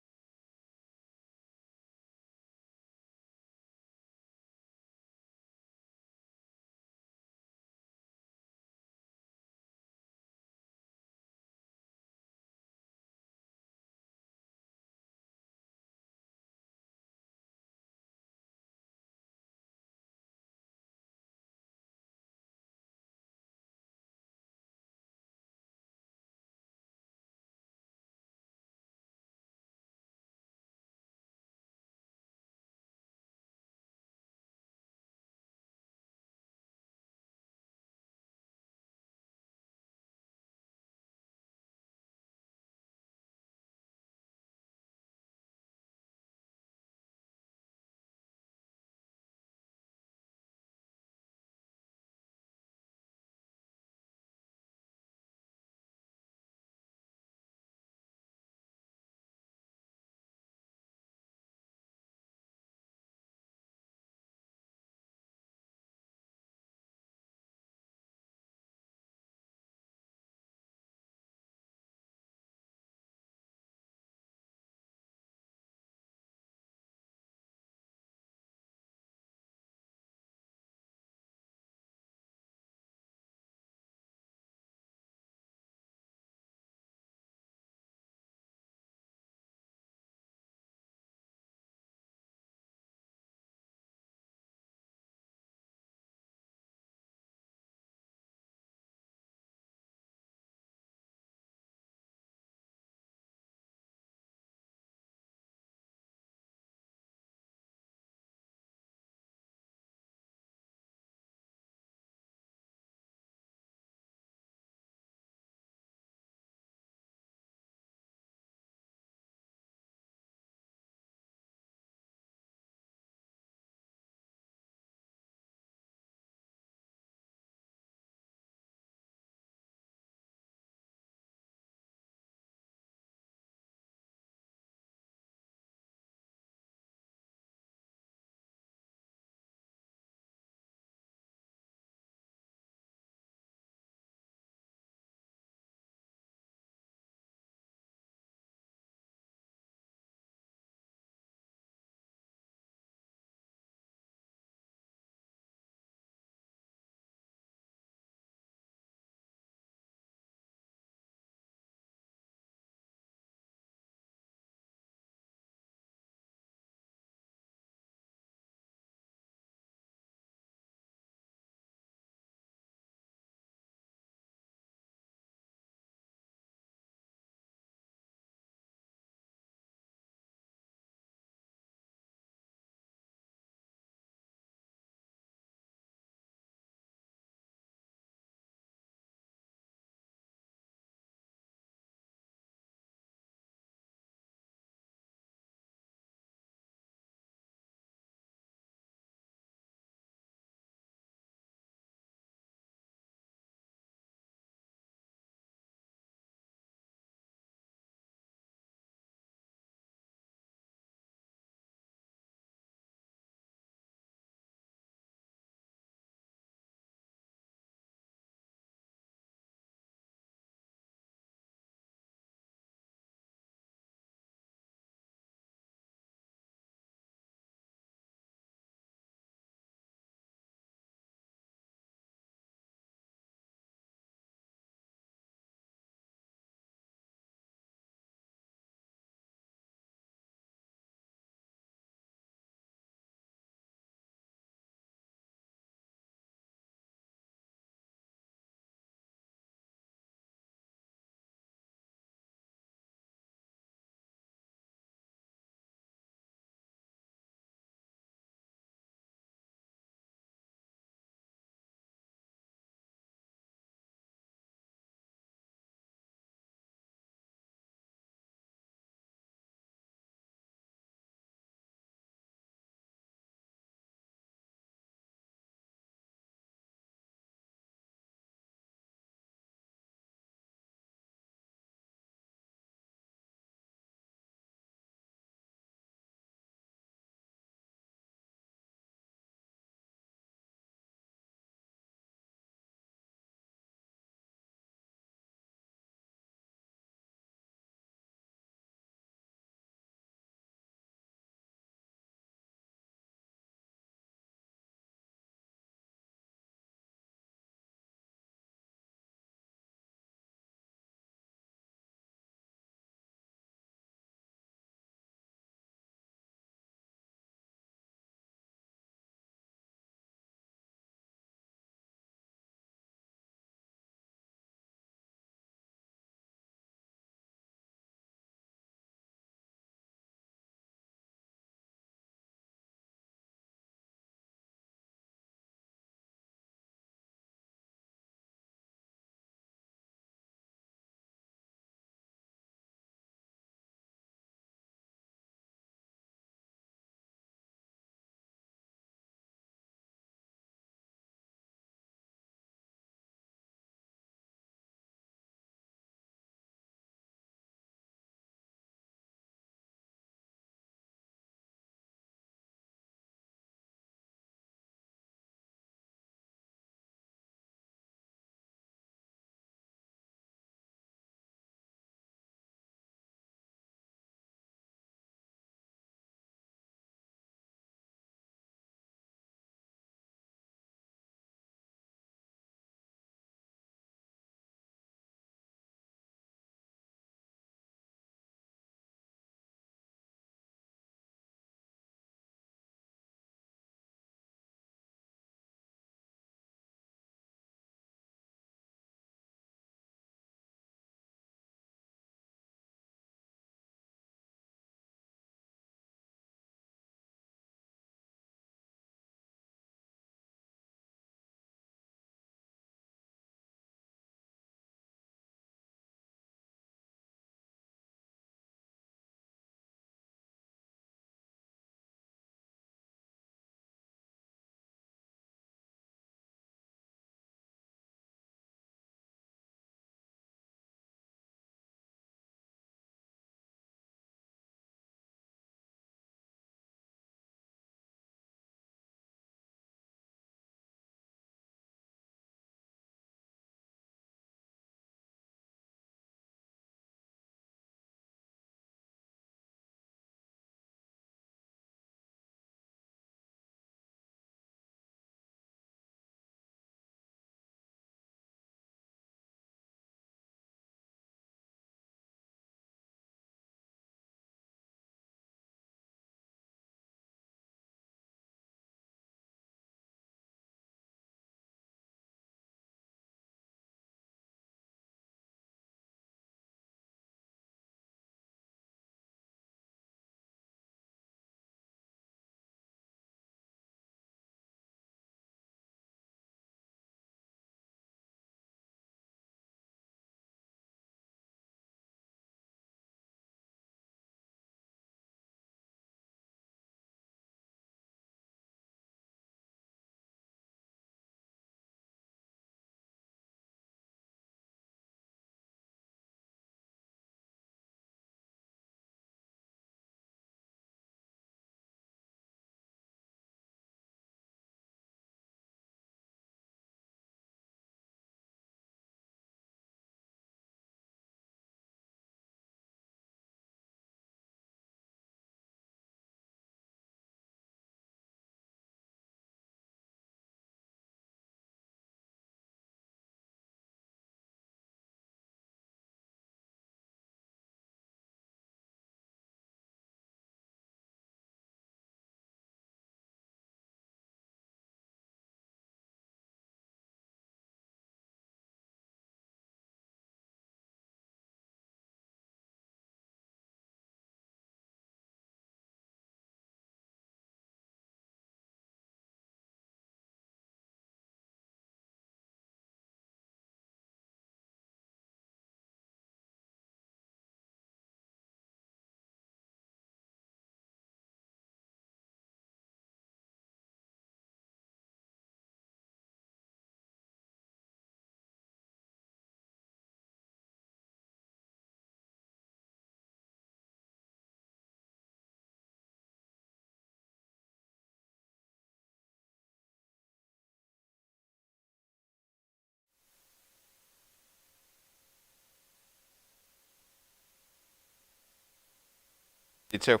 Me too.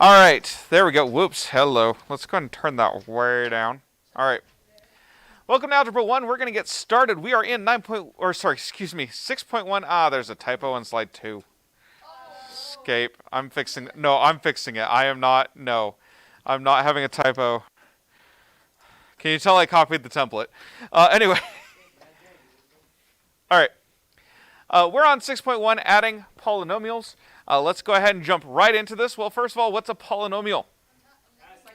All right, there we go. Whoops, hello. Let's go ahead and turn that way down. All right. Welcome to Algebra 1. We're going to get started. We are in 6.1. Ah, there's a typo on slide 2. Escape. I'm fixing it. No, I'm fixing it. I am not. No, I'm not having a typo. Can you tell I copied the template? Anyway. All right. We're on 6.1, adding polynomials. Let's go ahead and jump right into this. Well, first of all, what's a polynomial?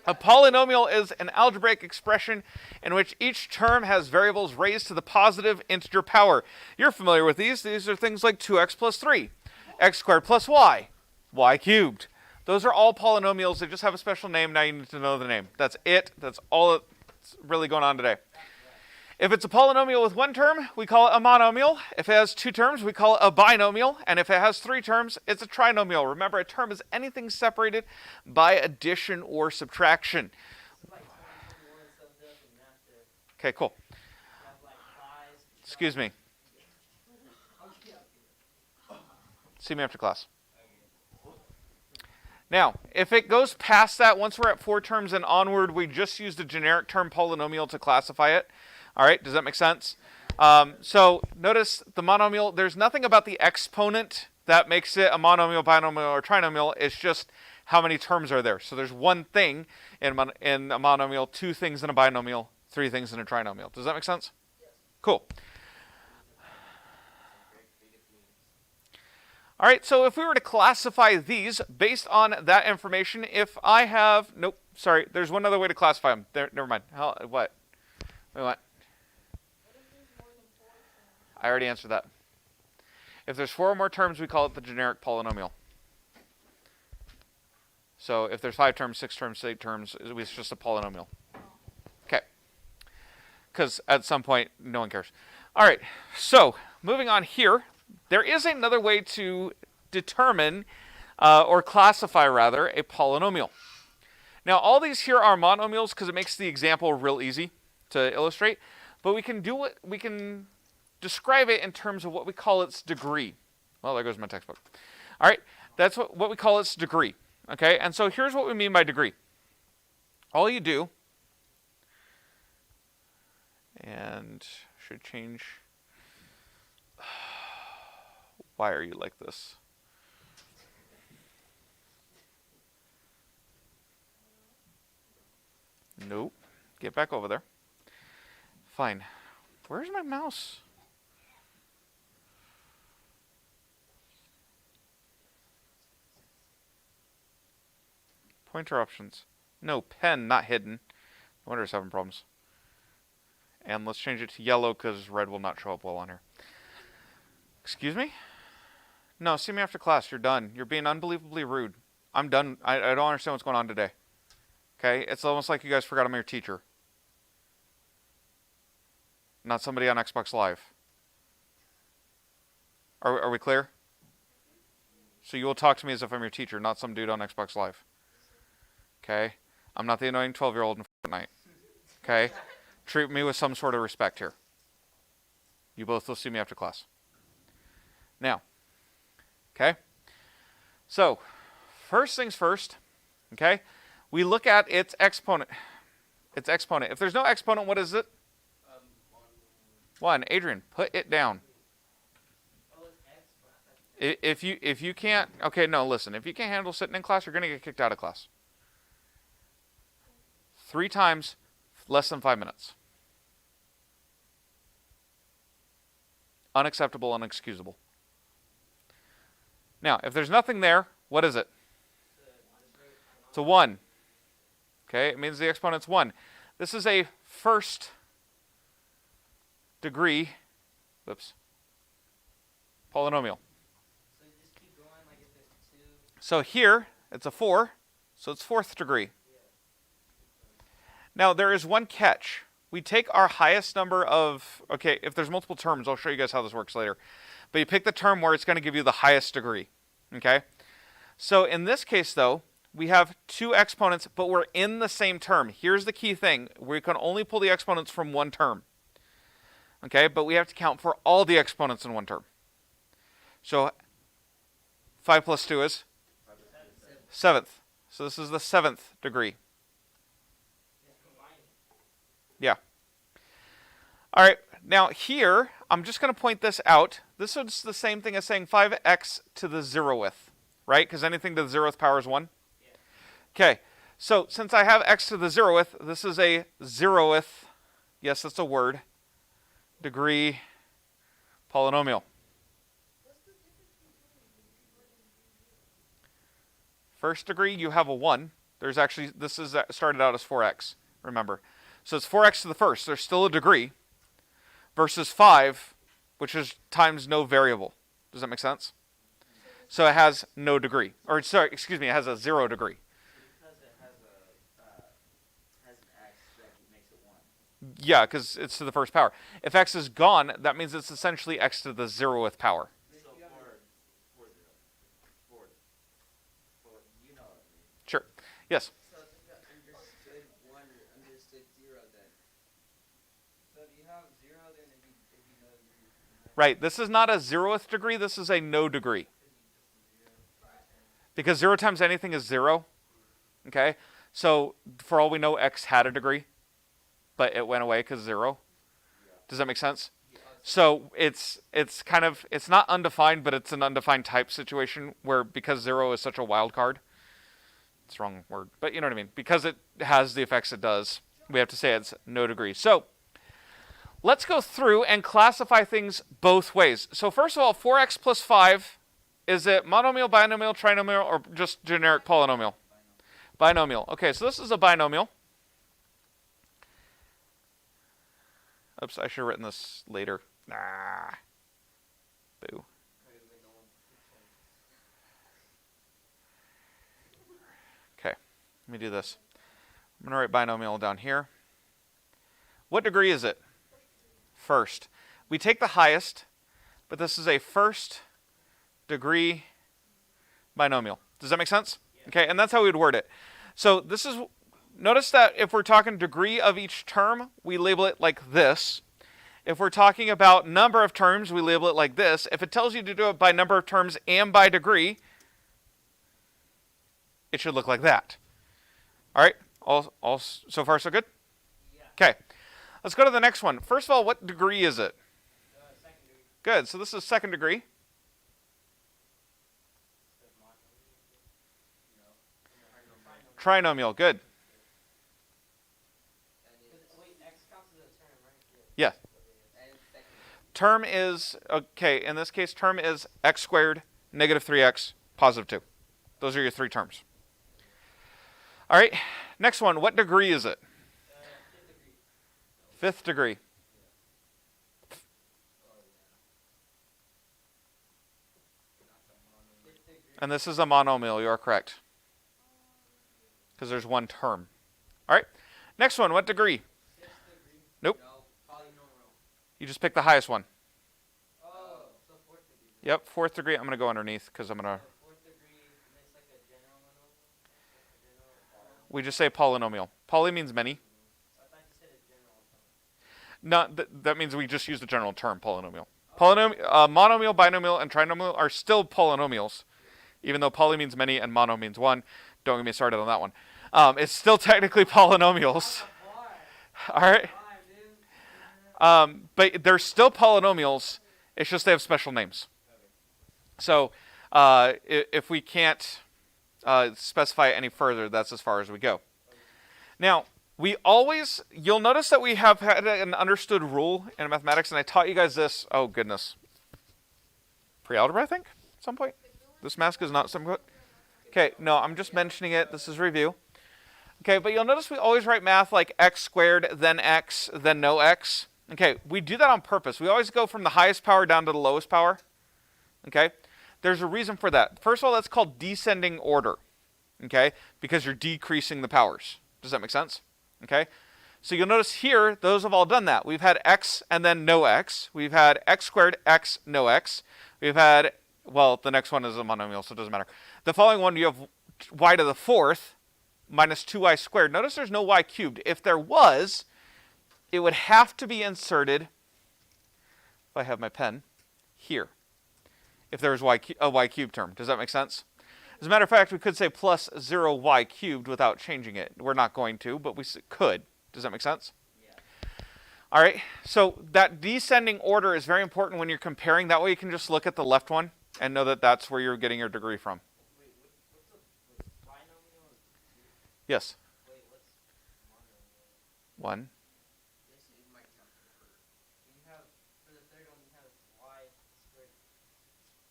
A polynomial is an algebraic expression in which each term has variables raised to the positive integer power. You're familiar with these. These are things like 2x plus 3, x squared plus y, y cubed. Those are all polynomials. They just have a special name. Now you need to know the name. That's it. That's all that's really going on today. If it's a polynomial with one term, we call it a monomial. If it has two terms, we call it a binomial. And if it has three terms, it's a trinomial. Remember, a term is anything separated by addition or subtraction. Okay, cool. Excuse me. See me after class. Now, if it goes past that, once we're at 4 terms and onward, we just use the generic term polynomial to classify it. All right, does that make sense? So notice the monomial, there's nothing about the exponent that makes it a monomial, binomial, or trinomial. It's just how many terms are there. So there's one thing in a monomial, 2 things in a binomial, 3 things in a trinomial. Does that make sense? Yes. Cool. All right, so if we were to classify these based on that information, if I have, nope, sorry, there's one other way to classify them. There, never mind. What? Wait, what? I already answered that. If there's 4 or more terms, we call it the generic polynomial. So if there's 5 terms, 6 terms, 8 terms, it's just a polynomial. Okay. Because at some point, no one cares. All right. So moving on here, there is another way to determine, or classify rather, a polynomial. Now all these here are monomials because it makes the example real easy to illustrate. But we can do it. We can describe it in terms of what we call its degree. Well, there goes my textbook. All right, that's what we call its degree. Okay, and so here's what we mean by degree. All you do, and should change. Why are you like this? Nope. Get back over there. Fine. Where's my mouse? Pointer options. No, pen, not hidden. No wonder it's having problems. And let's change it to yellow because red will not show up well on here. Excuse me? No, see me after class. You're done. You're being unbelievably rude. I'm done. I don't understand what's going on today. Okay? It's almost like you guys forgot I'm your teacher. Not somebody on Xbox Live. Are we clear? So you will talk to me as if I'm your teacher, not some dude on Xbox Live. Okay? I'm not the annoying 12-year-old in Fortnite. Okay? Treat me with some sort of respect here. You both will see me after class. Now, okay? So, first things first, okay? We look at its exponent. Its exponent. If there's no exponent, what is it? 1. Adrian, put it down. If you can't, okay, no, listen. If you can't handle sitting in class, you're going to get kicked out of class. 3 times, less than 5 minutes. Unacceptable, unexcusable. Now, if there's nothing there, what is it? It's a 1. Okay, it means the exponent's 1. This is a first degree, whoops, polynomial. So you just keep going, like if there's 2. So here, it's a 4, so it's 4th degree. Now, there is one catch. We take our highest number of, okay, if there's multiple terms, I'll show you guys how this works later. But you pick the term where it's going to give you the highest degree, okay? So in this case, though, we have 2 exponents, but we're in the same term. Here's the key thing. We can only pull the exponents from one term, okay? But we have to count for all the exponents in one term. So 5 plus 2 is? 7th. So this is the 7th degree. Yeah. All right. Now here, I'm just going to point this out. This is the same thing as saying 5x to the 0th, right? Because anything to the 0th power is 1. Okay. So since I have x to the 0th, this is a 0th, yes, that's a word, degree polynomial. First degree, you have a 1. There's actually, this is started out as 4x, remember. So it's 4x to the first. There's still a degree versus 5, which is times no variable. Does that make sense? So it has no degree. Or, sorry, excuse me, it has a 0 degree. Because it has an x that makes it 1. Yeah, because it's to the first power. If x is gone, that means it's essentially x to the 0th power. So you know what I mean. Sure. Yes? So I think I understood 1 or understood 0 then. So if you have 0, then if you know you're... Right. This is not a 0th degree. This is a no degree. Because 0 times anything is 0. Okay? So for all we know, x had a degree, but it went away because 0. Does that make sense? So it's kind of, it's not undefined, but it's an undefined type situation where because 0 is such a wild card, it's the wrong word, but you know what I mean. Because it has the effects it does, we have to say it's no degree. So let's go through and classify things both ways. So first of all, 4x plus 5, is it monomial, binomial, trinomial, or just generic polynomial? Binomial. Okay, so this is a binomial. Oops, I should have written this later. Nah. Boo. Okay, let me do this. I'm going to write binomial down here. What degree is it? First. We take the highest, but this is a first degree binomial. Does that make sense? Yeah. Okay, and that's how we would word it. So this is, notice that if we're talking degree of each term, we label it like this. If we're talking about number of terms, we label it like this. If it tells you to do it by number of terms and by degree, it should look like that. All right, all so far so good? Yeah. Okay, let's go to the next one. First of all, what degree is it? Second degree. Good, so this is second degree. Trinomial, good. Wait, x counts as a term, right? Yeah. And second. Term is, okay, in this case, term is x squared, negative 3x, positive 2. Those are your 3 terms. All right, next one. What degree is it? Fifth degree. And this is a monomial, you are correct. Because there's one term. All right, next one. What degree? Nope. No, polynomial. You just pick the highest one. Oh, so 4th degree. Yep, 4th degree. I'm going to go underneath because I'm going to... 4th degree, and it's like a general monomial? We just say polynomial. Poly means many. I thought you said a general term. No, that means we just use the general term polynomial. Monomial, binomial, and trinomial are still polynomials, even though poly means many and mono means one. Don't get me started on that one. It's still technically polynomials. All right. But they're still polynomials. It's just they have special names. So if we can't specify it any further, that's as far as we go. Now, you'll notice that we have had an understood rule in mathematics, and I taught you guys this, oh goodness, pre-algebra, I think, at some point. This mask is not some point. Okay, no, I'm just mentioning it. This is review. Okay, but you'll notice we always write math like x squared, then no x. Okay, we do that on purpose. We always go from the highest power down to the lowest power. Okay, there's a reason for that. First of all, that's called descending order. Okay, because you're decreasing the powers. Does that make sense? Okay, so you'll notice here, those have all done that. We've had x and then no x. We've had x squared, x, no x. We've had, well, the next one is a monomial, so it doesn't matter. The following one, you have y to the 4th minus 2y squared. Notice there's no y cubed. If there was, it would have to be inserted, if I have my pen, here, if there was a y cubed term. Does that make sense? As a matter of fact, we could say plus 0y cubed without changing it. We're not going to, but we could. Does that make sense? Yeah. All right, so that descending order is very important when you're comparing. That way you can just look at the left one and know that that's where you're getting your degree from. Wait, what's binomial? Yes. Wait, what's monomial? 1. This is my calculator. You have, for the third one, you have y squared.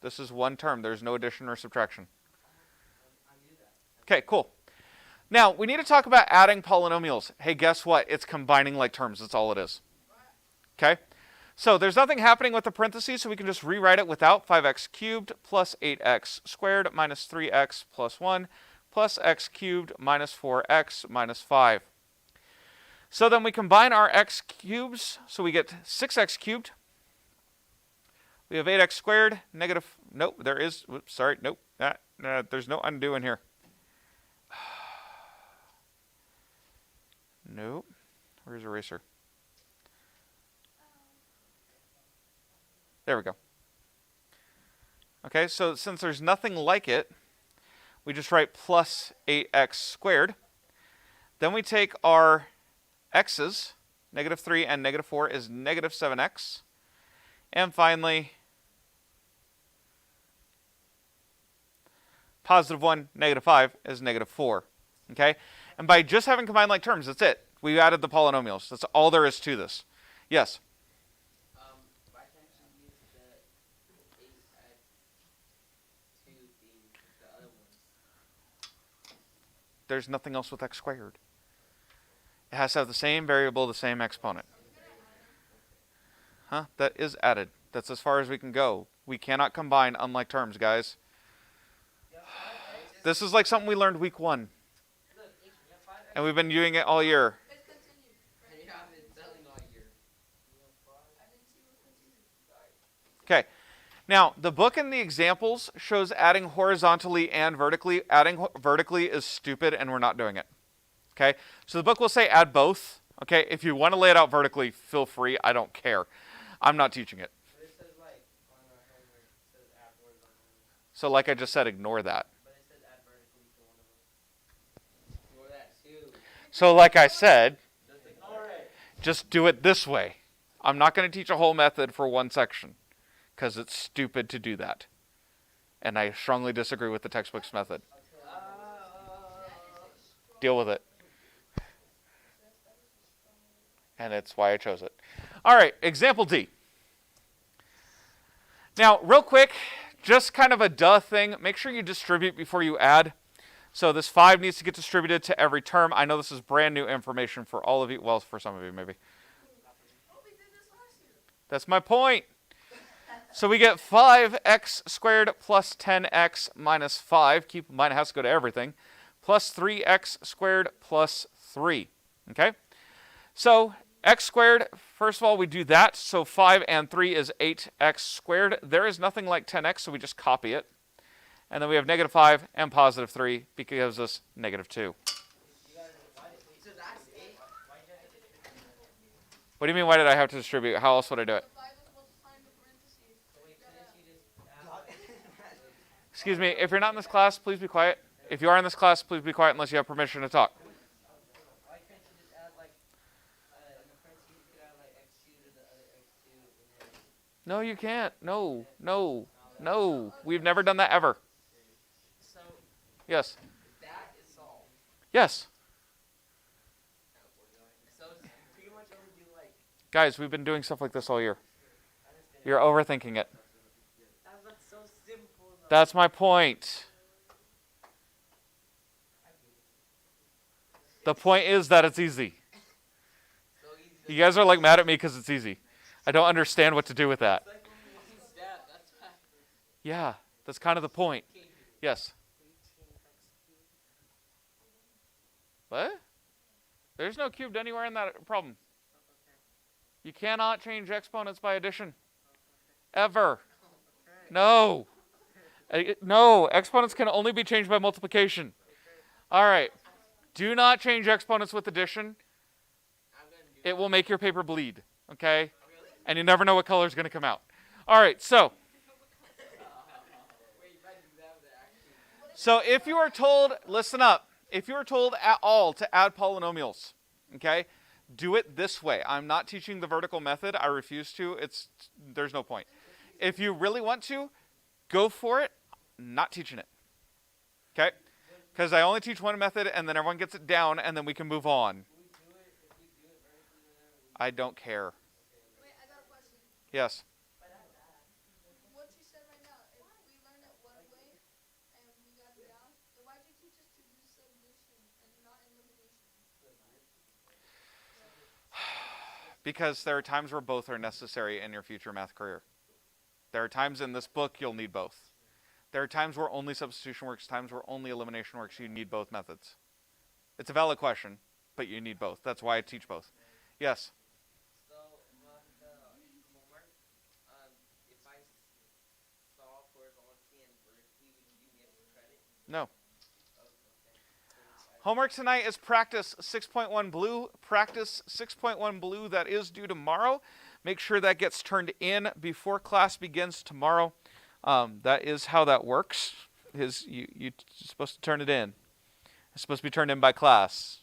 This is one term. There's no addition or subtraction. I knew that. Okay, cool. Now, we need to talk about adding polynomials. Hey, guess what? It's combining like terms. That's all it is. Okay? So there's nothing happening with the parentheses, so we can just rewrite it without 5x cubed plus 8x squared minus 3x plus 1 plus x cubed minus 4x minus 5. So then we combine our x cubes, so we get 6x cubed. We have 8x squared, negative, nope, there is, whoops, sorry, nope, there's no undo in here. Nope. Where's eraser? There we go. Okay, so since there's nothing like it, we just write plus 8x squared. Then we take our x's, negative 3 and negative 4 is negative 7x. And finally, positive 1, negative 5 is negative 4. Okay? And by just having combined like terms, that's it. We added the polynomials. That's all there is to this. Yes? Why can't you use the 8x thing with the other ones? There's nothing else with x squared. It has to have the same variable, the same exponent. Huh? That is added. That's as far as we can go. We cannot combine unlike terms, guys. This is like something we learned week 1. And we've been doing it all year. It's continued. And you have been selling all year. I didn't see what continued. Okay. Now, the book and the examples shows adding horizontally and vertically. Adding vertically is stupid, and we're not doing it. Okay? So the book will say add both. Okay? If you want to lay it out vertically, feel free. I don't care. I'm not teaching it. But it says like on our homework, it says add horizontally. So like I just said, ignore that. But it says add vertically to one of them. Ignore that too. So like I said, Just ignore it. just do it this way. I'm not going to teach a whole method for one section because it's stupid to do that. And I strongly disagree with the textbook's method. Deal with it. And it's why I chose it. All right, example D. Now, real quick, just kind of a duh thing. Make sure you distribute before you add. So this 5 needs to get distributed to every term. I know this is brand new information for all of you. Well, for some of you, maybe. Oh, we did this last year. That's my point. So we get 5x squared plus 10x minus 5. Keep in mind it has to go to everything. Plus 3x squared plus 3. Okay? So x squared, first of all, we do that. So 5 and 3 is 8x squared. There is nothing like 10x, so we just copy it. And then we have negative 5 and positive 3 because it gives us negative 2. So that's it. What do you mean, why did I have to distribute? How else would I do it? The 5 is multiplying the parentheses. Wait, couldn't you just add? Excuse me, if you're not in this class, please be quiet. If you are in this class, please be quiet unless you have permission to talk. Why can't you just add like in the parentheses you could add like x2 to the other x2 and then No, you can't. No, no, no. We've never done that ever. So Yes. that is solved. Yes. So it's pretty much overdue like Guys, we've been doing stuff like this all year. You're overthinking it. that's so simple though. That's my point. The point is that it's easy. So easy. You guys are like mad at me because it's easy. I don't understand what to do with that. It's like when we use that, that's why. Yeah, that's kind of the point. Yes. What? There's no cubed anywhere in that problem. You cannot change exponents by addition. Ever. No. No, exponents can only be changed by multiplication. All right. Do not change exponents with addition. I'm gonna do It will make your paper bleed, okay? And you never know what color is going to come out. All right, so Wait, you better do that with the actual. So if you are told, listen up, if you are told at all to add polynomials, okay, do it this way. I'm not teaching the vertical method. I refuse to. There's no point. If you really want to, go for it. Not teaching it. Okay? Because I only teach one method, and then everyone gets it down, and then we can move on. I don't care. Wait, I got a question. Yes. What you said right now, if we learn it one way and we got it down, then why'd you teach us to do submission and not elimination? Because there are times where both are necessary in your future math career. There are times in this book you'll need both. There are times where only substitution works, times where only elimination works. You need both methods. It's a valid question, but you need both. That's why I teach both. Yes? So, on the homework, if I solve horizontally and vertically, would you give me extra credit? No. Oh, okay. Homework tonight is practice 6.1 blue. Practice 6.1 blue that is due tomorrow. Make sure that gets turned in before class begins tomorrow. That is how that works. You're supposed to turn it in. It's supposed to be turned in by class.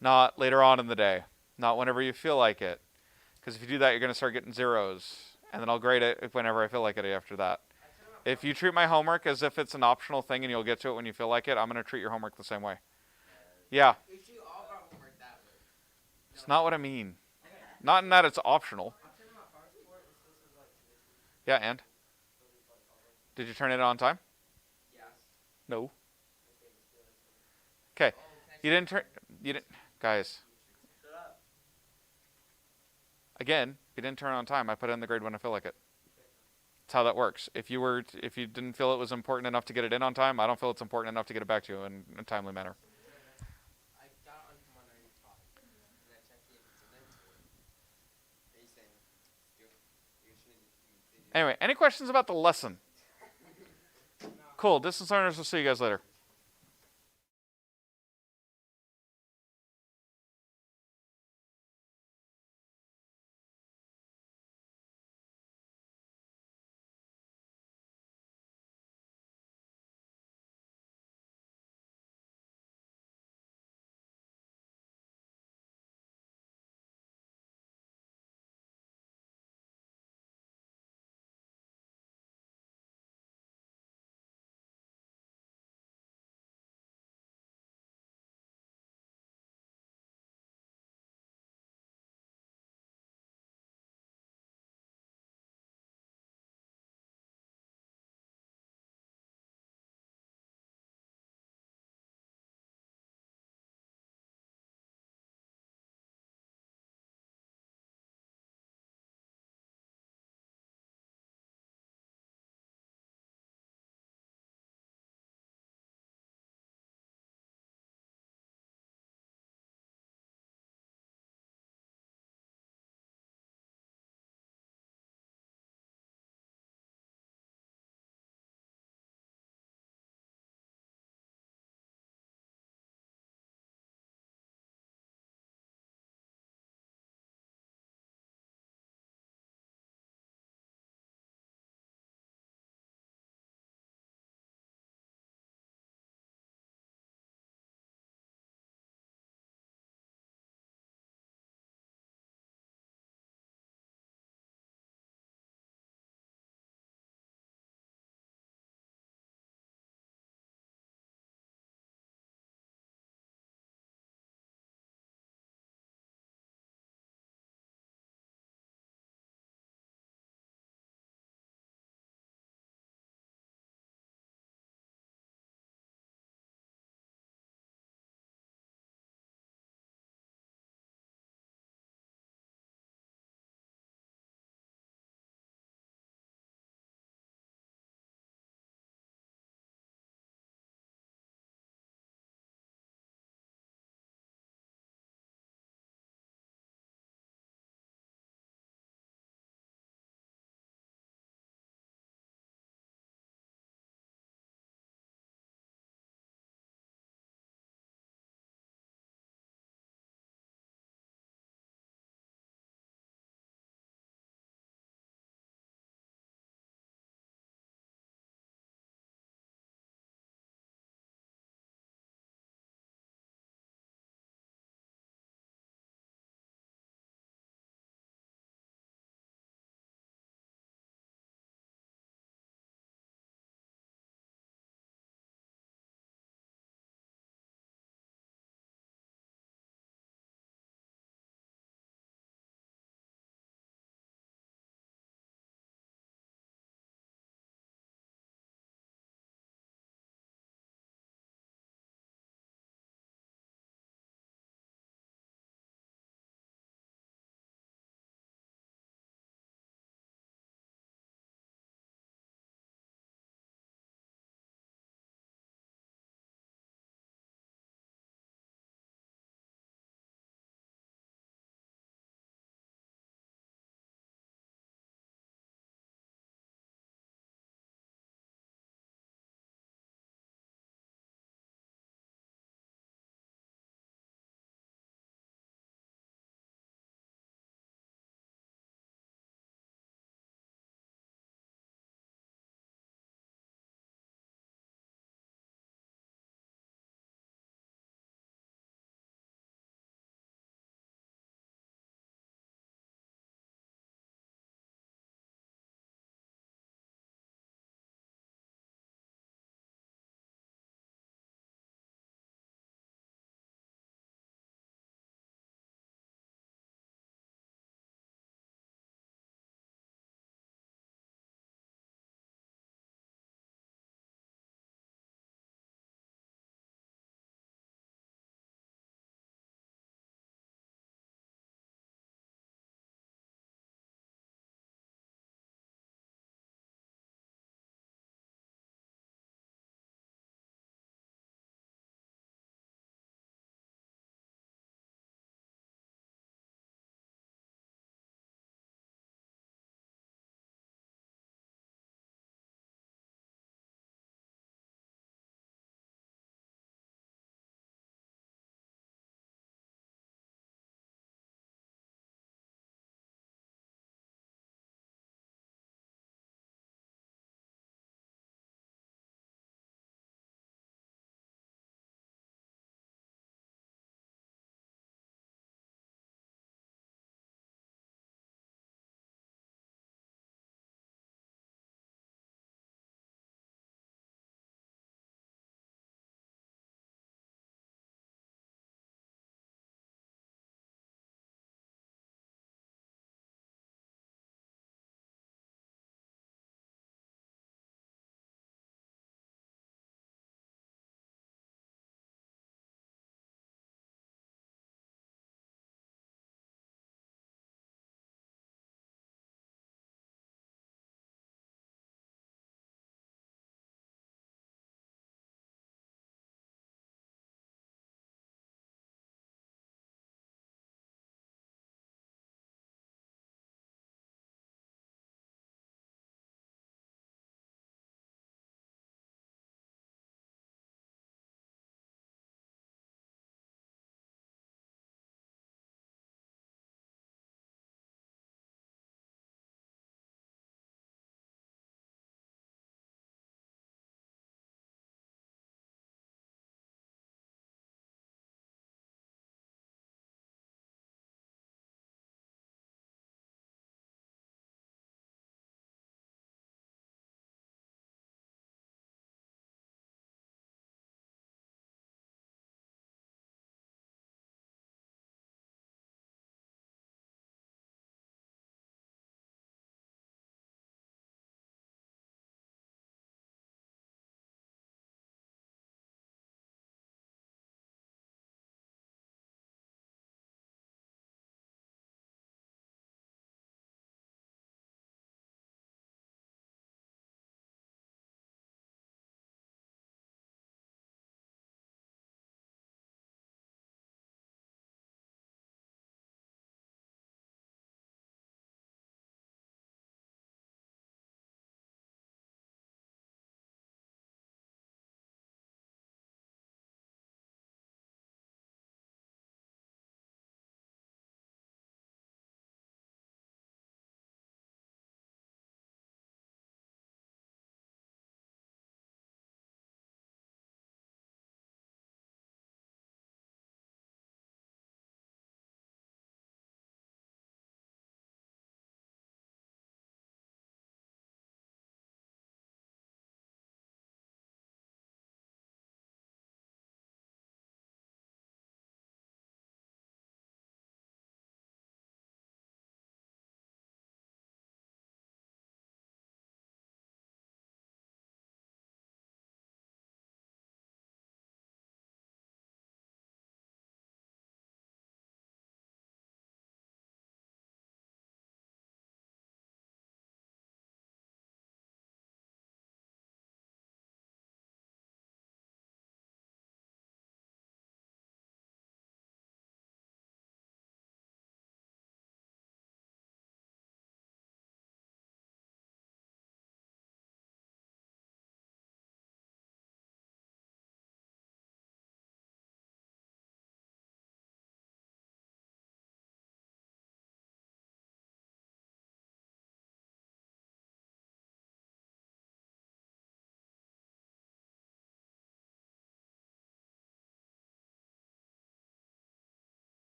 Not later on in the day. Not whenever you feel like it. Because if you do that, you're going to start getting zeros. And then I'll grade it whenever I feel like it after that. If you treat my homework as if it's an optional thing and you'll get to it when you feel like it, I'm going to treat your homework the same way. Yeah. We treat all of our homework that way. It's not what I mean. Not in that it's optional. I'm turning my car support, it still says like tuition. Yeah, and? Did you turn it on time? Yes. No. Okay, but still it's Okay. Oh, can I You didn't turn... You didn't... Guys. shut up. Again, you didn't turn it on time. I put it in the grade when I feel like it. That's how that works. If you didn't feel it was important enough to get it in on time, I don't feel it's important enough to get it back to you in a timely manner. I got on from 195. And I checked it if it's in there. Are you saying you shouldn't? Anyway, any questions about the lesson? Cool. Distance learners, we'll see you guys later.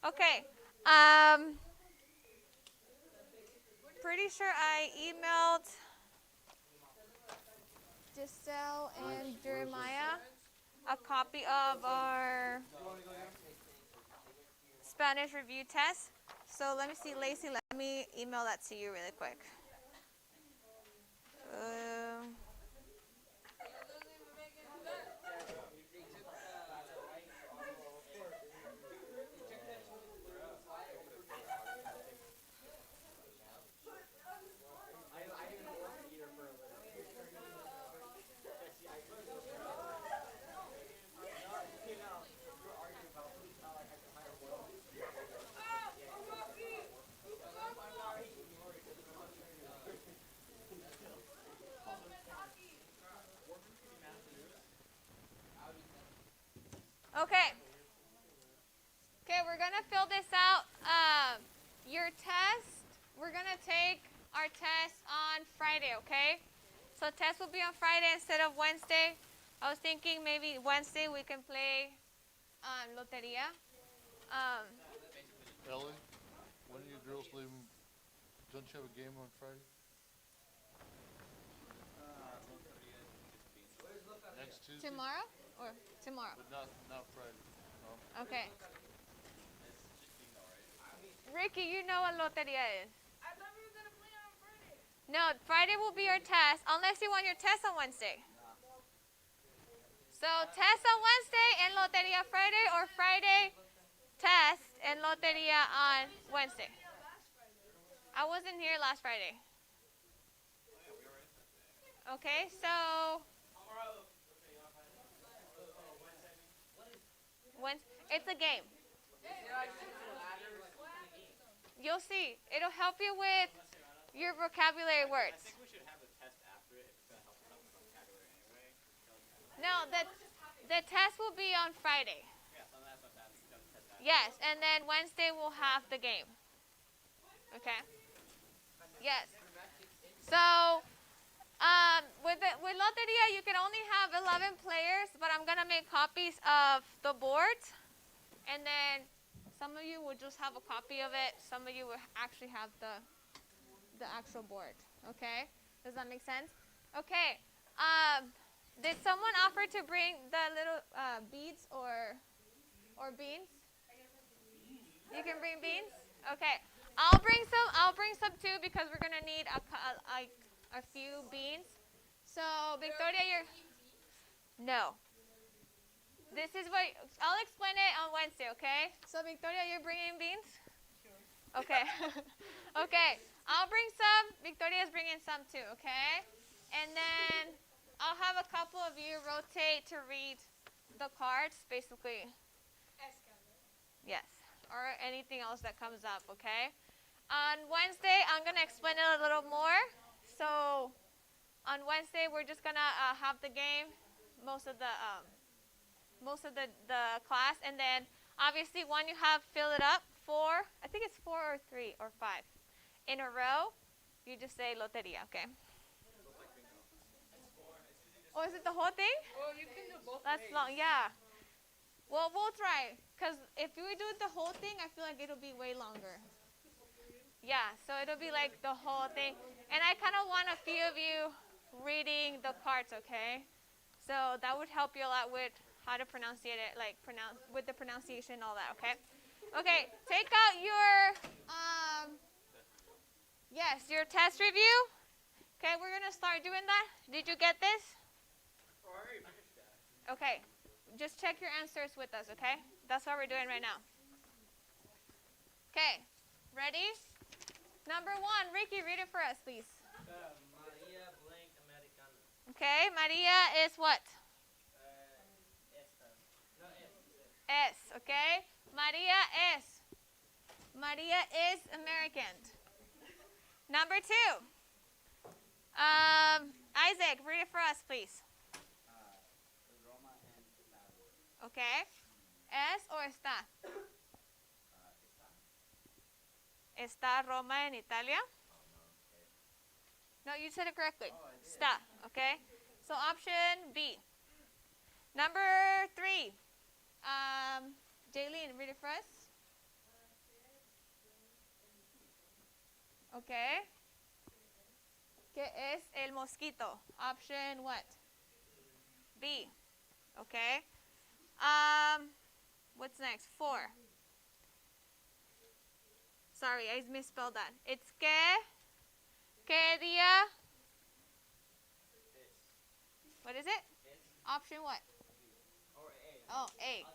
Okay. Pretty sure I emailed Giselle and Jeremiah a copy of our Spanish review test. So let me see, Lacey, let me email that to you really quick. Okay. Okay, we're going to fill this out. Your test, we're going to take our test on Friday, okay? So test will be on Friday instead of Wednesday. I was thinking maybe Wednesday we can play loteria. Ellie, when are you girls leaving? Don't you have a game on Friday? Next Tuesday? Tomorrow or tomorrow? But not Friday. Okay. Ricky, you know what loteria is. I thought we were gonna play on Friday. No, Friday will be your test, unless you want your test on Wednesday. So test on Wednesday and loteria Friday, or Friday test and loteria on Wednesday. I wasn't here last Friday. Okay, so it's a game. You'll see. It'll help you with your vocabulary words. I think we should have the test after it if it's going to help us out with vocabulary anyway. No, the test will be on Friday. Yeah, so that's what that is. The test after. Yes, and then Wednesday we'll have the game. Okay? Yes. So, with Loteria, you can only have 11 players, but I'm going to make copies of the board. And then some of you will just have a copy of it. Some of you will actually have the actual board. Okay? Does that make sense? Okay. Did someone offer to bring the little beads or beans? You can bring beans? Okay. I'll bring some too, because we're gonna need a few beans. So Victoria, no. This is what I'll explain it on Wednesday. Okay. So Victoria, you're bringing beans? Sure. Okay. Okay. I'll bring some. Victoria's bringing some too. Okay. And then I'll have a couple of you rotate to read the cards, basically. Yes. Or anything else that comes up, okay? On Wednesday, I'm going to explain it a little more. So on Wednesday, we're just going to have the game, most of the class. And then, obviously, when you have fill it up, I think it's 4 or 3 or 5 in a row, you just say loteria, okay? Oh, is it the whole thing? Well, you can do both That's ways. long, yeah. Well, we'll try, because if we do the whole thing, I feel like it'll be way longer. Yeah, so it'll be like the whole thing. And I kind of want a few of you reading the cards, okay? So that would help you a lot with how to pronounce it, with the pronunciation and all that, okay? Okay, take out your, your test review. Okay, we're going to start doing that. Did you get this? Okay, just check your answers with us, okay? That's what we're doing right now. Okay, ready? Number 1, Ricky, read it for us, please. Maria blank Americana. Okay, Maria is what? Esta. No, Es, okay? Maria es. Maria is American. Number 2. Isaac, read it for us, please. Roma and Italia. Okay. ¿Es o está? ¿Está Roma en Italia? No, you said it correctly. Está, okay? So option B. Number 3. Jaylene, read it for us. Okay. ¿Qué es el mosquito? Option what? B. Okay. What's next? 4. Sorry, I misspelled that. It's ¿qué día? What is it? Option what? Or A. Oh, A.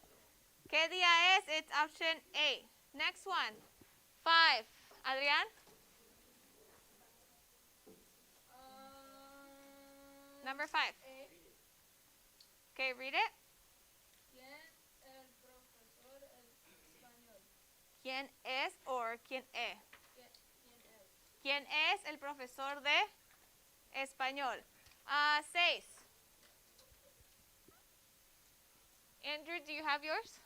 ¿Qué día es? It's option A. Next one. 5. Adrián? Number 5. A. Okay, read it. ¿Quién el profesor español? ¿Quién es or quién es? ¿Quién es? ¿Quién es el profesor de español? 6. Andrew, do you have yours?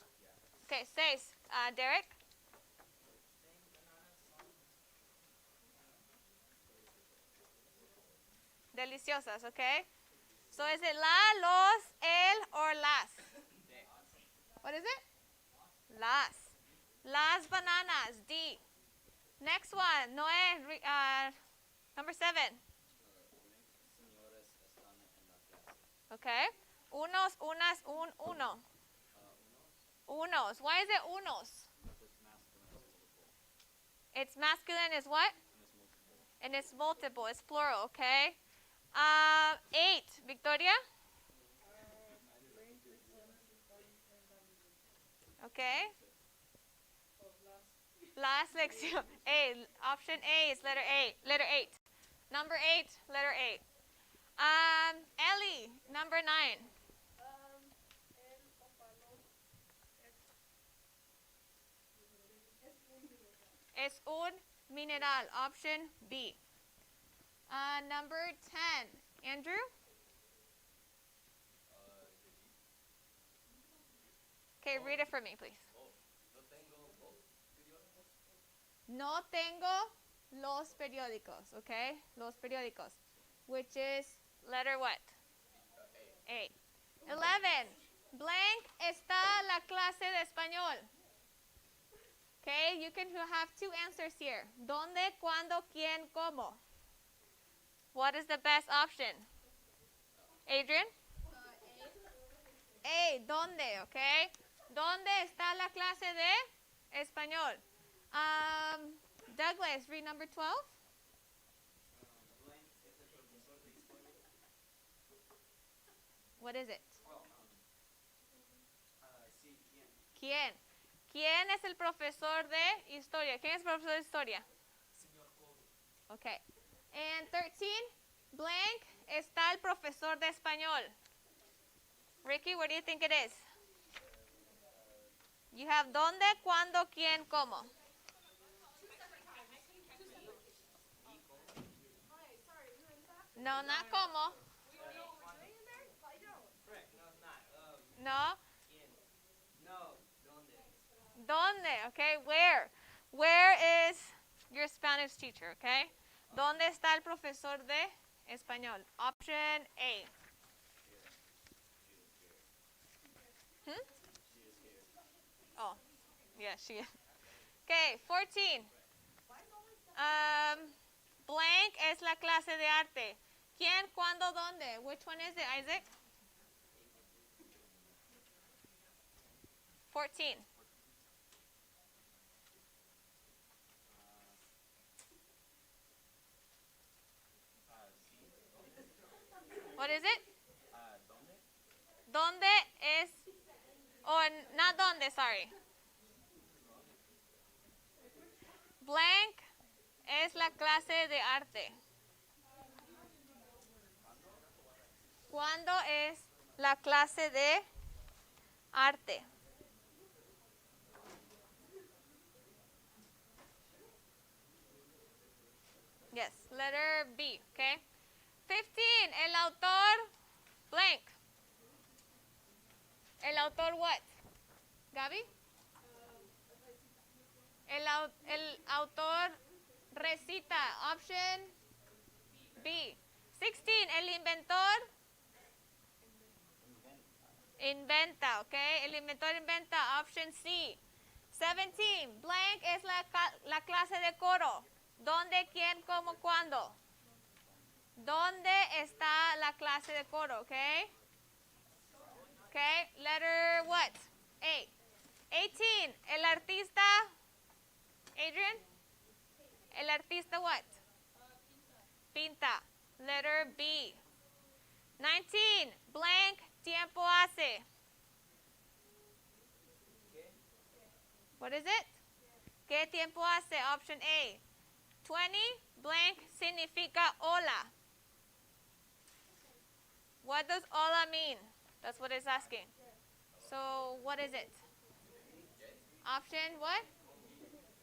Okay, 6. Derek? Deliciosas, okay? So is it la, los, el, or las? What is it? Las. Las bananas, D. Next one, Noé, number 7. Señores están en la clase. Okay. Unos, unas, uno. Unos. Why is it unos? It's masculine is what? And it's multiple. It's plural, okay? 8. Victoria? Okay. Last lección. A. Option A is letter A. Letter 8. Number 8. Letter 8. Ellie. Number 9. El ópalo Es un mineral. Option B. Number 10. Andrew? Okay, read it for me, please. No tengo los periódicos, okay? Los periódicos, which is letter what? A. 11. Blank está la clase de español. Okay, you can have 2 answers here. ¿Dónde, cuándo, quién, cómo? What is the best option? Adrian? A. ¿Dónde? Okay. ¿Dónde está la clase de español? Douglas, read number 12. What is it? ¿Quién? ¿Quién es el profesor de historia? ¿Quién es el profesor de historia? Okay. And 13, blank, está el profesor de español. Ricky, what do you think it is? You have dónde, cuándo, quién, cómo. No, not cómo. No. No. ¿Dónde? ¿Dónde? Okay, where? Where is your Spanish teacher? Okay. ¿Dónde está el profesor de español? Option A. Oh, yeah, she is. Okay, 14. Blank es la clase de arte. ¿Quién, cuándo, dónde? Which one is it, Isaac? 14. What is it? ¿Dónde es? Or not dónde, sorry. Blank es la clase de arte. ¿Cuándo es la clase de arte? Yes, letter B, okay? 15, el autor blank. El autor what? Gaby? El autor recita. Option B. 16, el inventor inventa, okay? El inventor inventa. Option C. 17, blank es la clase de coro. ¿Dónde, quién, cómo, cuándo? ¿Dónde está la clase de coro? Okay. Okay. Letter what? A. 18. El artista. Adrian. El artista what? Pinta. Letter B. 19. Blank. Tiempo hace. What is it? ¿Qué tiempo hace? Option A. 20. Blank significa hola. What does hola mean? That's what it's asking. So what is it? Option what?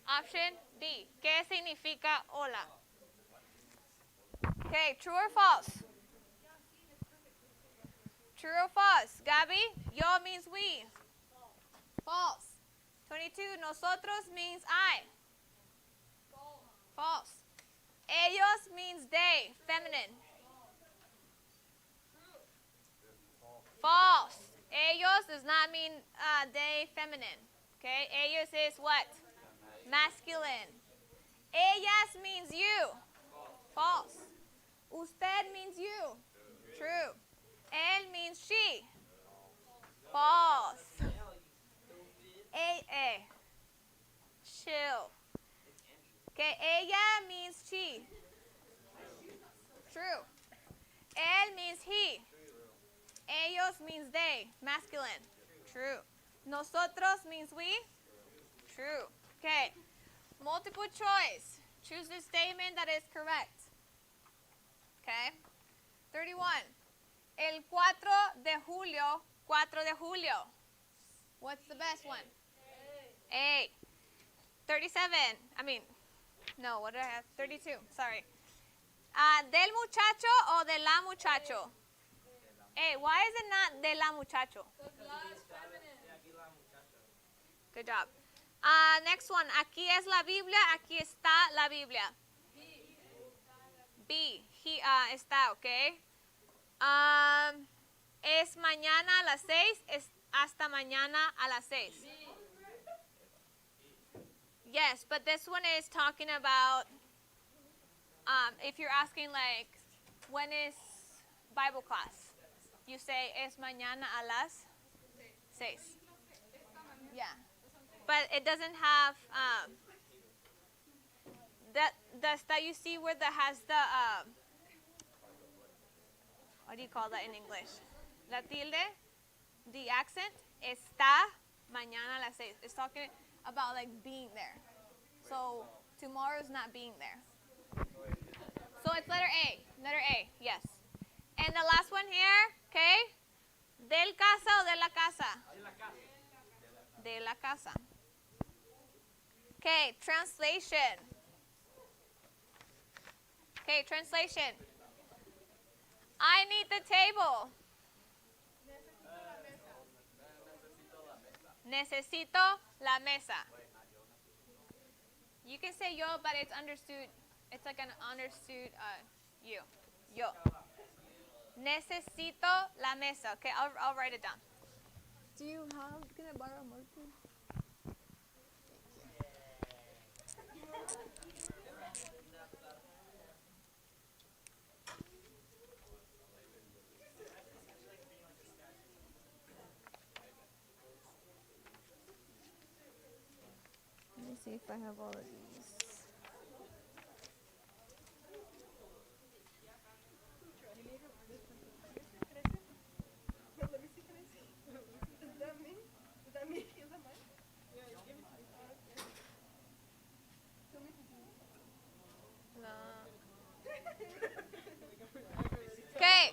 Option D. ¿Qué significa hola? Okay, true or false? True or false? Gabby, yo means we. False. 22, nosotros means I. False. Ellos means they, feminine. False. Ellos does not mean they, feminine. Okay, ellos is what? Masculine. Ellas means you. False. Usted means you. True. Él means she. False. Chill. Okay, ella means she. True. Él means he. Ellos means they, masculine. True. Nosotros means we. True. Okay. Multiple choice. Choose the statement that is correct. Okay. 31. El 4 de julio. 4 de julio. What's the best one? A. 37. No, what did I have? 32. Sorry. ¿Del muchacho o de la muchacho? Hey, why is it not de la muchacho? Good job. Next one. Aquí es la Biblia. Aquí está la Biblia. B. He está, okay. Es mañana a las 6. Es hasta mañana a las 6. Yes, but this one is talking about if you're asking like, when is Bible class? You say, es mañana a las 6. Yeah. But it doesn't have, that you see where that has the, what do you call that in English? La tilde, the accent, está mañana a las 6. It's talking about like being there. So tomorrow's not being there. So it's letter A. Letter A, yes. And the last one here, okay? ¿Del casa o de la casa? De la casa. Okay, translation. Okay, translation. I need the table. Necesito la mesa. You can say yo, but it's understood. It's like an understood you. Yo. Necesito la mesa. Okay, I'll write it down. Can I borrow a marker? Let me see if I have all of these. Okay.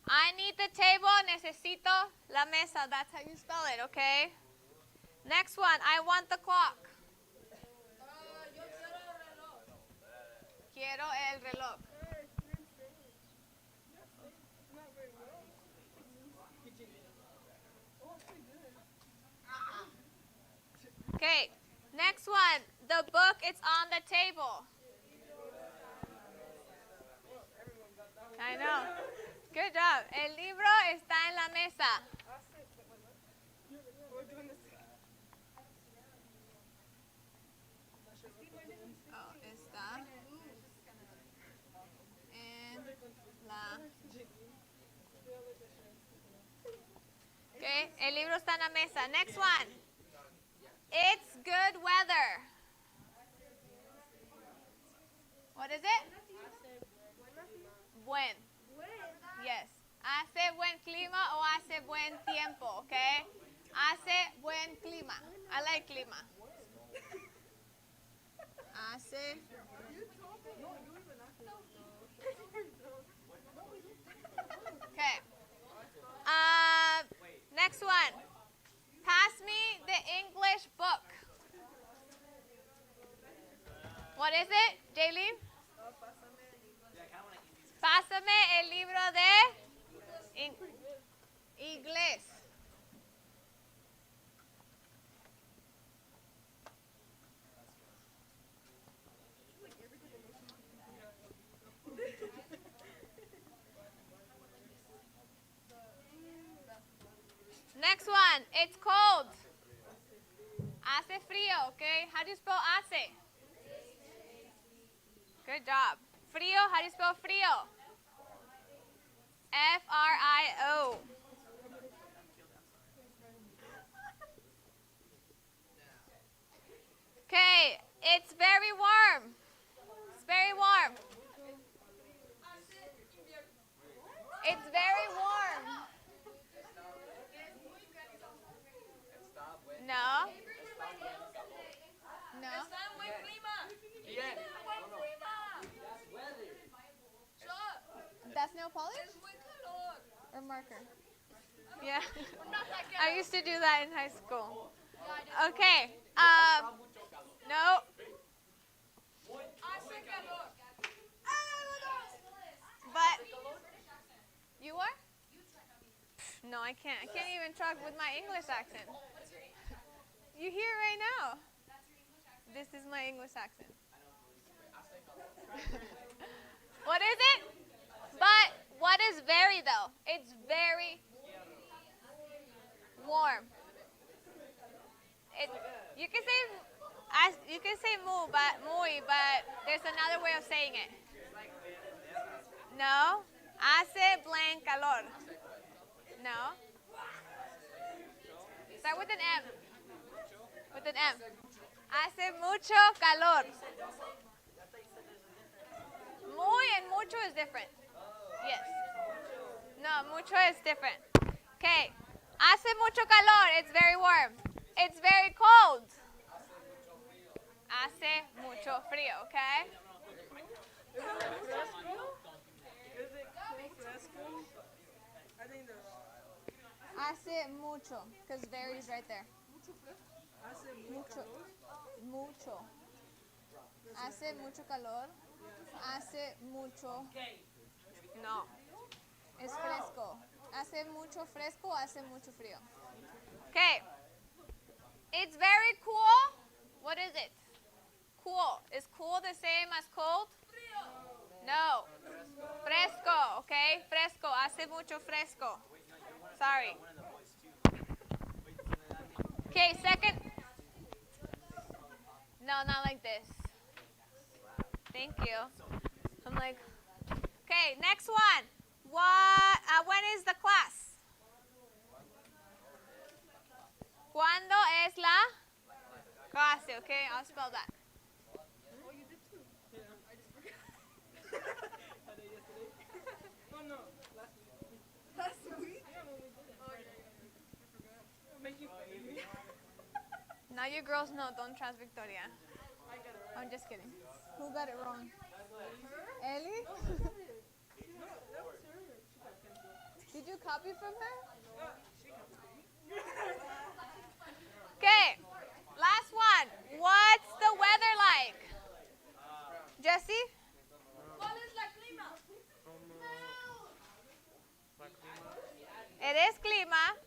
I need the table. Necesito la mesa. That's how you spell it, okay? Next one. I want the clock. Quiero el reloj. Okay. Next one. The book, it's on the table. I know. Good job. El libro está en la mesa. Oh. El libro está en la mesa. Next one. It's good weather. What is it? Buen. Yes. Hace buen clima o hace buen tiempo, okay? Hace buen clima. I like clima. Hace. Okay. Next one. Pass me the English book. What is it, Jaylene? Pásame el libro de inglés. Next one. It's cold. Hace frío, okay? How do you spell hace? Good job. Frío, how do you spell frío? F-R-I-O. Okay, it's very warm. It's very warm. It's very warm. No. No. That's nail polish? Or marker? Yeah. I used to do that in high school. Okay. No. But you are? No, I can't. I can't even talk with my English accent. You hear it right now. This is my English accent. What is it? But what is very though? It's very warm. You can say muy, but there's another way of saying it. No. Hace buen calor. No. Start with an M. With an M. Hace mucho calor. Muy and mucho is different. Yes. No, mucho is different. Okay. Hace mucho calor. It's very warm. It's very cold. Hace mucho frío, okay? Hace mucho, because very is right there. Mucho. Mucho. Hace mucho calor. Hace mucho. No. Es fresco. Hace mucho fresco, hace mucho frío. Okay. It's very cool. What is it? Cool. Is cool the same as cold? No. Fresco, okay? Fresco. Hace mucho fresco. Sorry. Okay, second. No, not like this. Thank you. I'm like, okay, next one. When is the class? ¿Cuándo es la clase? Okay, I'll spell that. Now you girls know, don't trust Victoria. I'm just kidding. Who got it wrong? Ellie? Did you copy from her? Okay, last one. What's the weather like? Jesse? It is clima.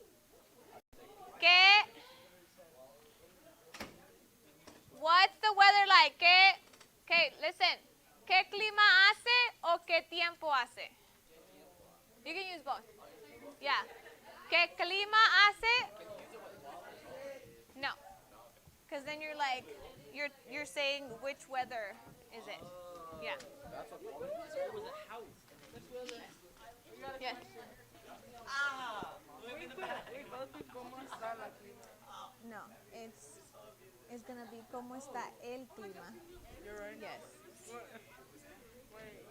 What's the weather like? Okay, listen. ¿Qué clima hace o qué tiempo hace? You can use both. Yeah. ¿Qué clima hace? No. Because then you're like, you're saying which weather is it? Yeah. Yeah. No, it's gonna be cómo está el clima. You're right. Yes. What? Wait.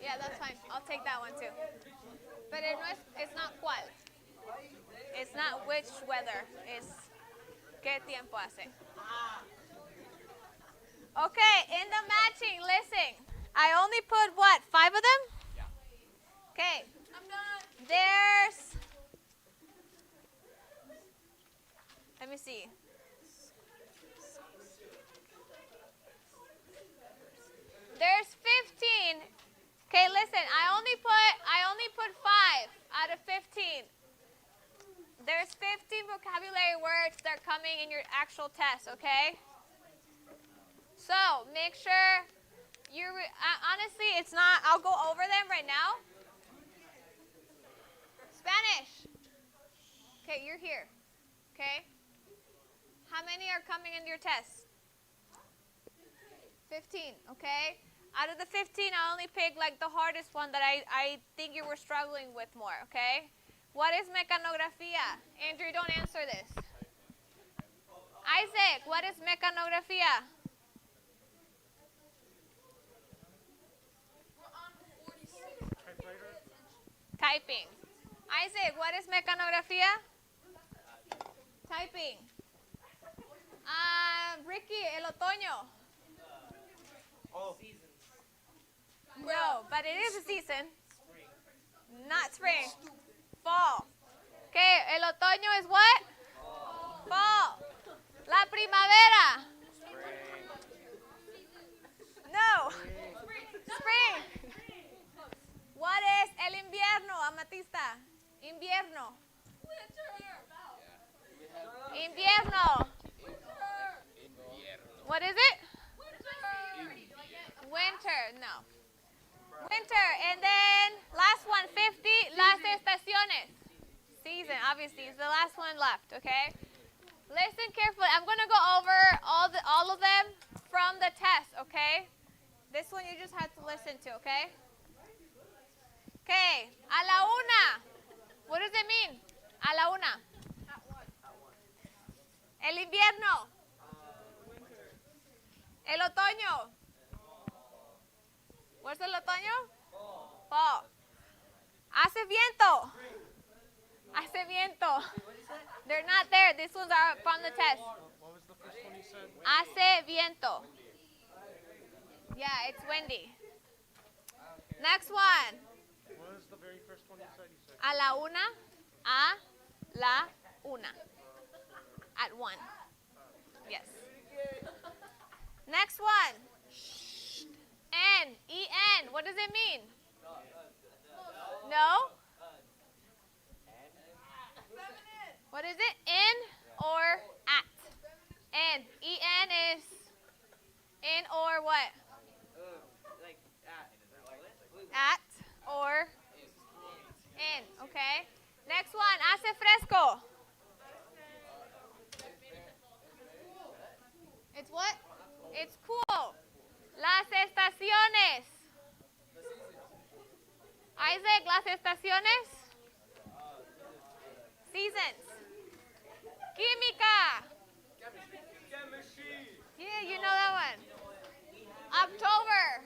Yeah, that's fine. I'll take that one too. But it's not cuál. It's not which weather. It's qué tiempo hace. Okay, in the matching, listen. I only put what, 5 of them? Yeah. Okay. I'm done. Let me see. There's 15. Okay, listen. I only put 5 out of 15. There's 15 vocabulary words that are coming in your actual test, okay? So, make sure honestly, it's not, I'll go over them right now. Spanish. Okay, you're here. Okay? How many are coming in your test? 15, okay? Out of the 15, I only picked like the hardest one that I think you were struggling with more, okay? What is mecanografía? Andrew, don't answer this. Isaac, what is mecanografía? Typing. Isaac, what is mecanografía? Typing. Ricky, el otoño. No, but it is a season. Not spring. Fall. Okay, el otoño is what? Fall. La primavera. No. Spring. What is el invierno, Amatista? Invierno. Invierno. What is it? Winter. No. Winter. And then last one, 50, las estaciones. Season, obviously, is the last one left, okay? Listen carefully. I'm going to go over all of them from the test, okay? This one you just have to listen to, okay? Okay, a la una. What does it mean? A la una. El invierno. El otoño. What's el otoño? Fall. Hace viento. Hace viento. They're not there. These ones are from the test. What was the first one you said? Hace viento. Yeah, it's windy. Next one. What was the very first one you said? A la una. A la una. At 1. Yes. Next one. N. E-N. What does it mean? No? What is it? In or at? N. E-N is in or what? Like At or in. Okay. Next one. Hace fresco. It's what? It's cool. Las estaciones. Isaac, las estaciones. Seasons. Química. Yeah, you know that one. October.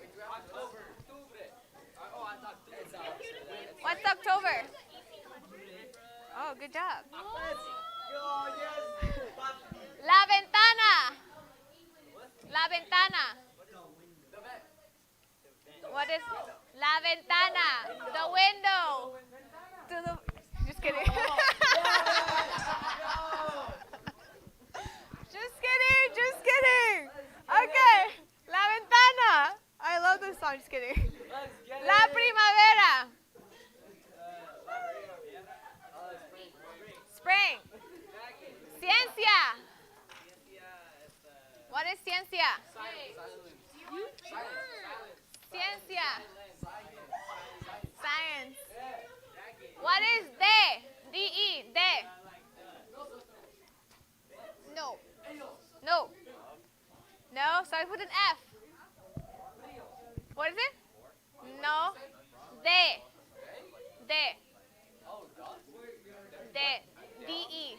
What's October? Oh, good job. La ventana. La ventana. What is la ventana? The window. Just kidding. Just kidding. Okay. La ventana. I love this song. Just kidding. La primavera. Spring. Ciencia. What is ciencia? Ciencia. Science. What is de? D-E. De. No. No. No, so I put an F. What is it? No. De. De. De. D-E.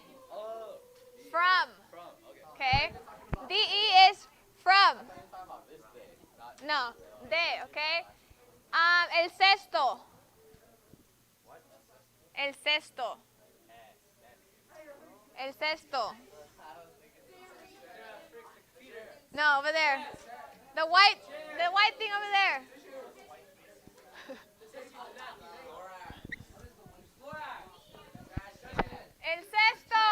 okay? El cesto. El cesto. El cesto. No, over there. The white thing over there. El cesto.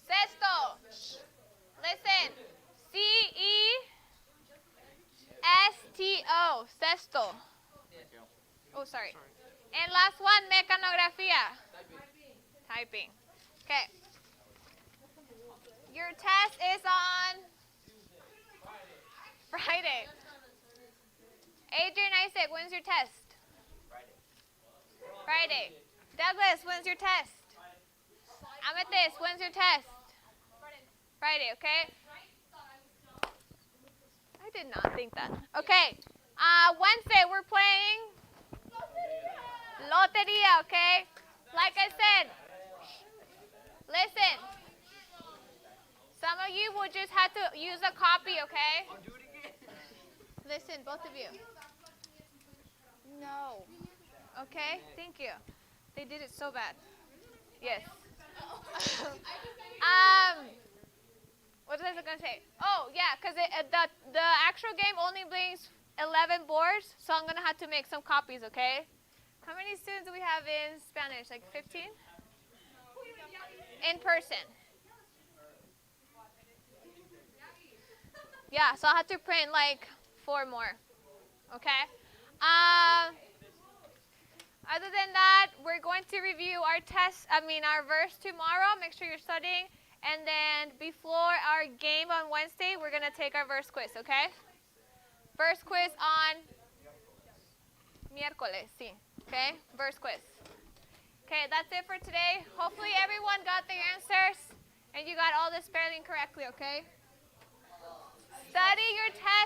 Cesto. Listen. C-E-S-T-O. Cesto. Oh, sorry. And last one, mecanografía. Typing. Okay. Your test is on Friday. Adrian Isaac, when's your test? Friday. Douglas, when's your test? Amethyst, when's your test? Friday, okay? I did not think that. Okay. Wednesday, we're playing Loteria, okay? Like I said, listen. Some of you will just have to use a copy, okay? I'll do it again. Listen, both of you. No. Okay, thank you. They did it so bad. Yes. What was I gonna say? Oh yeah, because the actual game only brings 11 boards, so I'm gonna have to make some copies. Okay. How many students do we have in Spanish? Like 15? In person. Yeah, so I'll have to print like 4 more. Okay. Other than that, we're going to review our our verse tomorrow. Make sure you're studying. And then before our game on Wednesday, we're going to take our verse quiz, okay? Verse quiz on miércoles, sí. Okay? Verse quiz. Okay, that's it for today. Hopefully everyone got their answers and you got all the spelling correctly, okay? Study your test.